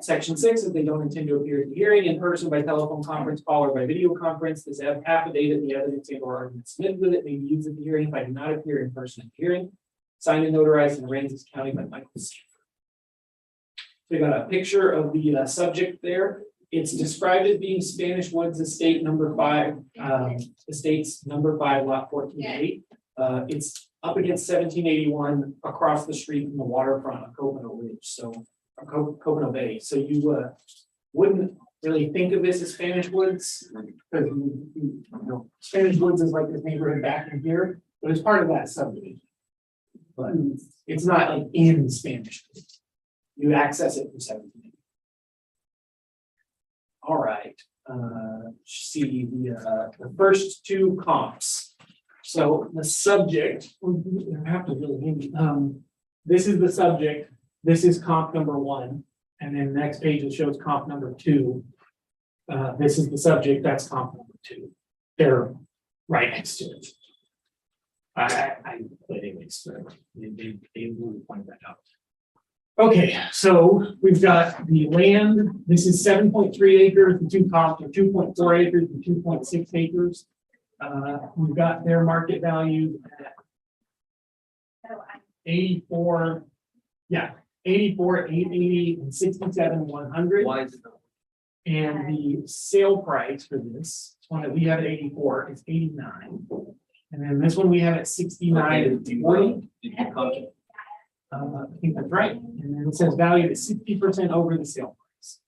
Section 6 is they don't intend to appear at the hearing in person, by telephone conference call, or by video conference. This affidavit, the evidence and or argument submitted with it may be used at the hearing if I do not appear in person at the hearing. Signed and notarized in Aransas County by Michael Sanford. So we got a picture of the subject there. It's described as being Spanish Woods Estate number 5, estates number 5, lot 14A. It's up against 1781 across the street from the waterfront of Copano Ridge. So Copano Bay. So you wouldn't really think of this as Spanish Woods because you know Spanish Woods is like this neighborhood back in here, but it's part of that subdivision. But it's not like in Spanish Woods. You access it from 17. All right. See the first two comps. So the subject, I have to really this is the subject. This is comp number 1, and then the next page it shows comp number 2. This is the subject, that's comp number 2. They're right next to it. But anyways, so they will point that out. Okay, so we've got the land, this is 7.3 acres, the two comps are 2.4 acres and 2.6 acres. We've got their market value at 84, yeah, 84, 880, and 67, 100. Why is it? And the sale price for this one that we have at 84 is 89. And then this one we have at 69 and 40. I think that's right. And then it says valued at 60% over the sale price.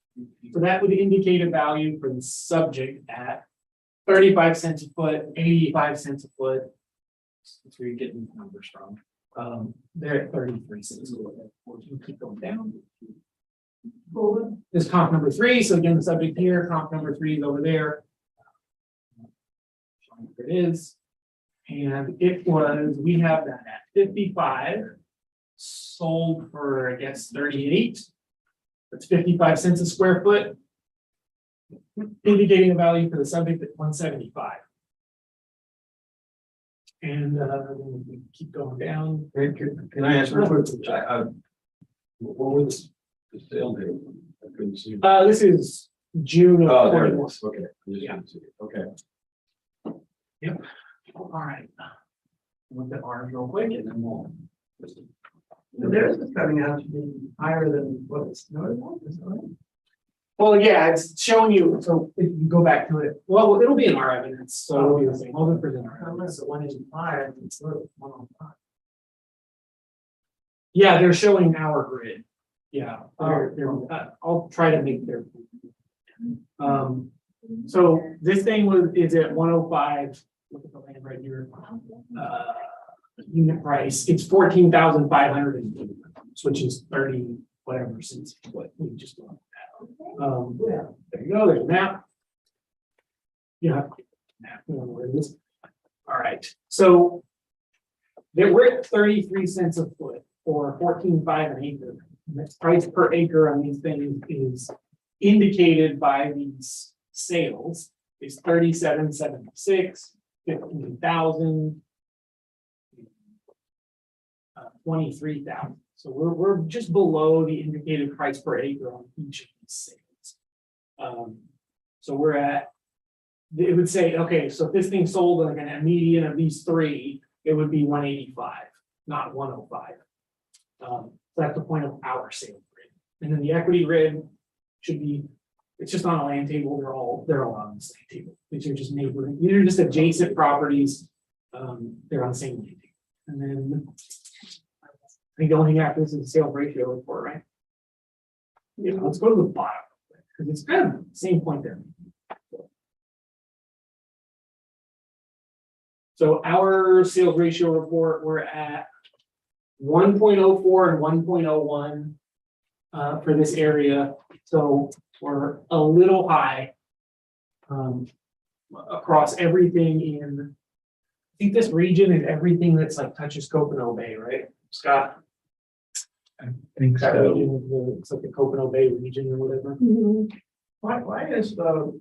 So that would indicate a value for the subject at 35 cents a foot, 85 cents a foot. That's where you're getting the numbers from. They're at 33 cents a foot. We'll keep going down. This comp number 3. So again, the subject here, comp number 3 is over there. There it is. And it was, we have that at 55, sold for, I guess, 38. That's 55 cents a square foot. Indicating a value for the subject at 175. And we keep going down. Can I ask real quick? What was the sale date? I couldn't see. This is June of Oh, there it 21. is. Okay. I just Yeah. didn't see it. Okay. Yep. All right. Look at ours real quick and then we'll. Theirs is coming out to be higher than what it's noted on, is that right? Well, yeah, it's showing you, so if you go back to it, well, it'll be in our evidence, so it'll be the same, I'll just present our evidence. Unless the 185, it's sort of 105. Yeah, they're showing our grid. Yeah, I'll try to make their. So this thing is at 105, look at the land right here. Unit price, it's 14,500, which is 30 whatever since what we just done. Yeah, there you go, there's a map. Yeah. Map, you know where it is. All right, so we're at 33 cents a foot for 14.5 an acre. And the price per acre on these things is indicated by these sales is 37.76, 15,000. 23,000. So we're just below the indicated price per acre on each of these sales. So we're at, it would say, okay, so if this thing sold like a median of these 3, it would be 185, not 105. So that's the point of our sale grid. And then the equity grid should be, it's just on a land table. They're all on the same table. These are just neighboring, these are just adjacent properties. They're on the same land table. And then I think the only thing after this is the sales ratio report, right? Yeah, let's go to the bottom because it's kind of the same point there. So our sales ratio report, we're at 1.04 and 1.01 for this area. So we're a little high across everything in, I think this region is everything that's like touches Copano Bay, right, Scott? I think That so. region of it's like the Copano Bay region or whatever. Why is the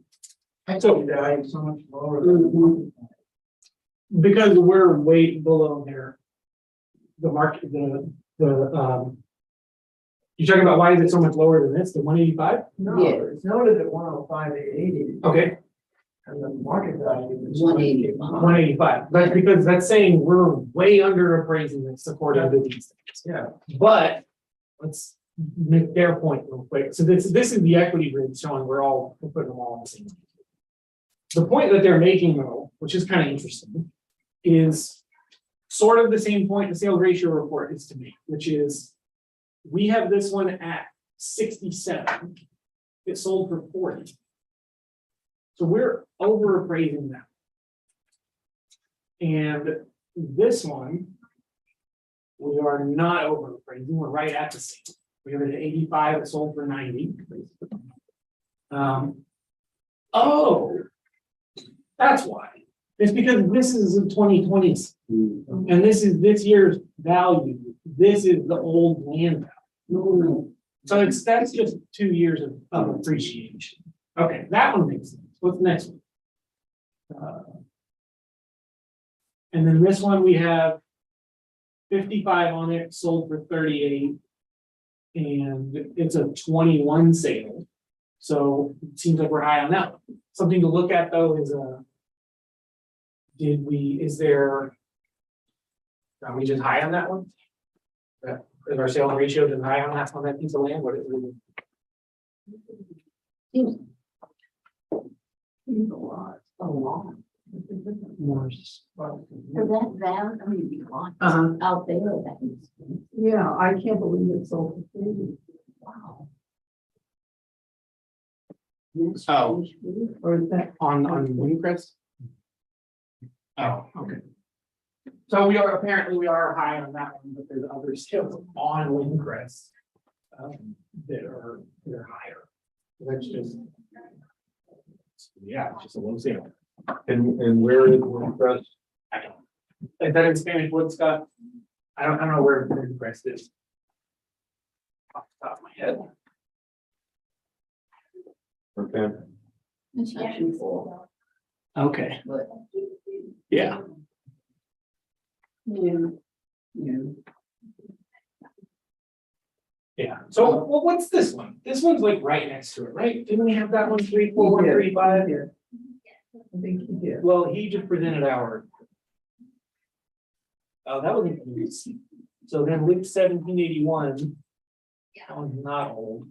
So value so much lower than? because we're way below there. The market, you're talking about why is it so much lower than this, the 185? No, Yeah. it's noted at 105, 880, Okay, and the market value is 185. 185, that's because that's saying we're way under appraising this according to these things. Yeah. But let's make their point real quick. So this is the equity grid showing we're putting them all on the same. The point that they're making though, which is kind of interesting, is sort of the same point the sales ratio report is to make, which is we have this one at 67. It sold for 40. So we're over appraising that. And this one, we are not over appraising, we're right at the same. We have it at 85, it sold for 90. Oh, that's why. It's because this is in 2020s. And this is this year's value. This is the old land value. So that's just 2 years of appreciation. Okay, that one makes sense. What's the next one? And then this one, we have 55 on it, sold for 38. And it's a 21 sale. So it seems like we're high on that one. Something to look at though is are we just high on that one? Is our sales ratio just high on that piece of land? What is it? A lot. More. For that value, I mean, Uh-huh. out there, that is, Yeah, I can't believe it's so. wow. Oh. Or is that? On Windcrest? Oh, okay. So we are high on that one, but there's other sales on Windcrest. That are higher. That's just. Yeah, it's just a low sale. And where is Windcrest? I don't. Is that in Spanish Wood, Scott? I don't know where Windcrest is. Off the top of my head. Okay. It's actually full, Okay, but yeah. you. Yeah, so well, what's this one? This one's like right next to it, right? Didn't we have that one 34135? I think he did. Well, he just presented our. Oh, that was. So then Luke 1781. That one's not old.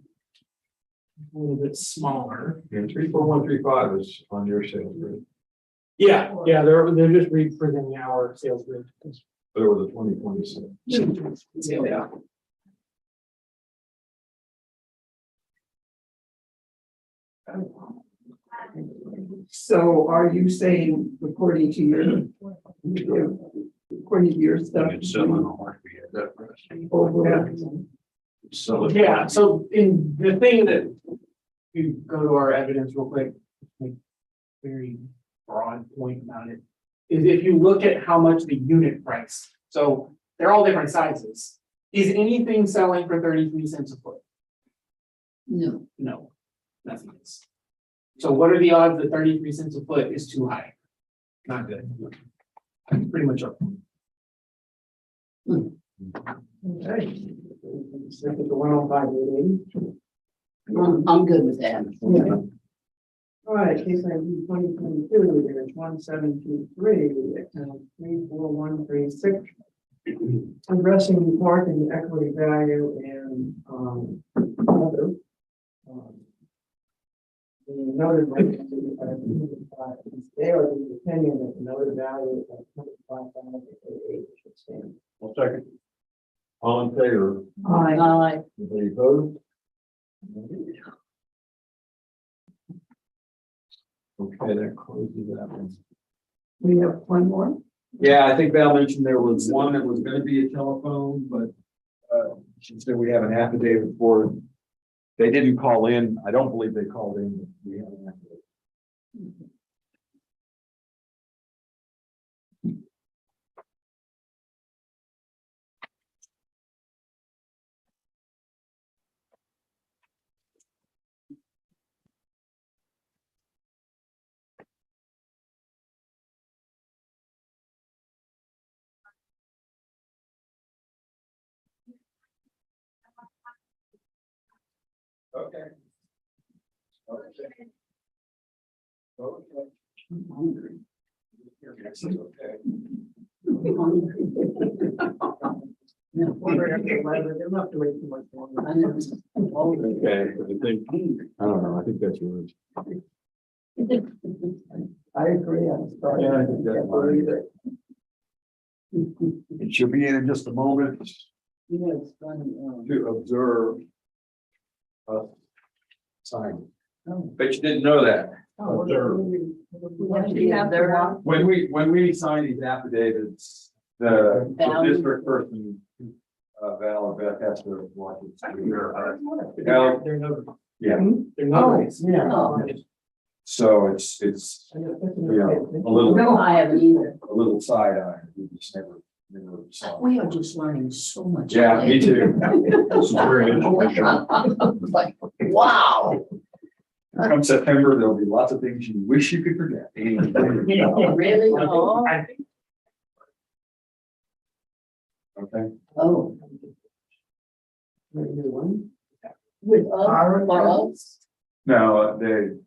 A little bit smaller. And 34135 is on your sales grid. Yeah, they're just representing our sales grid. But it was a 2026. Yeah. So are you saying, according to your stuff? It's selling on market. That price. Over. Sell it. Yeah, so in the thing that you go to our evidence real quick, like very broad point about it, is if you look at how much the unit price, so they're all different sizes. Is anything selling for 33 cents a foot? No, No, nothing is. So what are the odds that 33 cents a foot is too high? Not good. Pretty much up. Okay. Stick with the 10588. I'm good with that. All right, case ID 2022, there's 1723, account 34136. Addressing parking equity value and, other. The noted rate they are the opinion that the noted value of 25,088 should stand. One second. All in favor? Aye. Anybody opposed? Okay, that closes that one. We have one more. Yeah, I think Val mentioned there was one that was gonna be a telephone, but she said we have an affidavit for it. They didn't call in. I don't believe they called in, but we have an affidavit. Okay. I'm hungry. Yes, it's okay. No, They'll have to wait too much longer. I know. Okay, I don't know, I think that's yours. I agree, I'm sorry. Yeah, I think that's Can't believe it. It should be in just a moment You know, it's funny, to observe. Sign. oh, Bet you didn't know that. Oh, we actually have their one. When we sign these affidavits, the Value. district person, Val or Beth has to watch it. They're noted. Yeah, They're noted. Yeah. Oh. so it's, a little, No, I haven't either. a little side eye, we just never saw. We are just learning so much. Yeah, me too. This is very interesting. Like, wow. Come September, there'll be lots of things you wish you could forget. Really? Oh. Okay, Oh, Maybe one. with us, what else? now, the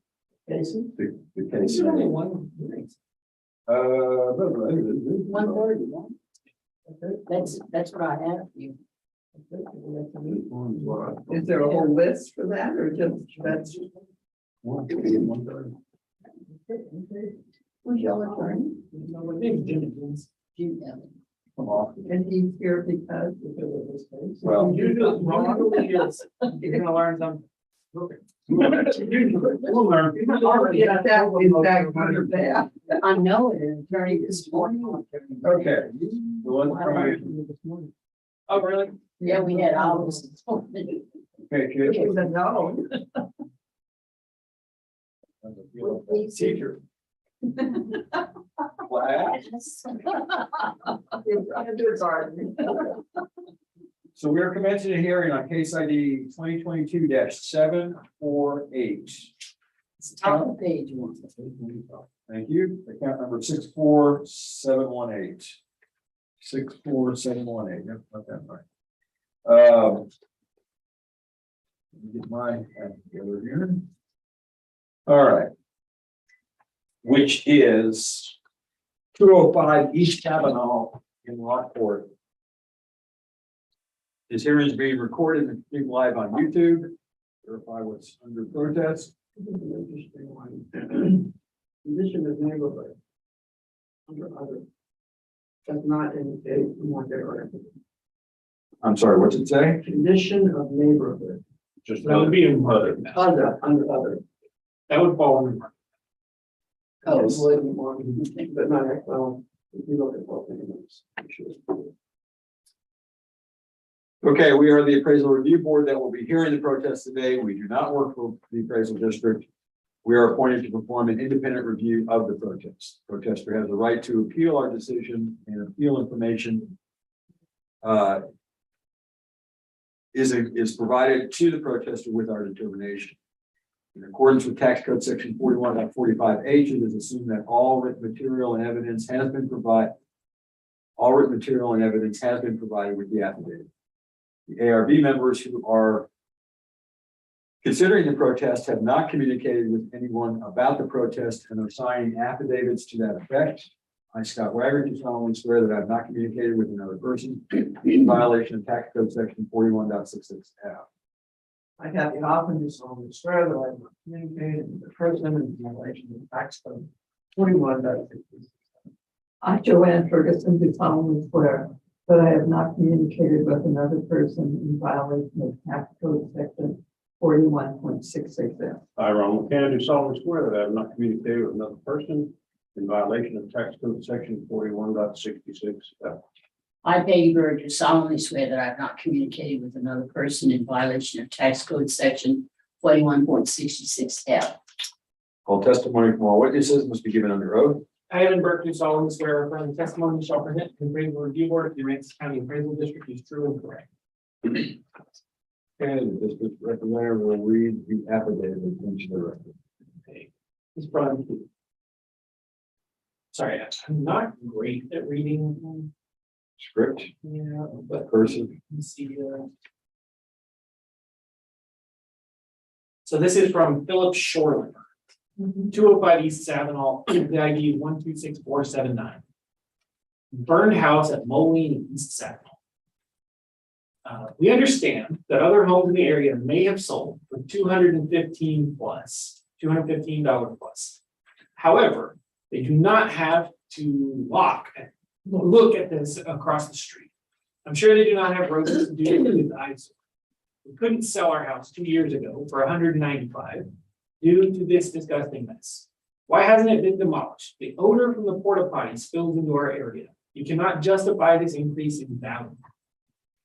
Casey? case. Only one. One thirty, that's what I have for you. Is there a whole list for that or just that's? Who's your attorney? Jim Evans. Come on. And he's here because of this case. Well, Usually it's, you're gonna learn something. Yeah, that is that good or bad. I know it, an attorney this morning. okay. So let's try. Oh, really? Yeah, we had ours this morning. Okay, kid. He's a no. Teacher. So we are commencing a hearing on case ID 2022-748. It's top of page one. Thank you. Account number 64718. 64718. Yep, got that right. Let me get my act together here. All right. Which is 205 East Kavanaugh in Rockport. This hearing is being recorded and being live on YouTube. Verify what's under protest. Interesting one. Condition of neighborhood. Under other. Does not indicate more there. I'm sorry, what's it say? Condition of neighborhood. Just That would be in other. Under other. That would fall under. Oh, Yes, but not, well, if you look at both things. Okay, we are the appraisal review board that will be hearing the protest today. We do not work for the appraisal district. We are appointed to perform an independent review of the protest. Protester has the right to appeal our decision and appeal information. Is provided to the protester with our determination. In accordance with tax code section 41.45H, it is assumed that all written material and evidence has been provided. All written material and evidence has been provided with the affidavit. The ARB members who are considering the protest have not communicated with anyone about the protest and are signing affidavits to that effect. I, Scott Wagner, do solemnly swear that I have not communicated with another person in violation of tax code section 41.66F. I have the often do solemnly swear that I have not communicated with the person in violation of tax code 41.66. I, Joanne Ferguson, do solemnly swear that I have not communicated with another person in violation of tax code section 41.66F. I, Ron McCann, do solemnly swear that I have not communicated with another person in violation of tax code section 41.66F. I, Peggy Bird, do solemnly swear that I have not communicated with another person in violation of tax code section 41.66F. All testimony from all witnesses must be given under oath. I, Evan Burke, do solemnly swear affirm the testimony shall present to the appraisal review board of the Aransas County Appraisal District is true and correct. And the district representative will read the affidavit into the record. It's probably. Sorry, I'm not great at reading. Script, Yeah, but cursive. let's see. So this is from Philip Shorland. 205 East Savinaw, the ID 126479. Burned house at Moline, East Savinaw. We understand that other homes in the area may have sold for $215 plus. However, they do not have to look at this across the street. I'm sure they do not have roses to do with eyes. We couldn't sell our house 2 years ago for $195 due to this disgusting mess. Why hasn't it been demolished? The odor from the porta potty spills into our area. You cannot justify this increase in value.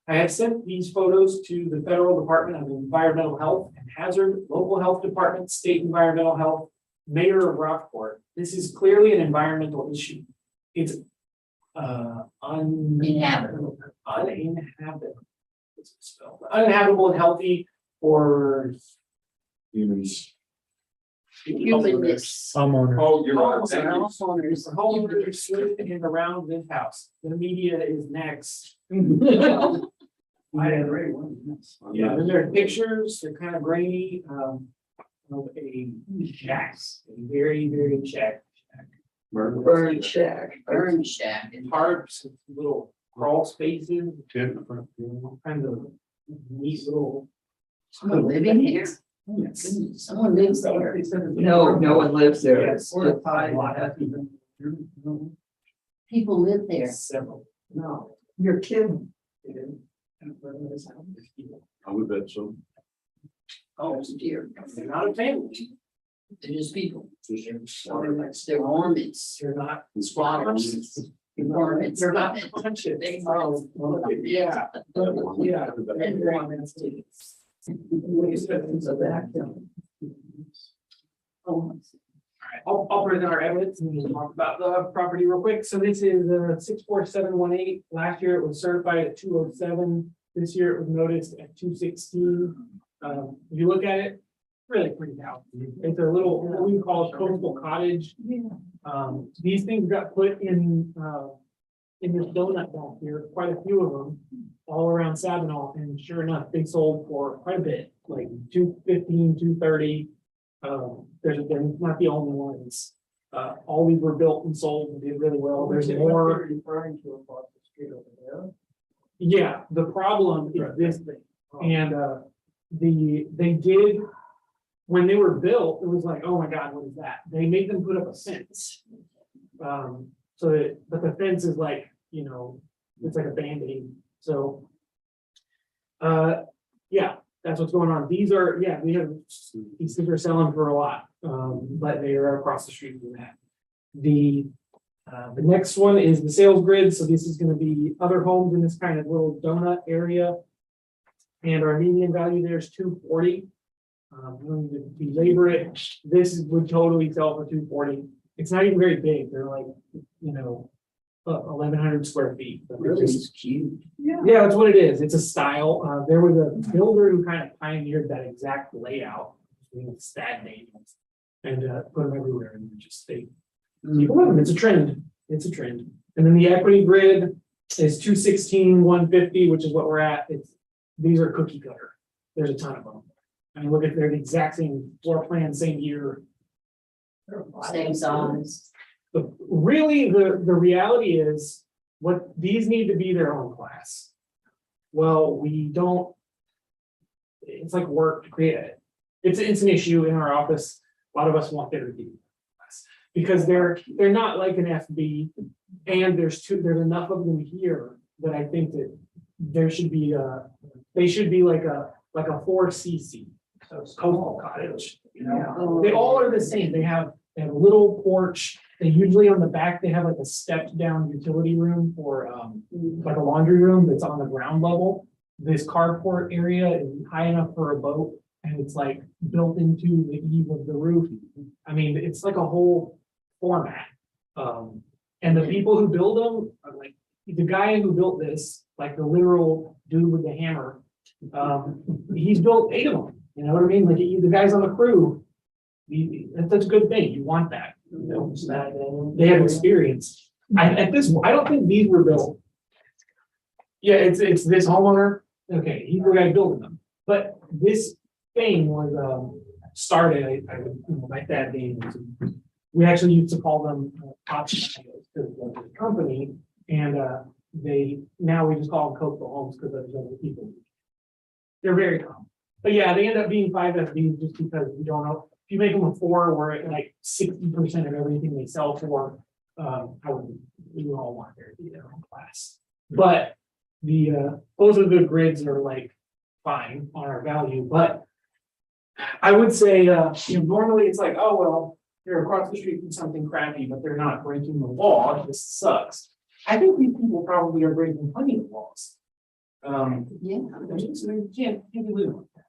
I have sent these photos to the Federal Department of Environmental Health and Hazard, local health department, state environmental health, mayor of Rockport. This is clearly an environmental issue. It's uninhabitable. Uninhabitable and healthy for Humans. Humanness. Homeowner. Oh, you're right. Homeowners, Thank you. homeowners, homeowners live in and around this house. The media is next. I agree. Yeah, then there are pictures, they're kind of grainy, of a shack, a very, very shack. Burn shack. Burn shack. And tarps, little crawl spaces, kind of neat little. Someone living here. Oh my goodness, someone lives there. No, no one lives there. Yeah, It's or just a lot of people. People live there. Several. No. You're kidding. I would bet so. Oh, dear. They're not a family, They're just people. they're like, They're warmits, they're not. squatters. Warmits. They're not conscious. Oh, yeah, yeah. And warmits too. It's a vacuum. Oh, I'll present our evidence and we'll talk about the property real quick. So this is 64718. Last year it was certified at 207. This year it was noticed at 216. If you look at it, really pretty house. It's a little, what we call a coastal cottage. These things got put in this donut back here, quite a few of them, all around Sabinoff, and sure enough, they sold for quite a bit, like 215, 230. They're not the only ones. All these were built and sold and did really well. There's more. Referring to across the street over there. Yeah, the problem is this thing. And they did, when they were built, it was like, oh my God, what is that? They made them put up a fence. So that, but the fence is like, you know, it's like a Band-Aid. So yeah, that's what's going on. These are, yeah, these things are selling for a lot. But they are across the street from that. The next one is the sales grid. So this is going to be other homes in this kind of little donut area. And our median value there is 240. We don't need to belabor it. This would totally sell for 240. It's not even very big. They're like, you know, 1,100 square feet. But they're just cute. yeah, that's what it is. It's a style. There was a builder who kind of pioneered that exact layout. Stagnating and put them everywhere and just they keep them. It's a trend. It's a trend. And then the equity grid is 216, 150, which is what we're at. These are cookie cutter. There's a ton of them. I mean, look at they're the exact same floor plan, same year. Same size. But really, the reality is what these need to be their own class. Well, we don't. It's like work to create it. It's an issue in our office. A lot of us want there to be class because they're not like an FB, and there's enough of them here that I think that there should be they should be like a 4cc. So it's coastal cottage. You know, they all are the same. They have a little porch. They usually on the back they have like a stepped down utility room for like a laundry room that's on the ground level. This carport area is high enough for a boat, and it's like built into the eave of the roof. I mean, it's like a whole format. And the people who build them are like the guy who built this, like the literal dude with the hammer. He's built 8 of them. You know what I mean? Like the guys on the crew. That's a good thing. You want that. You know, so that they have experience. I don't think these were built. Yeah, it's this homeowner. Okay, he's the guy building them. But this thing was started. My dad named. We actually used to call them top because the company, and now we just call them coastal homes because there's other people. They're very common. But yeah, they end up being 5 FBs just because we don't know. If you make them a 4, we're at like 60% of everything they sell for. We would all want there to be their own class. But those are the grids are like fine on our value. But I would say, normally it's like, oh, well, they're across the street from something crappy, but they're not breaking the law. It just sucks. I think these people probably are breaking plenty of laws. Yeah. You can't be living like that.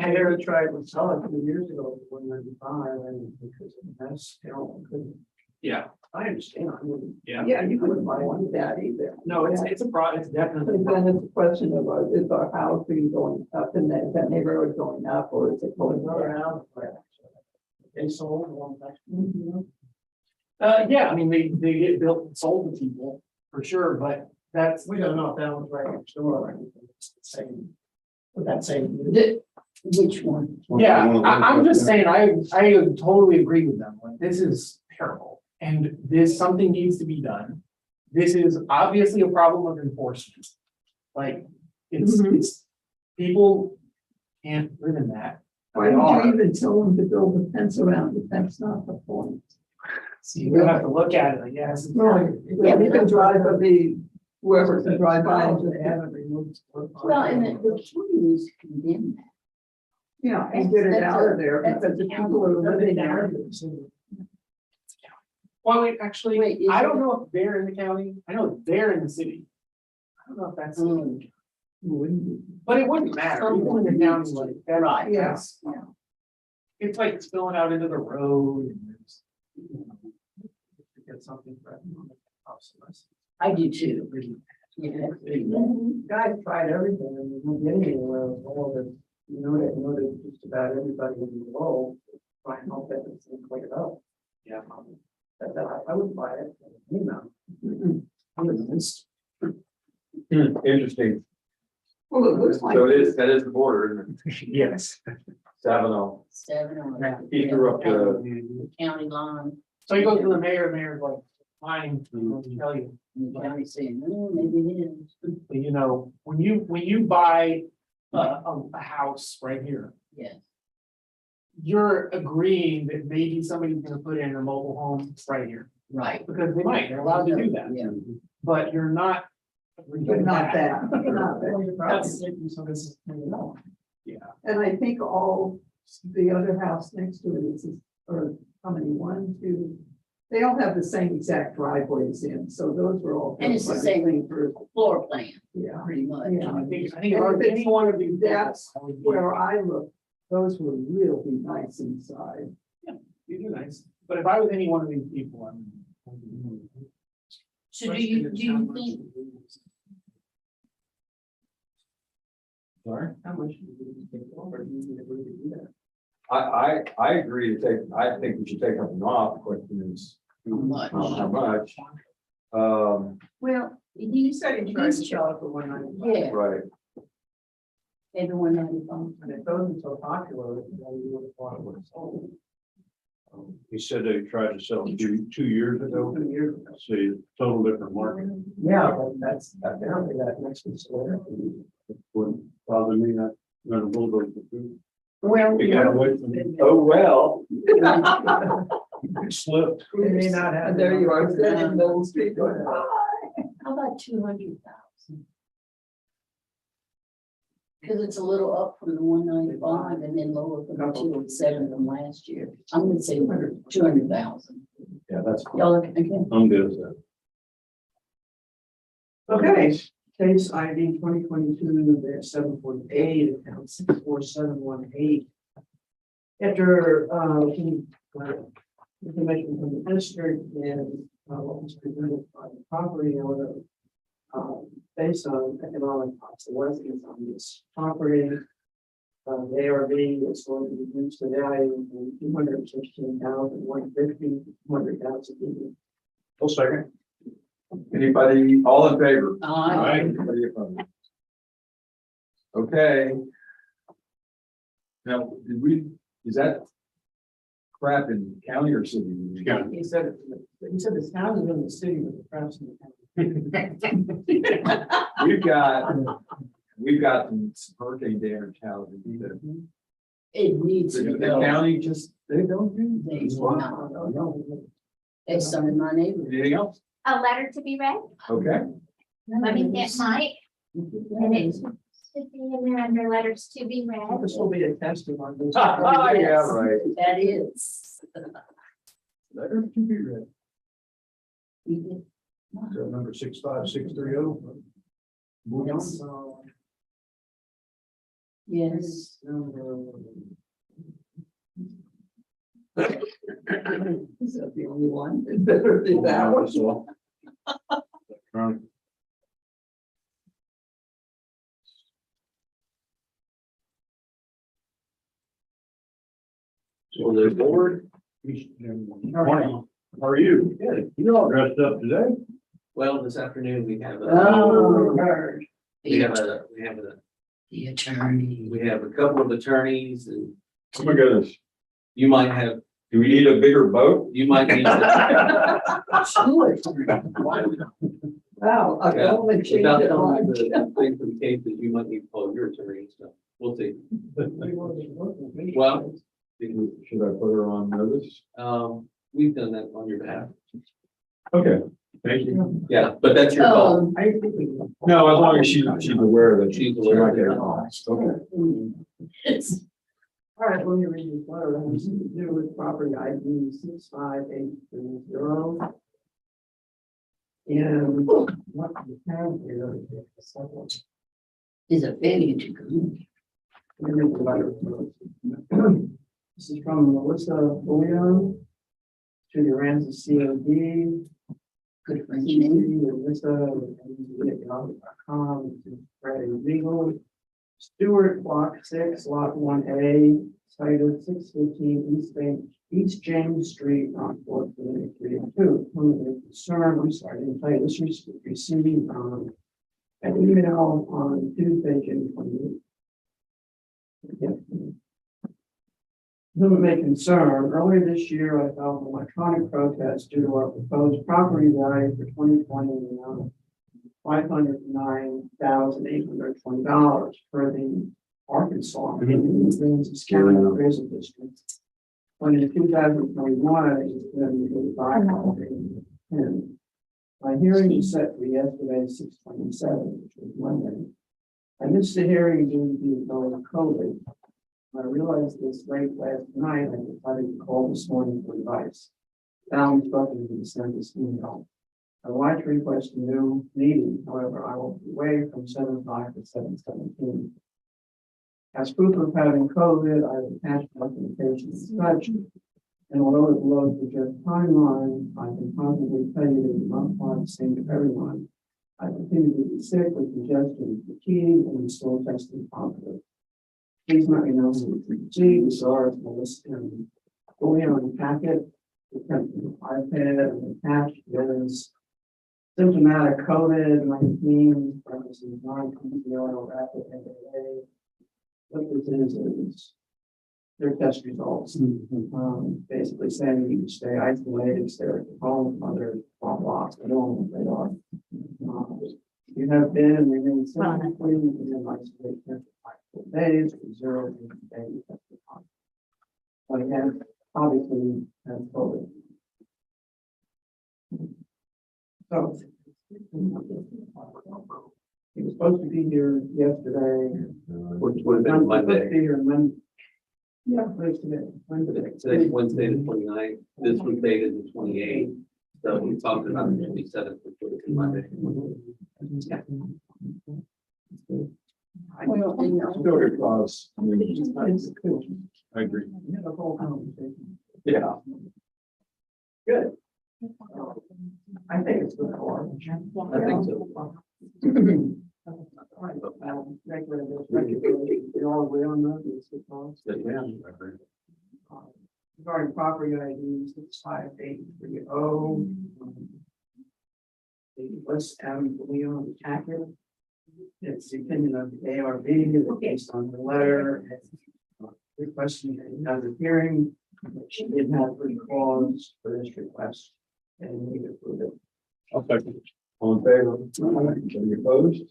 I never tried to sell it 2 years ago, 195, and because of the mess, couldn't. Yeah. I understand. I mean, Yeah. Yeah, you wouldn't want that either. No, it's a product. It's definitely. But then it's a question of, is our housing going up in that neighborhood going up, or is it going down? They sold one. Yeah, I mean, they get built and sold to people, for sure, but that's, we don't know if that was right next door or anything. It's the same. With that same. Which one? Yeah, I'm just saying, I totally agree with them, like, this is terrible, and something needs to be done. This is obviously a problem of enforcement. Like, it's, people can't live in that. Why don't you even tell them to build a fence around it? That's not the point. So you have to look at it, I guess. Right, yeah, you can drive by whoever can drive by and they haven't removed. Well, and the county is condemned that. Yeah, and get it out of there That's a because the people are living there. Well, wait, actually, Wait, is I don't it- know if they're in the county, I know they're in the city. I don't know if that's, but it wouldn't matter, even in the county, like, that, Right. yes. It's like spilling out into the road and there's. Get something threatened on the house. I do too. Yeah. Guys tried everything and we didn't get anywhere with all of it. You know that just about everybody in the world trying to help that thing clear it up. Yeah. I wouldn't buy it, you know. I'm against. Interesting. Well, it looks like. So that is the border, isn't it? Yes. Savino. 7 He threw up the, county line, So you go to the mayor's like, lying to tell you. and the county saying, oh, maybe it is. You know, when you buy a house right here, Yes. you're agreeing that maybe somebody's gonna put in a mobile home right here, Right. because they might, they're allowed to do that, Yeah. but you're not. But not that, not that. That's, so this is, no. Yeah. And I think all the other house next to it is, or how many, 1, 2, they all have the same exact driveways in, so those were all. And it's the built by same same group. floor plan, Yeah, pretty much. Yeah. I think any one of these. That's where I look, those were really nice inside. These are nice, but if I was any one of these people, I'm. So do you think, sorry? How much do you take over? Do you agree to do that? I agree to take, I think we should take something off. The question is how much? how much? Well, He said he tried to He's- sell it for 195. Yeah, Right. everyone had a phone. And it wasn't so popular, you would have thought it would have sold He said that he tried to sell it 2 years ago. 2 years ago. See, total different market. Yeah, but that's apparently that next to square. Wouldn't bother me, not gonna bulldoze the food. Well. You gotta wait for me. Oh, well. It slipped. They may not have. And there you are, sitting in Middle Street going, How about 200,000? Because it's a little up from the 195 and then lower from the 207 from last year. I'm gonna say 200,000. Yeah, that's. Y'all look again. I'm good with that. Okay, case ID 2022-748, account 64718. After, information from the district and, what was presented by the property owner, based on economic possibilities on this property, the ARB is going to reduce the value from 216,150, 200,000. Full second. Anybody, all in favor? Aye. Anybody opposed? Okay. Now, is that crap in county or city? County. He said this town is in the city, but the crowd's in the county. We've got some hurricane damage houses. It needs to The go. county just, they don't do. They will not. Based on my neighborhood. Anything else? A letter to be read. Okay. Let me get Mike. And it should be in there under letters to be read. This will be a testimony. Ah, yeah, right. That is. Letter to be read. So number 65630. Yes. Yes. is that the only one? It better be that one. Electronic. So they're bored. Morning. How are you? Good. You're all dressed up today? Well, this afternoon we have Oh, we have a The attorney. we have a couple of attorneys and Oh my goodness, you might have, do we need a bigger boat? you might need to. wow, I can only change Without it telling on. the thing from cases, you might need to call your attorney, so we'll see. Well, Should I put her on notice? we've done that on your behalf. Okay, thank you. Yeah, but that's your call. Um, No, as long as she's aware that She's she aware might of get it. a call. Okay. it's, All right, let me read this letter. It has to do with property ID 65830. And what we have here is a second. is a failure to come. Let me read the letter. This is from Melissa Bullion to the Aransas CAD. Good French name. Melissa@yahoo.com, Friday Legal. Stewart, Block 6, Lot 1A, site of 615 East James Street on 4th Avenue, 302. Concern, I'm sorry, I didn't tell you, this was received an email on Tuesday, June 28th. Whom it may concern, earlier this year, I filed an electronic protest due to our proposed property value for 2020 in the amount of $509,820 for the Arkansas Kansas County Appraisal District. When in 2021, it's been $5,010. My hearing was set for yesterday, 6/27, which was Monday. I missed the hearing due to COVID. When I realized this late last night, I decided to call this morning for advice. Found instructions to send this email. I would like to request a new meeting, however, I will be away from 7/5 to 7/17. As proof of having COVID, I have attached documentation as such. And although it below the just timeline, I can positively tell you that it's not quite the same to everyone. I continue to be sick with congestion, fatigue, and I'm still testing positive. Please let me know so we can see the SARS list and going on the packet, the iPad and attached is symptomatic COVID-19, parentheses, non-PCR rapid NAA. What this is their test results. Basically saying you can stay isolated, stay at home, other blocks, I don't know what they are. You have been and remain symptom-free, you can then isolate for 5 days, 0 days. But again, obviously, has COVID. So. He was supposed to be here yesterday. Which would have been Monday. Yeah, today's today, Wednesday. Today's Wednesday, the 29th. This was dated the 28th. So we talked about the 27th, which would have been Monday. Still good cause. I mean, I agree. We had a whole conversation. Yeah. Good. I think it's good for. I think so. All right, we all agree on that, it's good cause. Regarding property ID 65830. The West Avenue Leon packet. It's the opinion of the ARB based on the letter. Requesting another hearing. She did have three clause for this request. And we approved it. I'll second it. All in favor? Any opposed?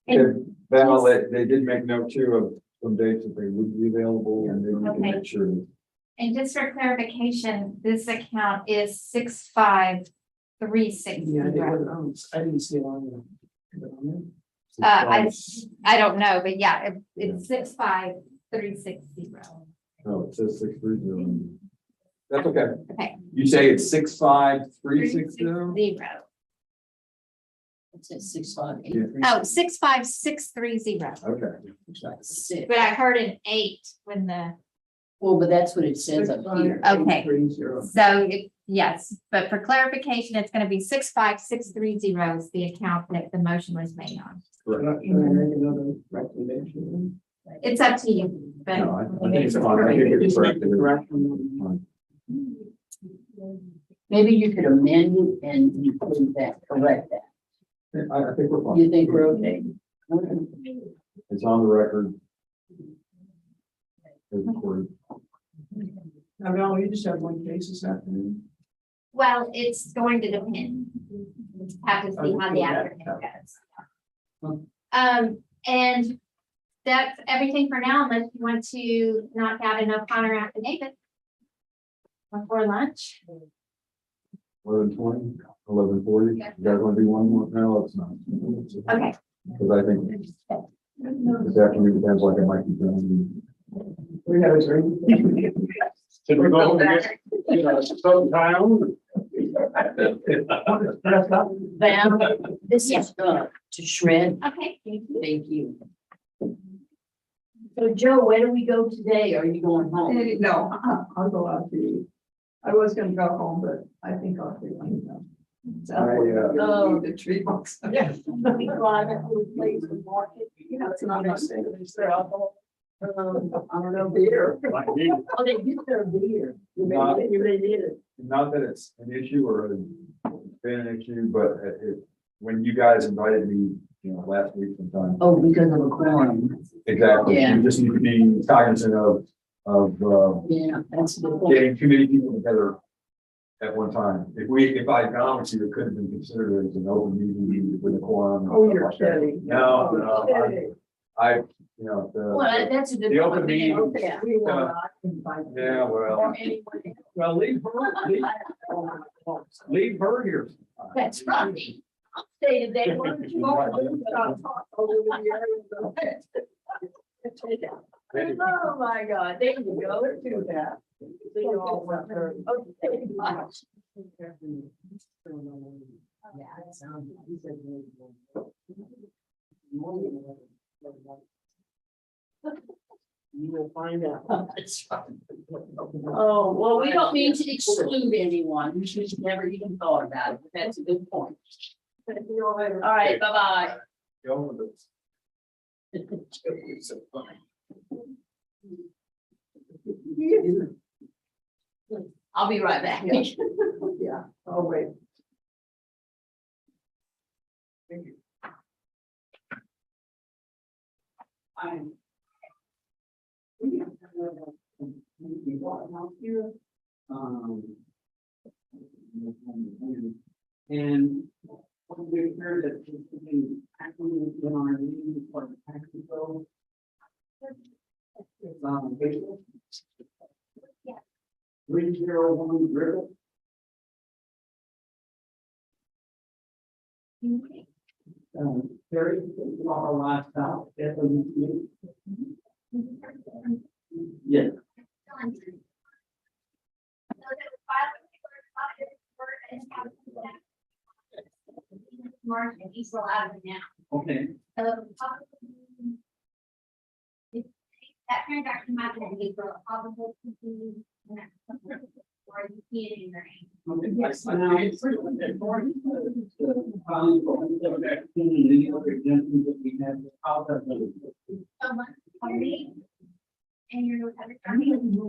And- Okay, then they did make note too of some dates that they would be available and then we can Okay. make sure. And just for clarification, this account is 65360. Yeah, I didn't see it on there. I don't know, but yeah, it's 65360. No, it says 630. That's okay. Okay. You say it's 65360? 360. It's at 658. Oh, 65630. Okay. Six. But I heard an 8 when Well, but that's what it says up here. Okay. 65830. so yes, but for clarification, it's going to be 65630 is the account that the motion was made on. Can I make another recommendation? It's up to you, but No, I think it's fine. I think it's correct. Maybe you could amend it and include that, correct that. I think we're fine. You think we're okay? It's on the record. It's recorded. Now, Val, you just have one case this afternoon. well, it's going to depend. Have to see how the applicant goes. And that's everything for now, unless you want to knock out an O'Connor affidavit before lunch. 11:20, 11:40. You guys want to do one more? No, let's not. Okay. Because I think this afternoon depends like it might be done. We have a drink. Should we go get, sometime? Val, this is to shred. Okay, thank you. Thank you. So Joe, where do we go today? Are you going home? No, I'll go out to eat. I was gonna go home, but I think I'll be going home. Oh. The tree box. Yeah. We drive it to a place and market. Yeah, it's not my thing. I don't know, beer. Oh, they do serve beer. You may need it. Not that it's an issue or been an issue, but when you guys invited me, last week sometime. Oh, because of a quorum. Exactly. Yeah. You just need to be cognizant of Yeah, that's the point. getting too many people together at one time. If I promised you, it could have been considered as an open meeting with a quorum. and Oh, stuff you're like that. kidding. No, I Well, that's a good. the open point. meeting. Okay. We will not invite. Yeah, well, Or anyone else. well, leave her here. That's right. I'll stay today. Why don't you Oh, my God. There you go. Let's do that. They all want her. Okay. Yeah, it sounds. You will find out. That's right. Oh, well, we don't mean to exclude anyone. We should have never even thought about it, but that's a good point. All right, bye-bye. I'll be right back. Yeah, oh, wait. And we heard that actually in our meeting for the tax control. Yeah. 301 River. Okay. Terry, our last out, yeah. Mark, and he's still out of it now. Okay. If that transaction happened in April, probably continue. Or you see it in your name. Yes, now it's pretty much important. Probably for the vaccine and any other exemptions that we have. How does it? So much for me. And you're. I mean,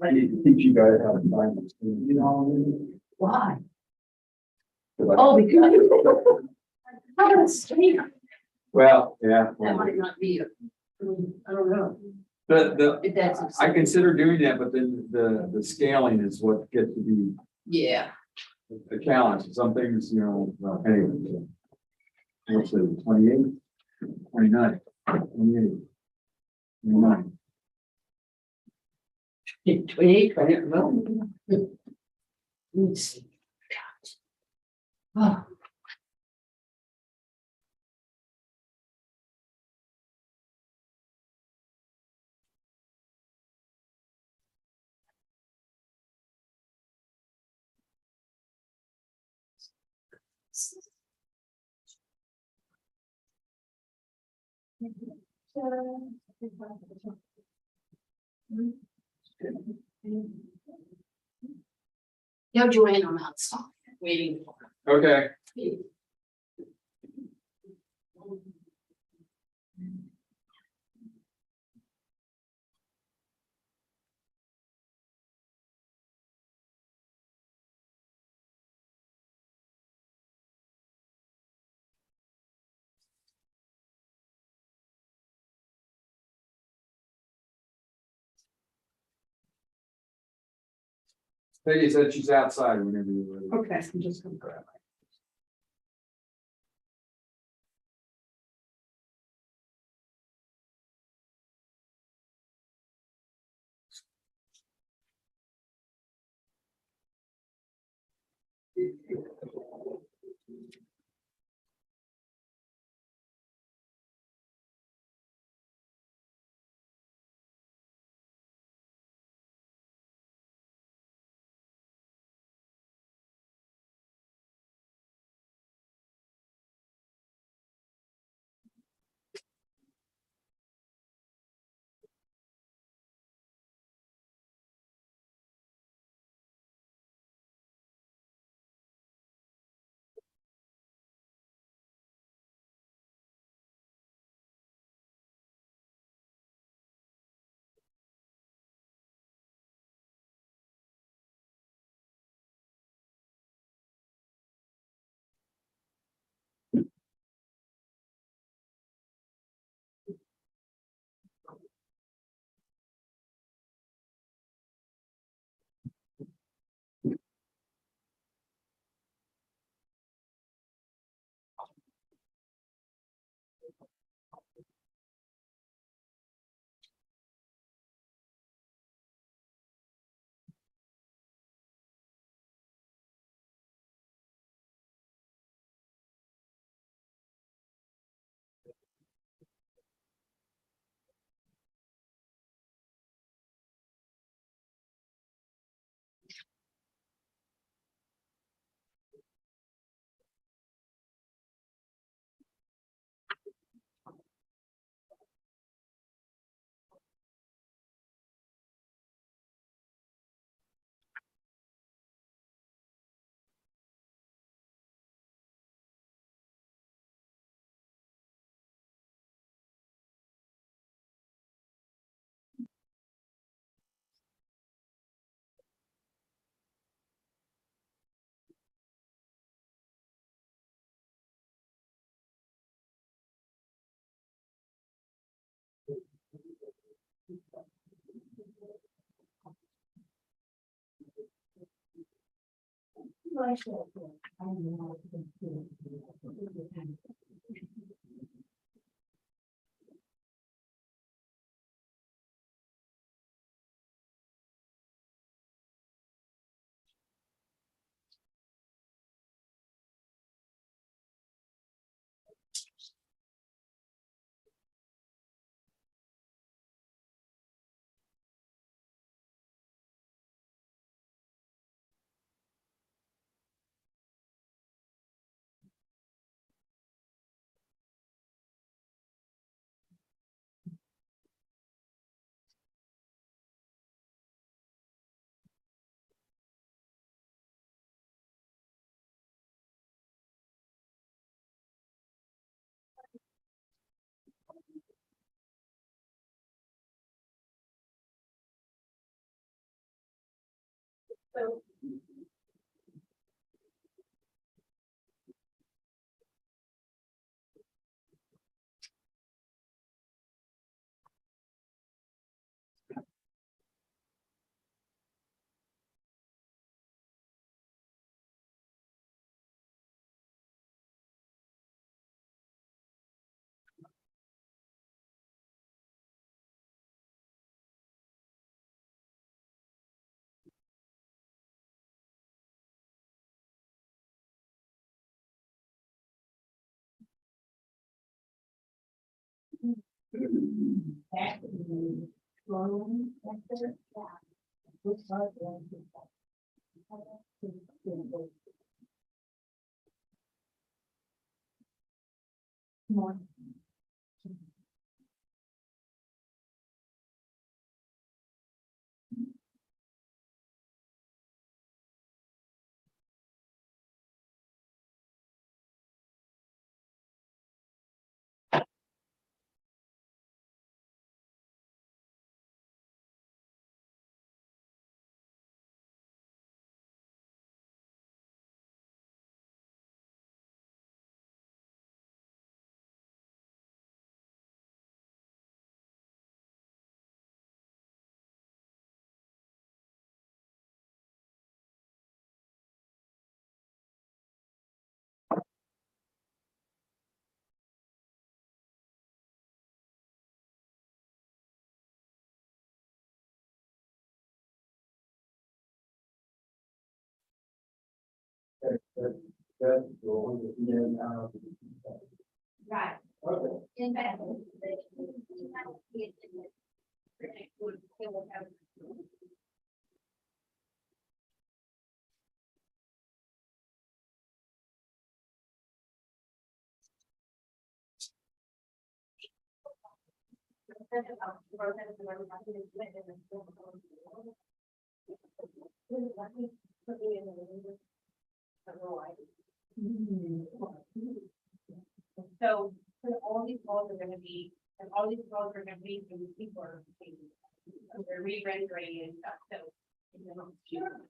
I need to teach you guys how to find this. Why? Because Oh, because. How about street? Well, yeah. That might not be a. I don't know. The, That's. I consider doing that, but then the scaling is what gets to be Yeah. a challenge. Some things, well, anyway. So. What's it, 28, 29, 28, 29. 28, I don't know. Let's see. Oh. No, Joanne, I'm out of stock, waiting for her. Okay. Peggy said she's outside whenever you're ready. Okay, I'm just gonna grab it. That's the one that you did, Right. okay. In fact. So, all these calls are gonna be, and all these calls are gonna be from people are, they're re-rendering and stuff, so. Sure.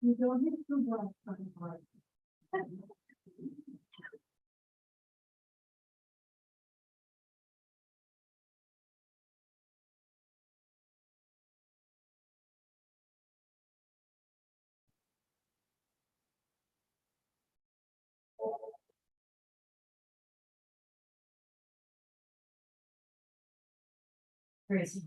You don't have to work on hard. Crazy.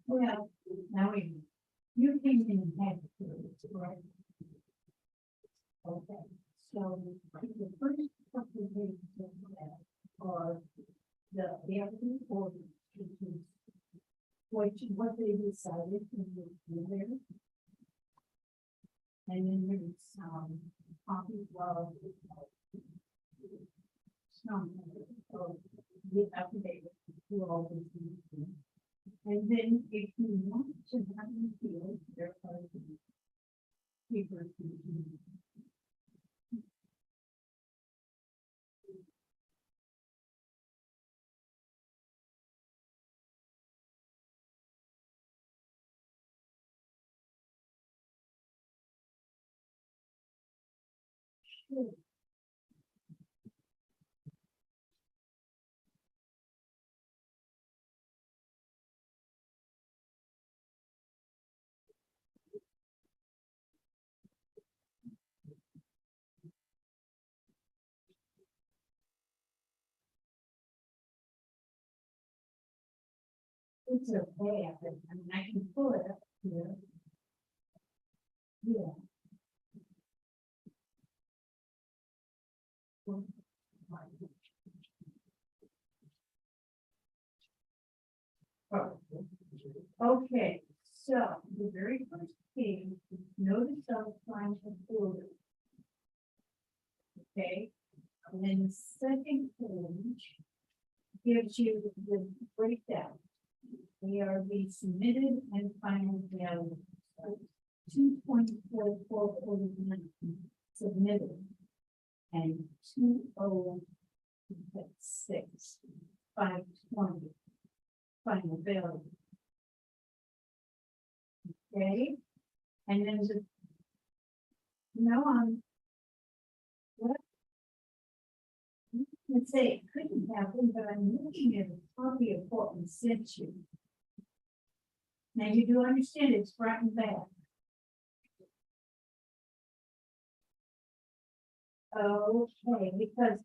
Well, now you came in and had to, right? Okay, so the first couple of days are the applicant or what they decided to do there. And then there's copies of some of the affidavit to all these things. And then if you want to have them feel, there are papers. Sure. It's okay, I mean, I can pull it up here. Yeah. Okay, so the very first page, is notice of final order. Okay, and then the second page gives you the breakdown. ARB submitted and final value. 2.4449 submitted. And 206, 520 final value. Okay, and then the what? Let's say it couldn't happen, but I'm looking at a copy of what we sent you. Now you do understand it's front and back. Okay, because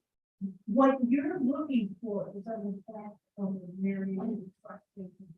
what you're looking for is on the back of the very frustrating.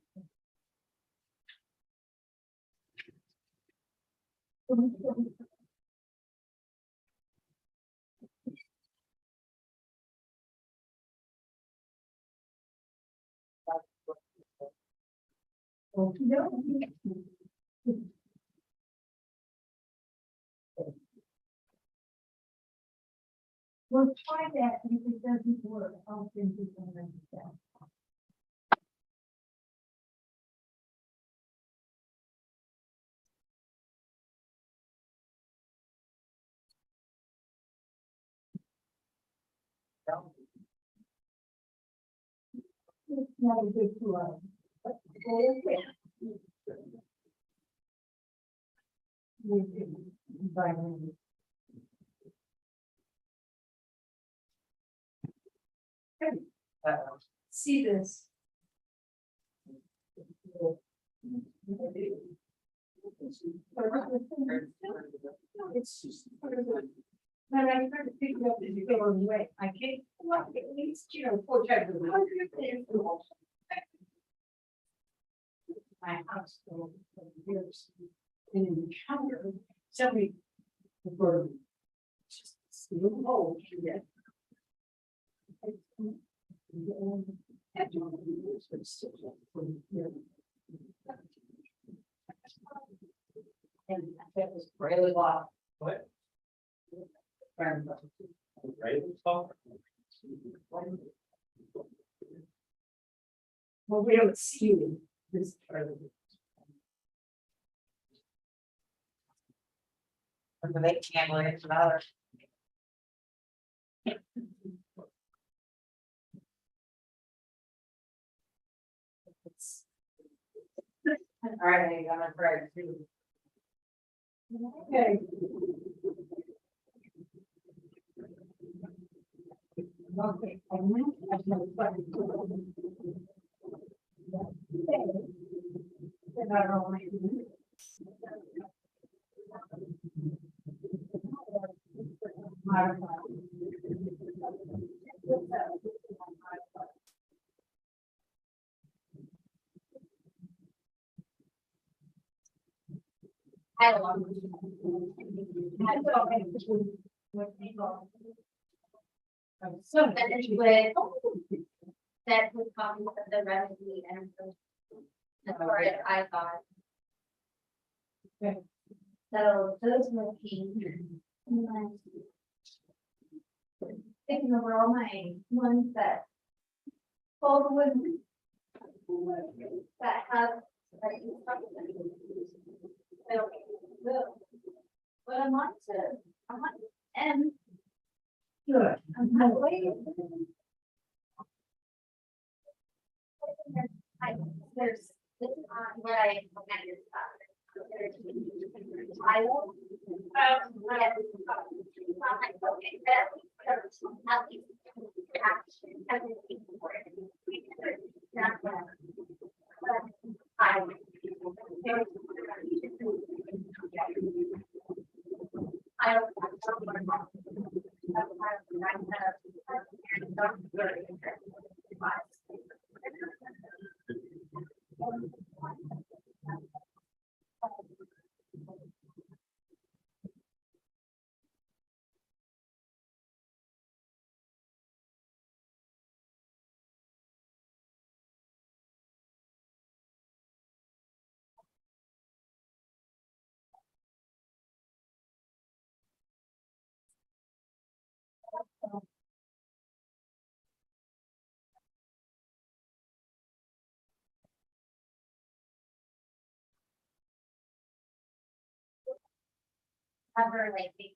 We'll try that, and if it doesn't work, I'll send you something like that. It's not a good club. See this. It's just. But I try to figure out as you go on the way, I can't, well, at least, you know, 4 times a month. My house for years. And in the counter, somebody. Were. Just. Oh, yeah. And that was really loud. What? Right. Well, we don't see this part of it. They can't learn it another. All right, I'm gonna try to do. Okay. Okay. I love. So finished with. That was copies of the recipe and. That's where I thought. So those were key. Thinking over all my ones that. Fold with. That have. Like, but I'm on and. Good. I'm waiting. There's this is on where I connected stuff. I will. Yes. Okay, that's nothing. Everything for it. Not that. I. I don't. Cover like big.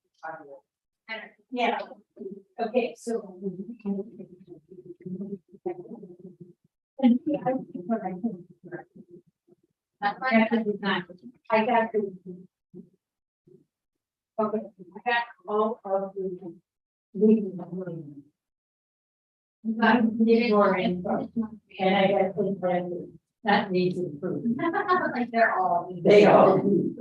Yeah. Okay, so. That's why I did not. I got the. Okay, I got all of the. Leaving the room. I did more info, and I got the brand that needs improvement. Like they're all. They all do.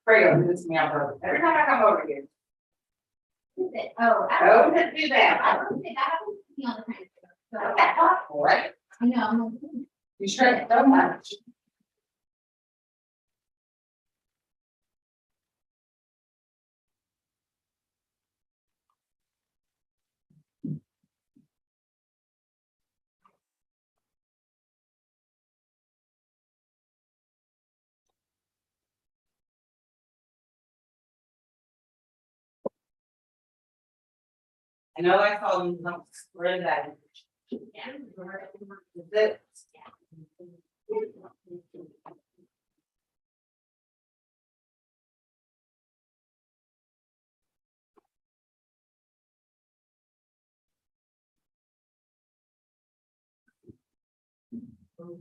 Fredo, this is me, every time I come over here. Is it? Oh, I Oh, don't. just do that. I don't think I haven't seen all the time. So, Right? I know. You shred so much. I know I saw them, where is that? Is it? Oh,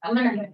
I'm gonna.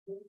Keep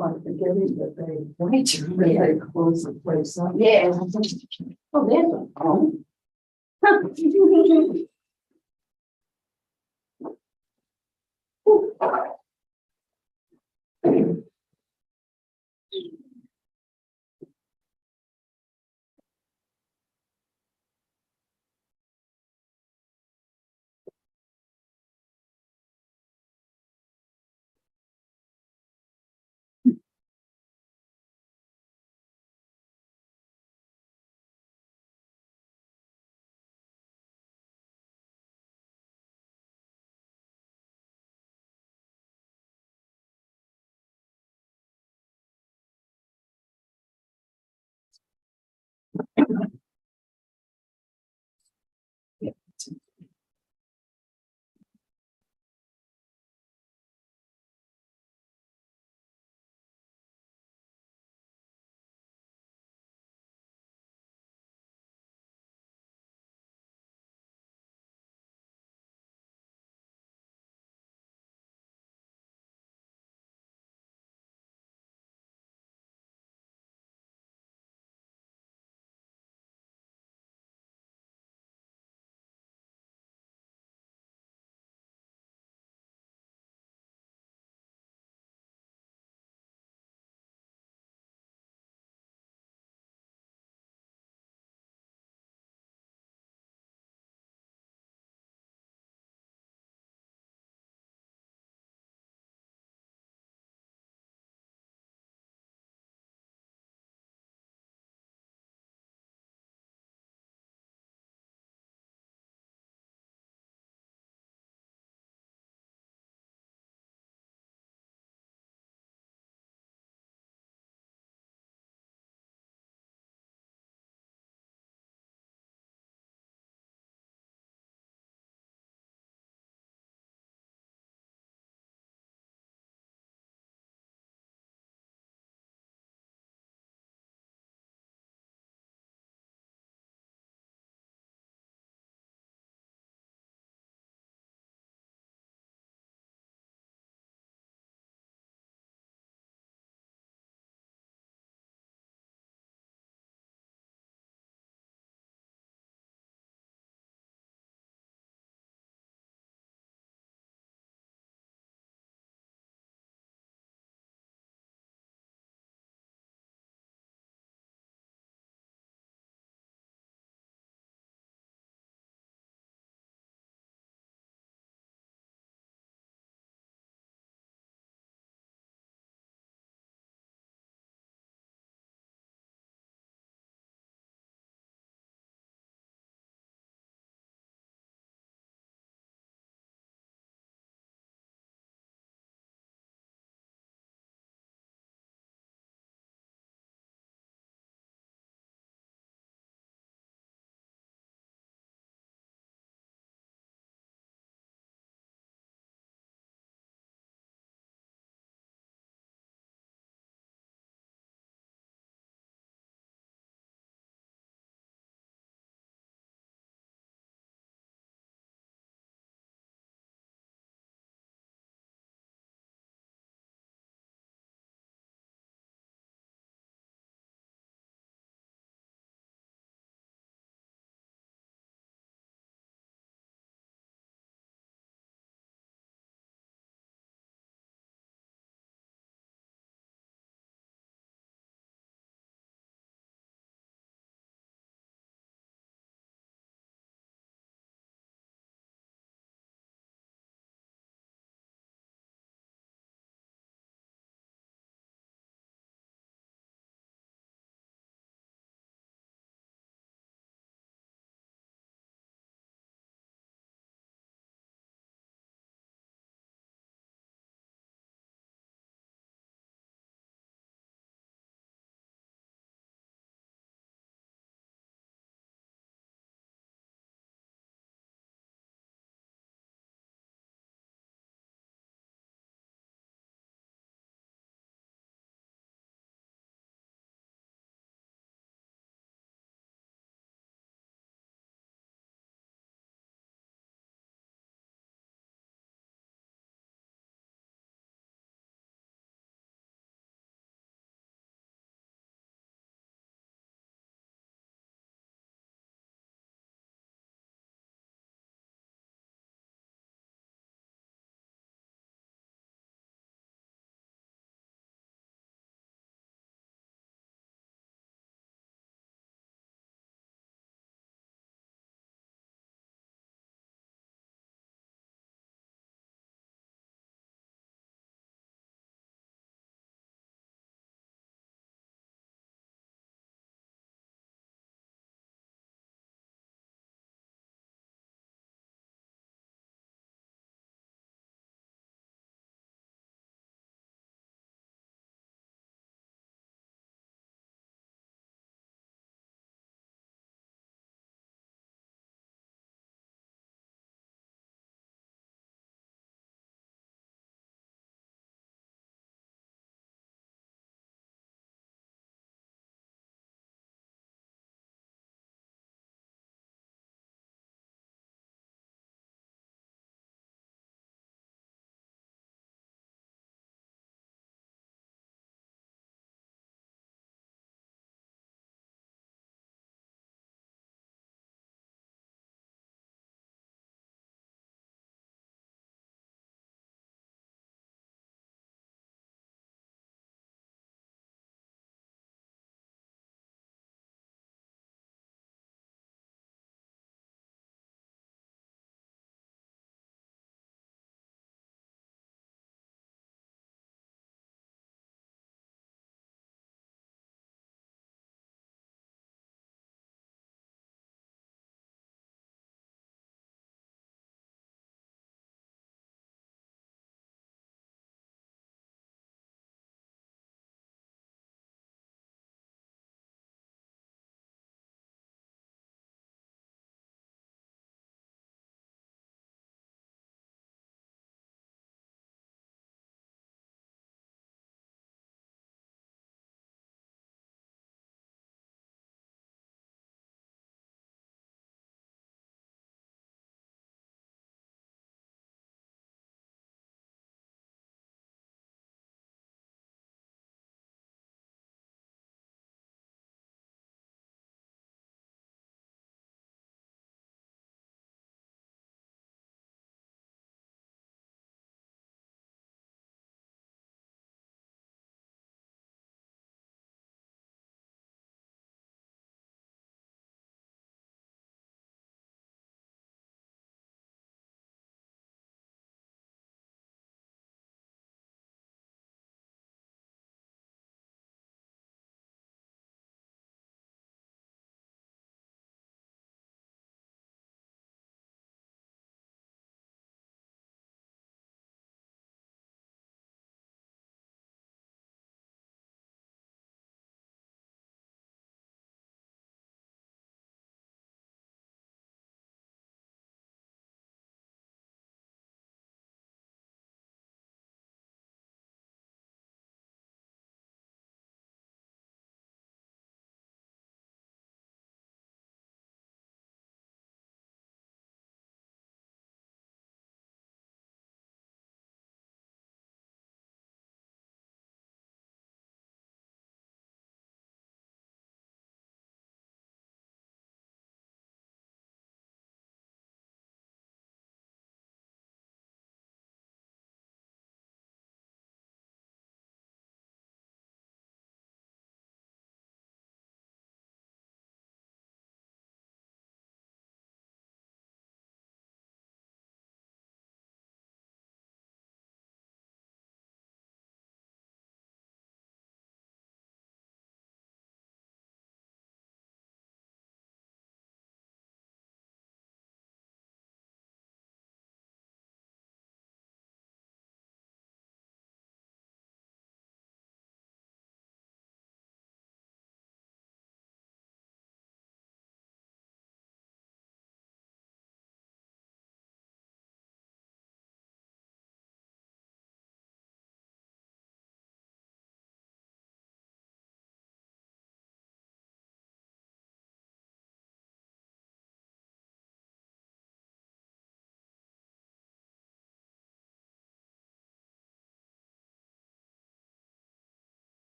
on forgetting that they close the place up. Yeah. Oh, there's a phone.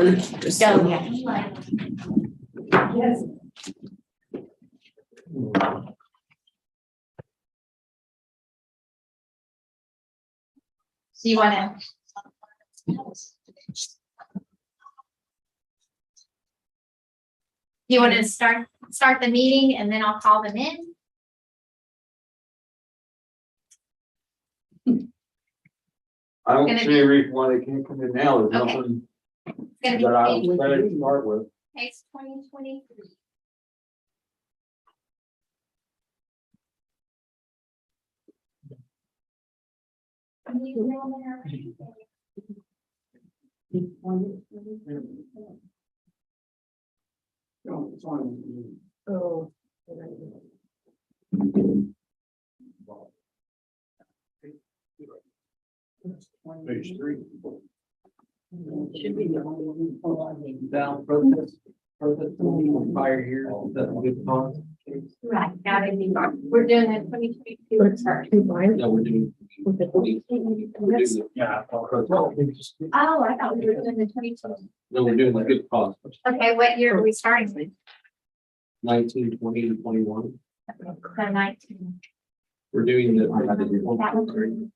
one. Just so- Go, yeah. Yes. Do you wanna? Do you want to start the meeting and then I'll call them in? I don't Gonna see be- any reason why they can't come in now. There's Okay. nothing It's gonna be that I page- was ready to start with. page 2023. Oh. Page 3. Should be the only down protest from prior years. That's a good cause. Right, got it. We're doing the 2022 first. No, we're doing. We're doing the- Yeah. Oh, I thought we were doing the 22. No, we're doing the good cause. Okay, what year are we starting with? 19, 20, and 21. So 19. We're doing the. That one.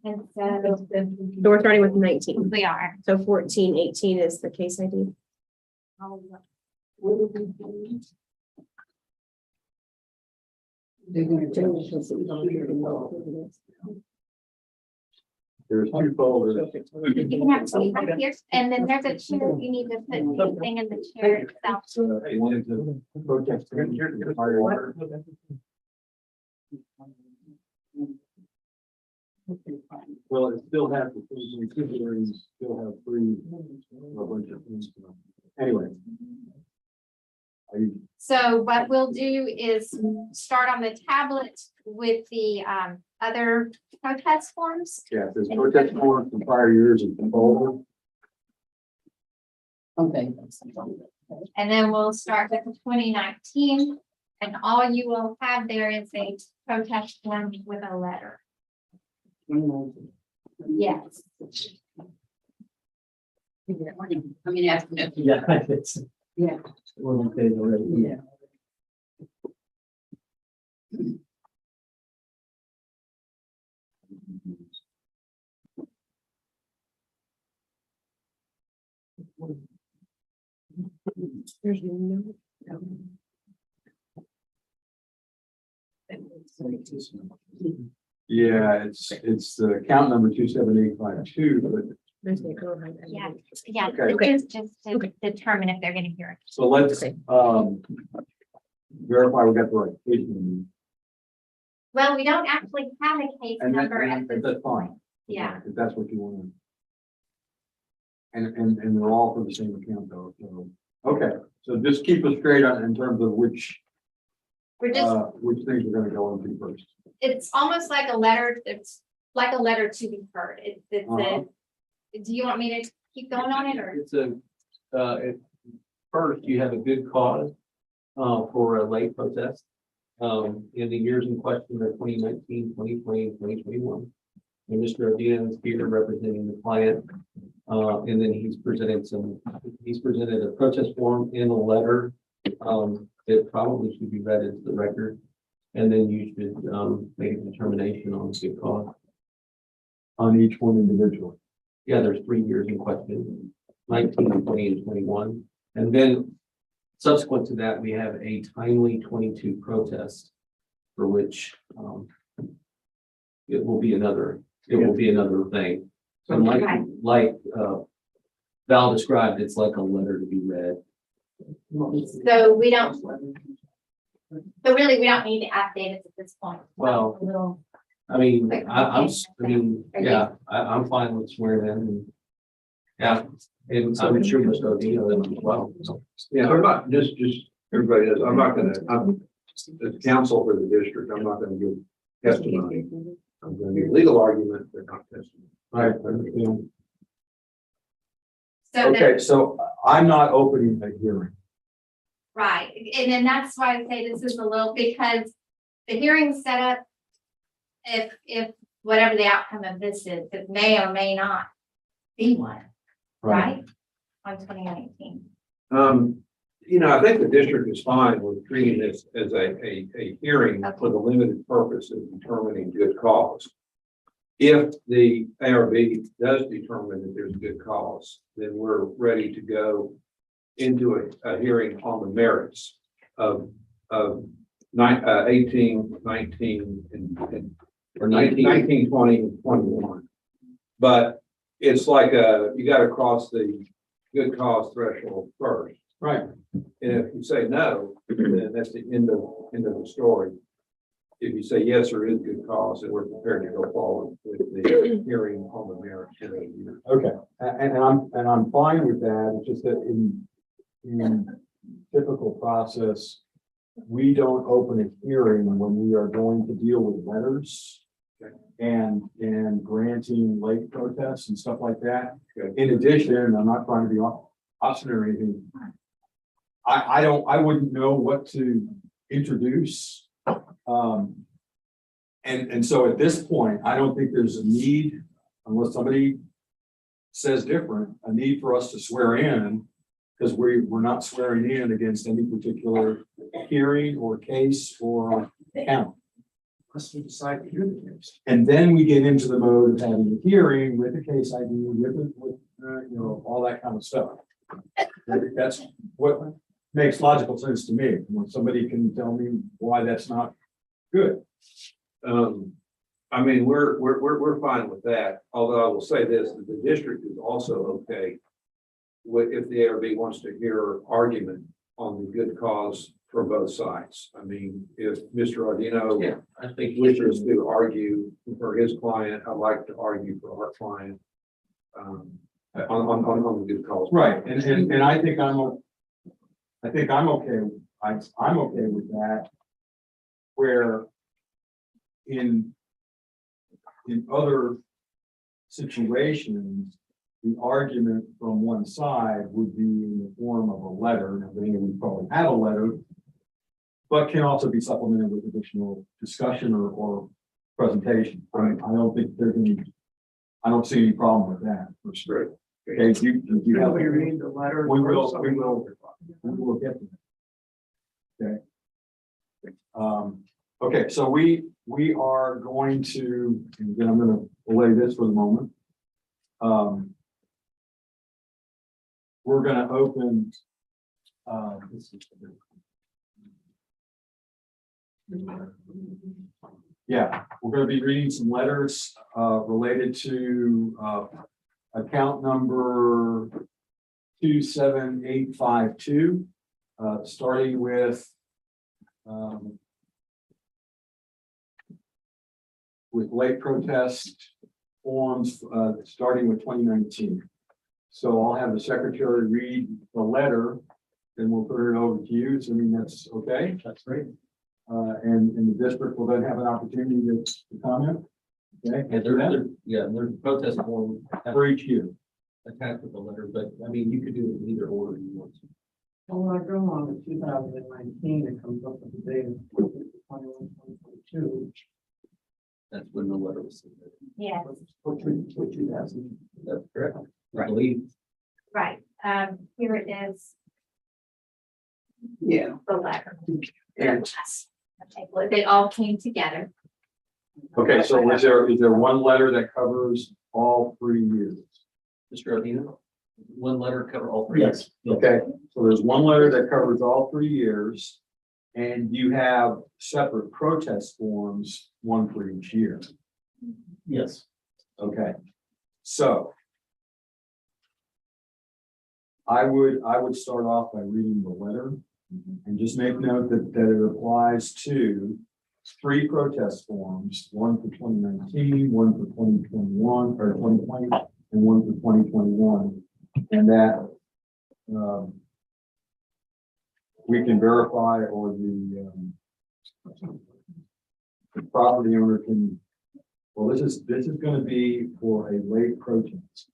And so So we're starting with 19. we are. So 14, 18 is the case ID. There's two folders. You can have two right here, and then there's a chair, you need to put anything in the chair itself. One is the protest against the fire water. Well, it still has the things considering still have three, a bunch of things. Anyway. So what we'll do is start on the tablet with the other protest forms. Yeah, there's protest forms from prior years and the folder. Okay. And then we'll start with the 2019. And all you will have there is a protest form with a letter. Yes. I mean, after. Yeah, it's. Yeah. Well, okay, already. Yeah. There's no. Yeah, it's the account number 27852, but There's no go ahead. Yeah, yeah, Okay. it's just to determine if they're gonna hear it. so let's Okay. verify we got the right case number. Well, we don't actually have a case And number at that, this that's point. fine. Yeah, If that's what you want. And they're all for the same account though, so, okay, so just keep us straight on in terms of which things we're gonna go into first. it's almost like a letter, it's like a letter to be heard. It's Uh-huh. do you want me to keep going on it or? It's first, you have a good cause, for a late protest. In the years in question are 2019, 2020, and 2021. And Mr. Odina is here representing the client. And then he's presented a protest form in a letter. It probably should be read into the record. And then you should, make a determination on the good cause. On each one individually. Yeah, there's 3 years in question, 19, 20, and 21. And then subsequent to that, we have a timely 22 protest for which it will be another thing. And like Val described, it's like a letter to be read. So we don't, so really, we don't need to update it at this point. Well, A little- I mean, I'm fine with swearing in and yeah, and I'm sure Mr. Odina is as well. So. Yeah, I'm not, just, everybody knows, I'm not gonna, as counsel for the district, I'm not gonna give testimony. I'm gonna give legal argument, but not testimony. Right, I understand. So then, Okay, so I'm not opening a hearing. right, and then that's why I say this is a little, because the hearing's set up. If whatever the outcome of this is, it may or may not B1, Right. right? On 2019. I think the district is fine with treating this as a hearing for the limited purpose of determining good cause. If the ARB does determine that there's a good cause, then we're ready to go into a hearing on the merits of 18, 19, or 19, 20, and 21. But it's like you got to cross the good cause threshold first. Right. And if you say no, then that's the end of the story. If you say yes, there is good cause, then we're prepared to go forward with the hearing on the merits. Okay, and I'm fine with that. It's just that in typical process, we don't open a hearing when we are going to deal with letters and granting late protests and stuff like that. In addition, I'm not trying to be obstinate or anything. I wouldn't know what to introduce. And so at this point, I don't think there's a need, unless somebody says different, a need for us to swear in, because we're not swearing in against any particular hearing or case or count. Unless we decide to hear the case. And then we get into the mode of having a hearing with the case ID, with all that kind of stuff. That's what makes logical sense to me. When somebody can tell me why that's not good. I mean, we're fine with that. Although I will say this, that the district is also okay if the ARB wants to hear argument on the good cause for both sides. I mean, if Mr. Ardino, I think wishes to argue for his client, I'd like to argue for our client on the good cause. Right, and I think I'm okay. I'm okay with that. Where in other situations, the argument from one side would be in the form of a letter. Now, we probably have a letter, but can also be supplemented with additional discussion or presentation. I mean, I don't see any problem with that. That's great. Okay, do you have? We read the letter. We will get to that. Okay. Okay, so we are going to, and again, I'm going to delay this for the moment. We're going to open. Yeah, we're going to be reading some letters related to account number 27852, starting with late protest forms, starting with 2019. So I'll have the secretary read the letter, then we'll put it over to you, assuming that's okay. That's great. And the district will then have an opportunity to comment. Okay. There's a protest form For each year. attached with the letter, but I mean, you could do it in either order you want to. Well, when I go on to 2019, it comes up with the date of 2022. That's when the letter was submitted. Yeah, For 2000. That's correct. I believe. right. Here it is, Yeah. the letter. And Okay, well, they all came together. Okay, so is there one letter that covers all 3 years? Mr. Ardino, one letter cover all three. Yes. Okay, so there's one letter that covers all 3 years, and you have separate protest forms, one for each year. Yes. Okay, so I would start off by reading the letter and just make note that it applies to 3 protest forms, one for 2019, one for 2021 or 2020, and one for 2021, and that we can verify, or the property owner can. Well, this is going to be for a late protest,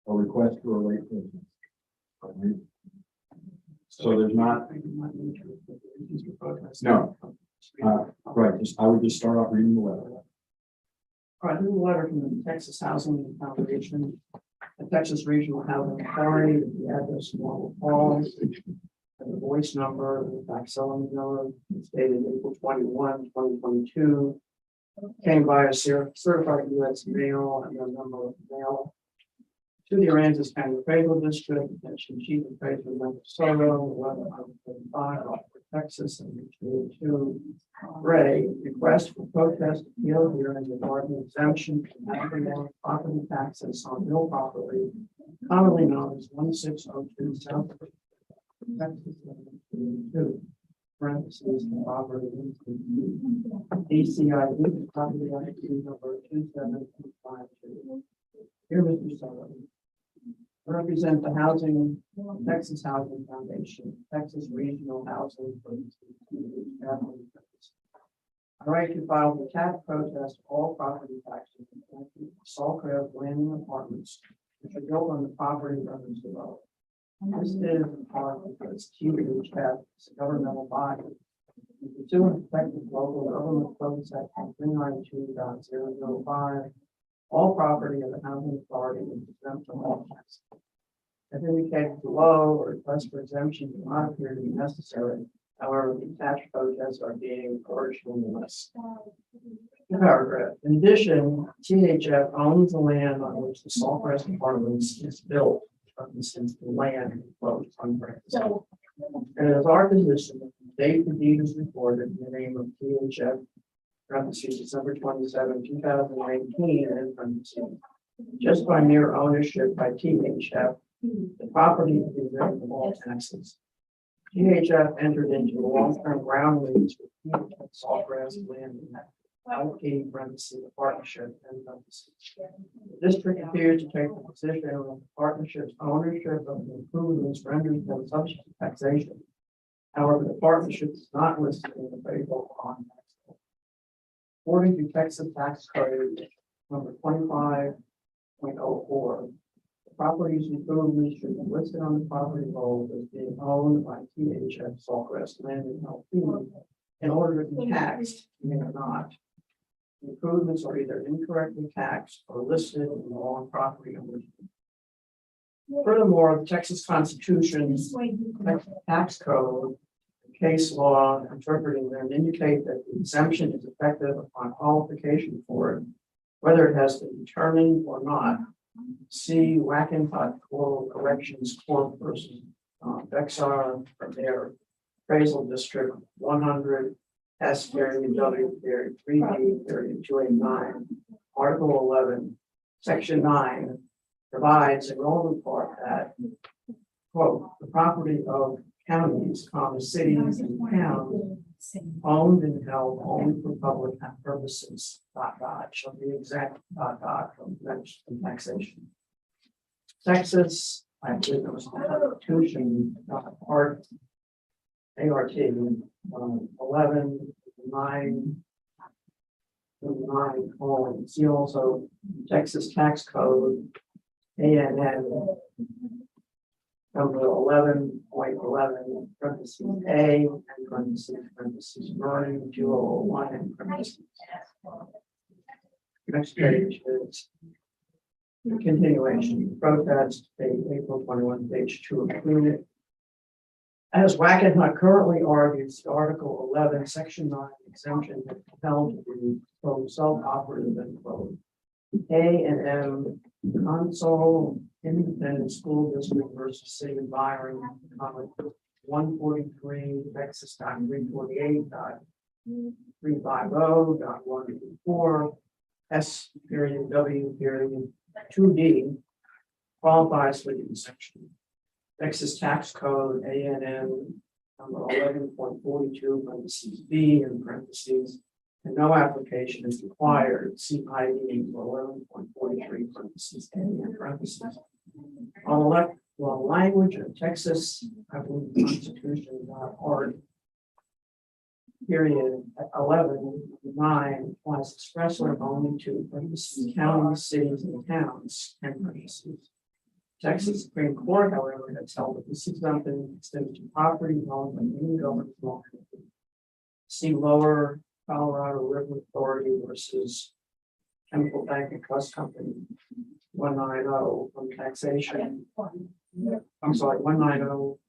a request for a late protest. Right? So there's not. No. Right. I would just start off reading the letter. All right, this is a letter from the Texas Housing Foundation the Texas Regional Housing Authority, the address of Marble Falls, and the voice number, the fax element number, it's dated April 21, 2022. Came by a certified US mail and a number of mail to the Aransas County Appraisal District, attention Chief Appraiser Member Soto, 1135, Texas, and 282. Ray, request for protest appeal hearing regarding exemption from agricultural property taxes on real property, commonly known as 1602 South Texas, 2. Parentheses, the property DCID, property ID number 27252. Here, Mr. Sullivan. I represent the Texas Housing Foundation, Texas Regional Housing. I write to file the CAD protest all property taxes in Sawcraft land and apartments which are built on the property referenced below. This is in part because THF is a governmental body. Pursuant to Texas local government code section 392.005, all property of the housing authority is exempt from all taxes. As indicated below, a request for exemption does not appear to be necessary. However, the attached protests are being urged nonetheless. Paragraph. In addition, THF owns the land on which the Sawcrest Apartments is built, since the land closed on Aransas. And it is our position that the date the deed is recorded in the name of THF, parentheses, December 27, 2019, and parentheses, just by mere ownership by THF, the property is exempt from all taxes. THF entered into a long-term ground lease with THF Sawgrass land in that allocating parentheses the partnership and parentheses. The district appears to take the position of the partnership's ownership of the improvements renders them subject to taxation. However, the partnership is not listed in the federal on tax code. According to Texas Tax Code number 25.04, the property's improvements should be listed on the property roll as being owned by THF Sawgrass Land and LP in order to be taxed, may or not. The improvements are either incorrectly taxed or listed in the wrong property ownership. Furthermore, the Texas Constitution, Texas Tax Code, case law interpreting them indicate that the exemption is effective upon qualification for it, whether it has been determined or not. See Wackenhut Coral Corrections Corp versus Bexar from their appraisal district 100 S period W period 3D period 289, Article 11, Section 9 provides a relevant part that, quote, the property of counties, cities, and towns owned and held only for public purposes, shall be exempt, from taxation. Texas, I believe it was the Constitution, part ART 11, 9, see also Texas Tax Code, ANN, number 11.11, parentheses A, and parentheses burning 2001, and parentheses. Next page is the continuation, protest, date April 21, page 2 included. As Wackenhut currently argues, Article 11, Section 9 exemption has held to be quote self-operative and quote. A&M Console Independent School District versus City of Byron, 143 Texas 348.350.184 S period W period 2D qualifies for the exemption. Texas Tax Code ANN number 11.42 parentheses B in parentheses, and no application is required. See ID 11.43 parentheses A in parentheses. On the language of Texas, I believe the Constitution part period 11.9 applies expressly only to parentheses counties, cities, and towns and parentheses. Texas Supreme Court, however, has held that this exemption extends to property owned by any government law. See lower Colorado River Authority versus Chemical Bank and Trust Company, 190 from taxation. I'm sorry, 190.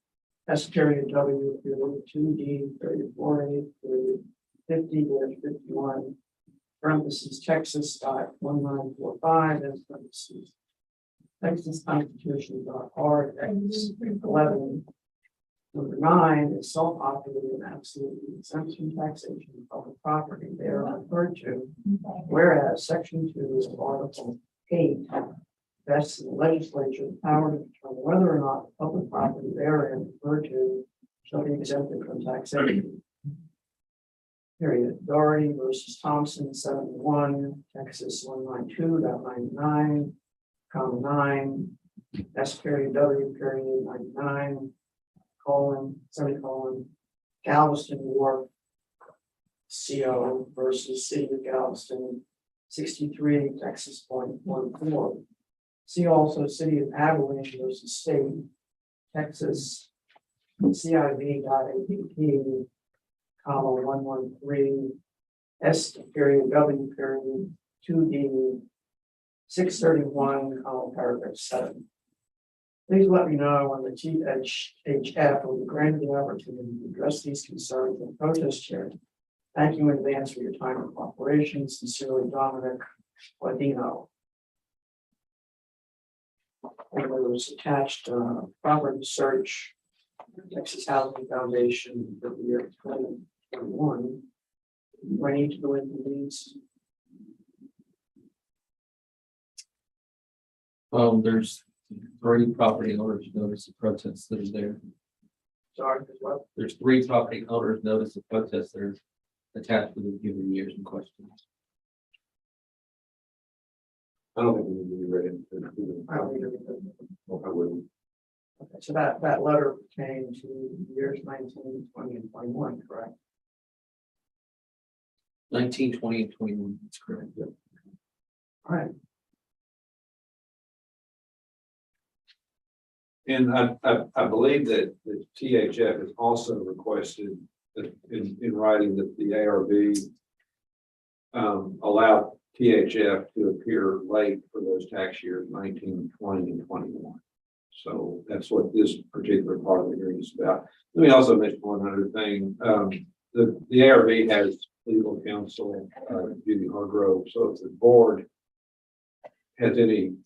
S period W period 2D 34A period 50-51. Parentheses Texas dot 1945 and parentheses. Texas Constitution dot R 11. Number 9 is self-operated and absolutely exempt from taxation of public property. They are referred to, whereas section 2 of Article 8 vests in the legislature the power to determine whether or not the public property therein referred to shall be exempted from taxation. Period. Doherty versus Thompson, 71, Texas 192.99, comma 9, S period W period 99. Colon, semicolon, Galveston Wharf. CO versus City of Galveston, 63, Texas 0.14. See also City of Abilene versus State, Texas, CIV.APP, comma 113, S period W period 2D, 631, column paragraph 7. Please let me know when the THF will be granted the opportunity to address these concerns and protest hearing. Thank you in advance for your time and cooperation. Sincerely, Dominic Ladino. And there was attached property search, Texas Housing Foundation for the year 2021. Do I need to go into these? There's 3 property owners notice of protests that are there. Sorry, as well. There's 3 property owners notice of protests that are attached to the given years in question. I don't think we need to be ready to. I don't need to. I wouldn't. Okay, so that letter pertained to years 19, 20, and 21, correct? 19, 20, and 21, that's correct. All right. And I believe that the THF has also requested that in writing that the ARB allow THF to appear late for those tax years 19, 20, and 21. So that's what this particular part of the hearing is about. Let me also mention one other thing. The ARB has legal counsel, Judy Hargrove. So if the board has any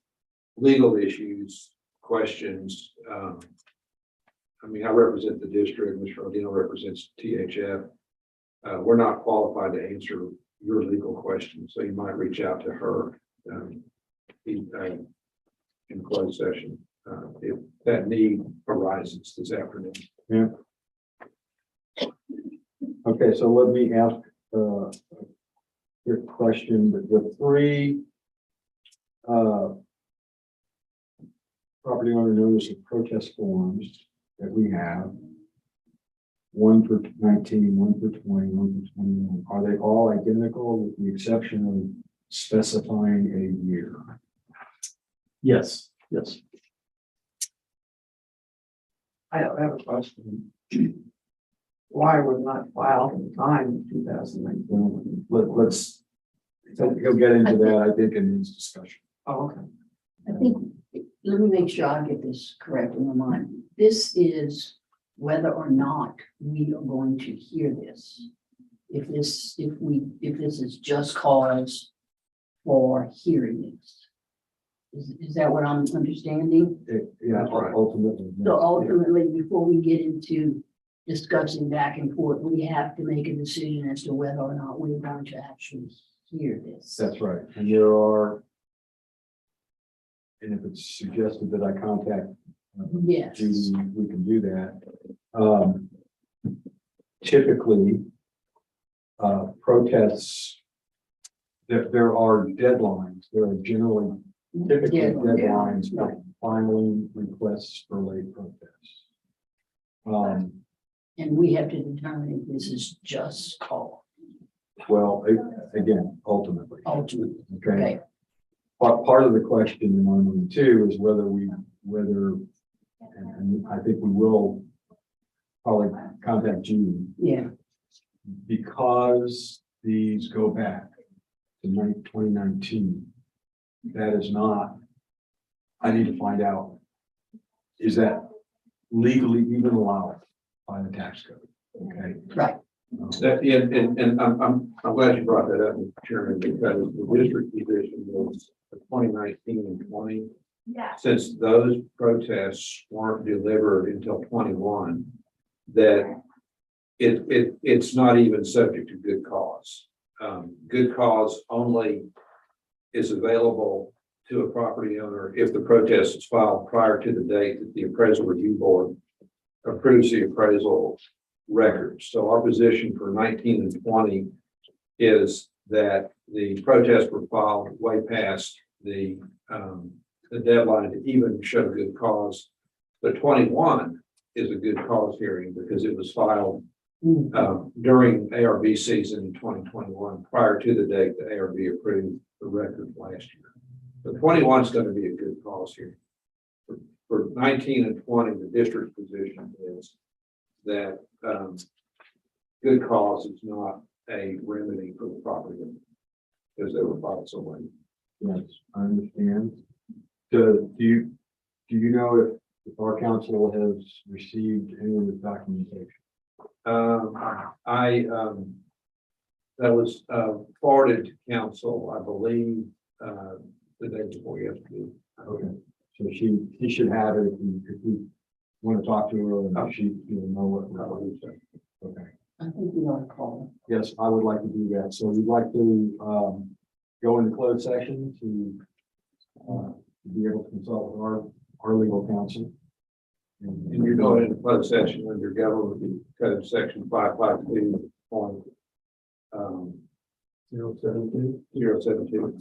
legal issues, questions, I mean, I represent the district, Mr. Odino represents THF. We're not qualified to answer your legal questions, so you might reach out to her in closed session if that need arises this afternoon. Yeah. Okay, so let me ask your question. The 3 property owner notice of protest forms that we have, 1 for 19, 1 for 20, 1 for 21, are they all identical with the exception of specifying a year? Yes, yes. I have a question. Why was not filed in time in 2019? Let's, he'll get into that, I think, in his discussion. Oh, okay. I think, let me make sure I get this correct in my mind. This is whether or not we are going to hear this. If this is just cause for hearing this. Is that what I'm understanding? Yeah, ultimately. So ultimately, before we get into discussing back and forth, we have to make a decision as to whether or not we're going to actually hear this. That's right. And there are, and if it's suggested that I contact Yes. Judy, we can do that. Typically, protests, there are deadlines. There are generally typically deadlines for filing requests for late protests. And we have to determine if this is just cause. Well, again, ultimately. Ultimately, Okay. okay. Part of the question in 112 is whether, and I think we will probably contact Judy, Yeah, because these go back to 2019. That is not I need to find out, is that legally even allowed by the tax code? Okay. Right. That, and I'm glad you brought that up, Mr. Chairman, because the district position was 2019 and 20. Yeah. Since those protests weren't delivered until 21, that it's not even subject to good cause. Good cause only is available to a property owner if the protest is filed prior to the date that the appraisal review board approves the appraisal records. So our position for 19 and 20 is that the protests were filed way past the deadline to even show good cause. But 21 is a good cause hearing because it was filed during ARB season in 2021, prior to the date the ARB approved the record last year. So 21 is going to be a good cause hearing. For 19 and 20, the district position is that good cause is not a remedy for the property owner because they were filed so late. Yes, I understand. So do you know if our council has received any of the documentation? That was forwarded to council, I believe, the day before yesterday. Okay, so he should have it if we want to talk to her and she will know what we're going to say. Okay, I think you want to call yes, I would like to do that. So we'd like to go into closed session to be able to consult with our legal counsel. And you're going into closed session under government code section 552 point 072. 072.